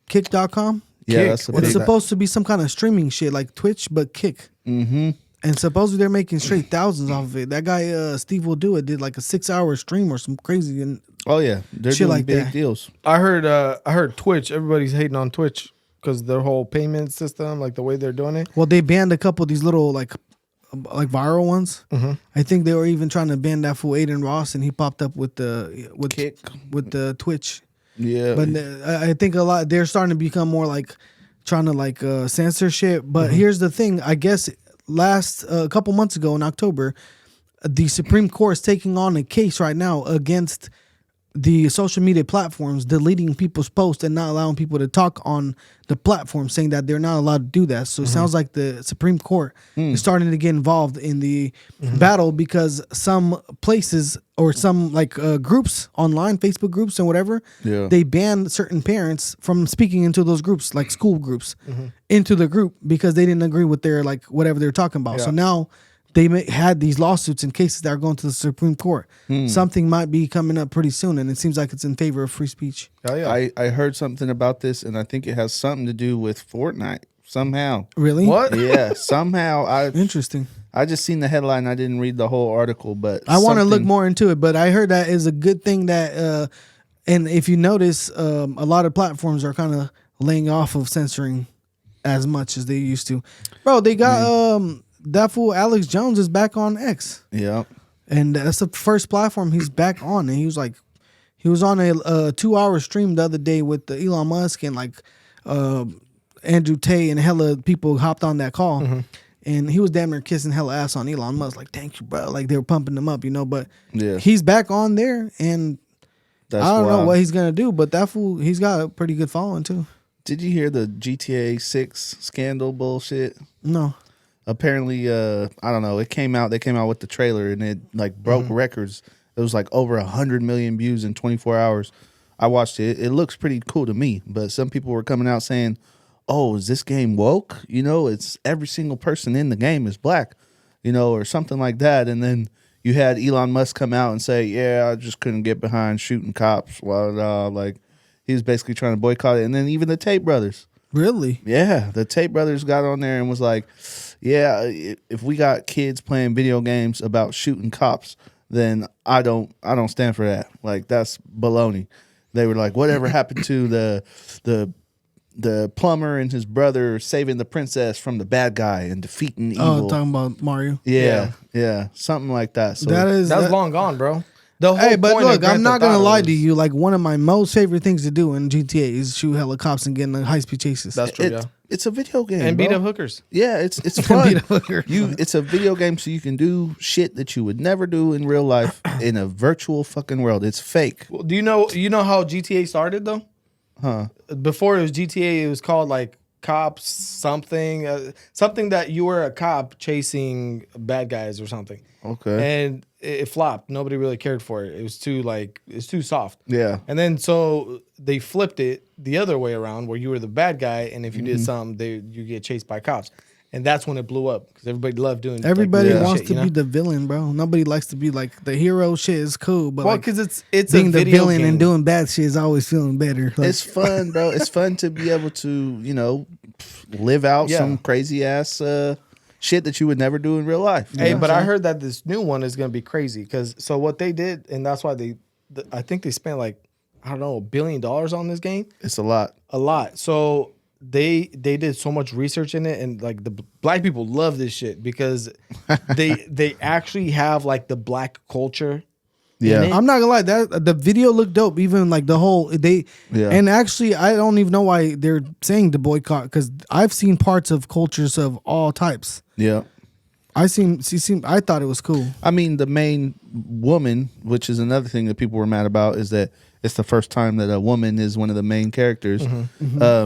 kick.com. Yeah, Kick. that's the What It's is big. that? supposed to be some kind of streaming shit like Twitch, but Kick. Mm-hmm. And supposedly they're making straight thousands off of it. That guy, Steve Will Do It, did like a 6-hour stream or some crazy. And Oh yeah, they're Shit doing like big that. deals. I heard Twitch. Everybody's hating on Twitch because their whole payment system, like the way they're doing it. well, they banned a couple of these little like viral ones. I think they were even trying to ban that fool Aiden Ross, and he popped up with Kick. with the Twitch. Yeah, But I think a lot they're starting to become more like trying to like censor shit. But here's the thing: I guess a couple months ago in October, the Supreme Court is taking on a case right now against the social media platforms deleting people's posts and not allowing people to talk on the platform, saying that they're not allowed to do that. So it sounds like the Supreme Court is starting to get involved in the battle, because some places or some like groups online, Facebook groups and whatever, they ban certain parents from speaking into those groups, like school groups, into the group, because they didn't agree with their like whatever they're talking about. So now they had these lawsuits and cases that are going to the Supreme Court. Something might be coming up pretty soon, and it seems like it's in favor of free speech. Oh yeah. I heard something about this, and I think it has something to do with Fortnite somehow. Really? What? Yeah, somehow. Interesting. I just seen the headline. I didn't read the whole article, but I want to look more into it, but I heard that is a good thing that, and if you notice, a lot of platforms are kind of laying off of censoring as much as they used to. Bro, they got that fool Alex Jones is back on X. Yeah. And that's the first platform he's back on. And he was on a 2-hour stream the other day with Elon Musk and like Andrew Tate, and hella people hopped on that call. And he was damn near kissing hella ass on Elon Musk. Like, thank you, bro. Like, they were pumping him up, But he's back on there. And That's I don't know wild. what he's going to do. But that fool, he's got a pretty good following, too. Did you hear the GTA 6 scandal bullshit? No. Apparently, I don't know. They came out with the trailer, and it like broke records. It was like over 100 million views in 24 hours. I watched it. It looks pretty cool to me, but some people were coming out saying, "Oh, is this game woke? It's every single person in the game is black, or something like that." And then you had Elon Musk come out and say, "Yeah, I just couldn't get behind shooting cops." Like he was basically trying to boycott it. And then even the Tate brothers. Really? Yeah, the Tate brothers got on there and was like, "Yeah, if we got kids playing video games about shooting cops, then I don't stand for that. Like that's baloney." They were like, "Whatever happened to the plumber and his brother saving the princess from the bad guy and defeating evil?" Oh, talking about Mario. Yeah, something like that. So That's long gone, bro. The whole Hey, but point of look, Grand I'm not Theft gonna Auto lie to is- you. Like, one of my most favorite things to do in GTA is shoot hella cops and get in high speed chases. That's true, yeah. It's a video game, And beat bro. up hookers. Yeah, it's fun. Beat up hookers. It's a video game, so you can do shit that you would never do in real life in a virtual fucking world. It's fake. Well, do you know how GTA started though? Huh. Before it was GTA, it was called like Cops something that you were a cop chasing bad guys or something. Okay. And it flopped. Nobody really cared for it. It was it's too soft. Yeah. And then so they flipped it the other way around, where you were the bad guy, and if you did something, you get chased by cops. And that's when it blew up, because everybody loved doing. Everybody like, wants shit, to you be know? the villain, bro. Nobody likes to be like the hero. Shit is cool, but Well, like because it's being a the video villain game. and doing bad shit is always feeling better. Like, It's fun, bro. It's fun to be able to, live out Yeah. some crazy ass shit that you would never do in real life. Hey, but I heard that this new one is going to be crazy, because so what they did, and that's why I think they spent like, I don't know, $1 billion on this game. It's a lot. A lot. So they did so much research in it, and like the black people love this shit, because they actually have like the black culture. Yeah. in it. I'm not gonna lie, that the video looked dope. Even like the whole Yeah. and actually, I don't even know why they're saying to boycott, because I've seen parts of cultures of all types. Yeah. I thought it was cool. I mean, the main woman, which is another thing that people were mad about, is that it's the first time that a woman is one of the main characters.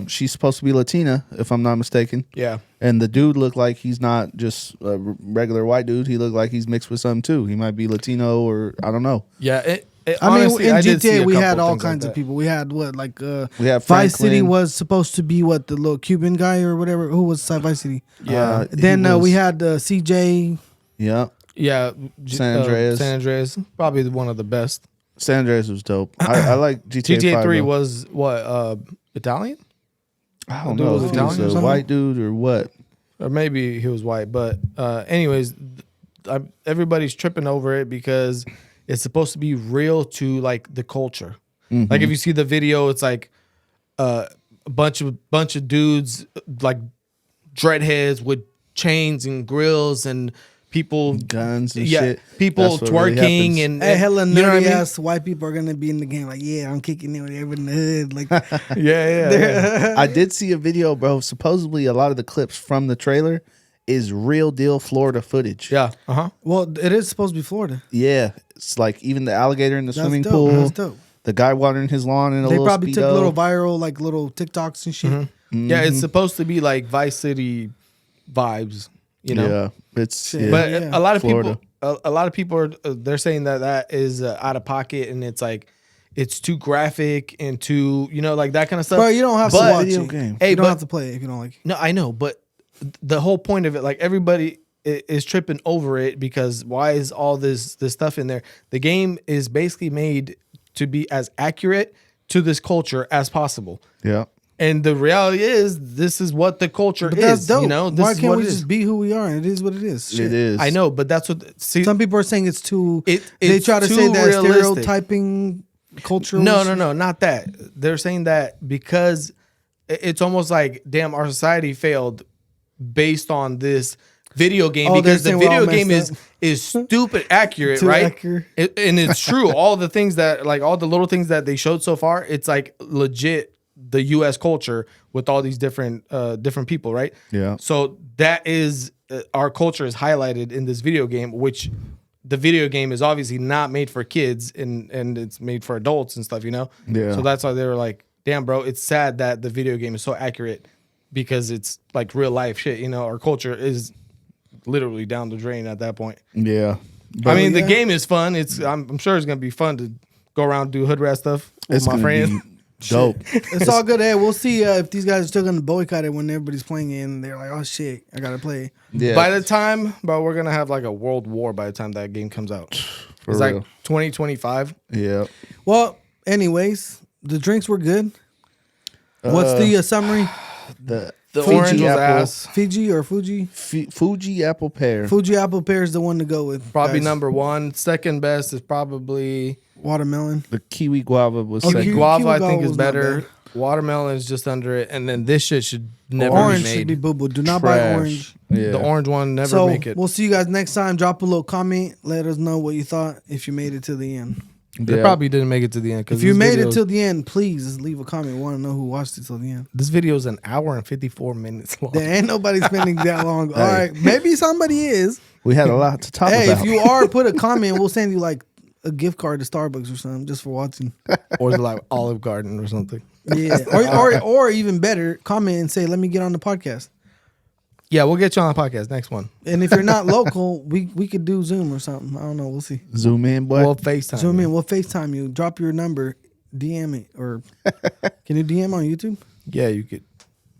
She's supposed to be Latina, if I'm not mistaken. Yeah. And the dude looked like he's not just a regular white dude. He looked like he's mixed with something too. He might be Latino, or I don't know. Yeah. Honestly, in did see GTA a we couple had all things like kinds of that. people. We had We had Vice City Franklin. was supposed to be the little Cuban guy or whatever. Who was Vice City? Yeah. Then he was- we had CJ. Yeah. Yeah. San Andreas. San Andreas. Probably one of the best. San Andreas was dope. I like GTA, GTA 5, 3 though. was what? Italian? I don't dude know was if he Italian or was a something? white dude or what. Or maybe he was white. But anyways, everybody's tripping over it because it's supposed to be real to like the culture. Like if you see the video, it's like a bunch of dudes like dreadheads with chains and grills and people Guns and yeah, shit. people That's what really twerking happens. and Hey, hella you know what I nerdy mean? ass white people are gonna be in the game. Like, yeah, I'm kicking it with everyone in the hood. Like, yeah. I did see a video, bro. Supposedly, a lot of the clips from the trailer is real deal Florida footage. Yeah. Uh-huh. well, it is supposed to be Florida. Yeah. It's like even the alligator in the That's swimming dope. pool. That's dope. the guy watering his lawn in a They little probably took Speedo. little viral, like little TikToks and shit. Mm-hmm. Yeah, it's supposed to be like Vice City vibes, you know. Yeah, it's Shit. yeah. But Yeah. a lot of Florida. people, a lot of people are they're saying that is out of pocket and it's like it's too graphic and too like that kind of stuff. Bro, you don't have to But- watch Video it. game. Hey, You don't but- have to play it if you don't like it. No, I know, but the whole point of it, like everybody is tripping over it because why is all this stuff in there? The game is basically made to be as accurate to this culture as possible. Yeah. And the reality is, this is what the culture But that's is. dope. You know, this Why is can't what we it is. just be who we are? And it is what it is. Shit. It is. I know, but that's what. See, Some people are saying it's too. It- they it's try to too say that realistic. stereotyping culture. No, not that. They're saying that because it's almost like, damn, our society failed based on this video game Oh, they're because the saying we're all video game messed is stupid accurate, Too right? accurate. And it's true. All the things that, like, all the little things that they showed so far, it's like legit the U.S. culture with all these different people, right? Yeah. So that is our culture is highlighted in this video game, which the video game is obviously not made for kids and it's made for adults and stuff, you know? Yeah. So that's why they were like, damn, bro, it's sad that the video game is so accurate because it's like real life shit, you know? Our culture is literally down the drain at that point. Yeah. I mean, yeah. the game is fun. I'm sure it's going to be fun to go around and do hood rat stuff with It's my gonna friends. be dope. It's all good. Hey, we'll see if these guys are still gonna boycott it when everybody's playing it and they're like, "Oh shit, I gotta play." Yeah. By the time, bro, we're going to have like a world war by the time that game comes out. For It's real. like 2025. Yeah. Well, anyways, the drinks were good. What's the summary? The The orange was apple, ass. Fiji or Fuji? Fuji apple pear. Fuji apple pear is the one to go with. Probably guys. number one. Second best is probably Watermelon. The kiwi guava was Oh, kiwi second. guava. I guava think is was not better. bad. Watermelon is just under it, and then this shit should never Orange be should made. be boo boo. Do not buy Trash. orange. Yeah. The orange one never So make it. we'll see you guys next time. Drop a little comment. Let us know what you thought if you made it to the end. They Yeah. probably didn't make it to the end. If you made it to the end, please leave a comment. We want to know who watched it till the end. this video is an hour and 54 minutes long. There ain't nobody spending that long. All right, maybe somebody is. We had a lot to talk Hey, about. if you are, put a comment. We'll send you like a gift card to Starbucks or something just for watching. Or is it like Olive Garden or something? Yeah, or even better, comment and say, "Let me get on the podcast." Yeah, we'll get you on the podcast. Next one. And if you're not local, we could do Zoom or something. I don't know. We'll see. Zoom in, boy. We'll FaceTime. Zoom you. in. We'll FaceTime you. Drop your number. DM it or can you DM on YouTube? Yeah, you could.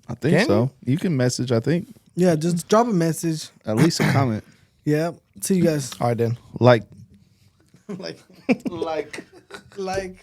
I think Can so. You can message, I think. Yeah, just drop a message. At least a comment. Yeah. See you guys. All right, then. Like like like like.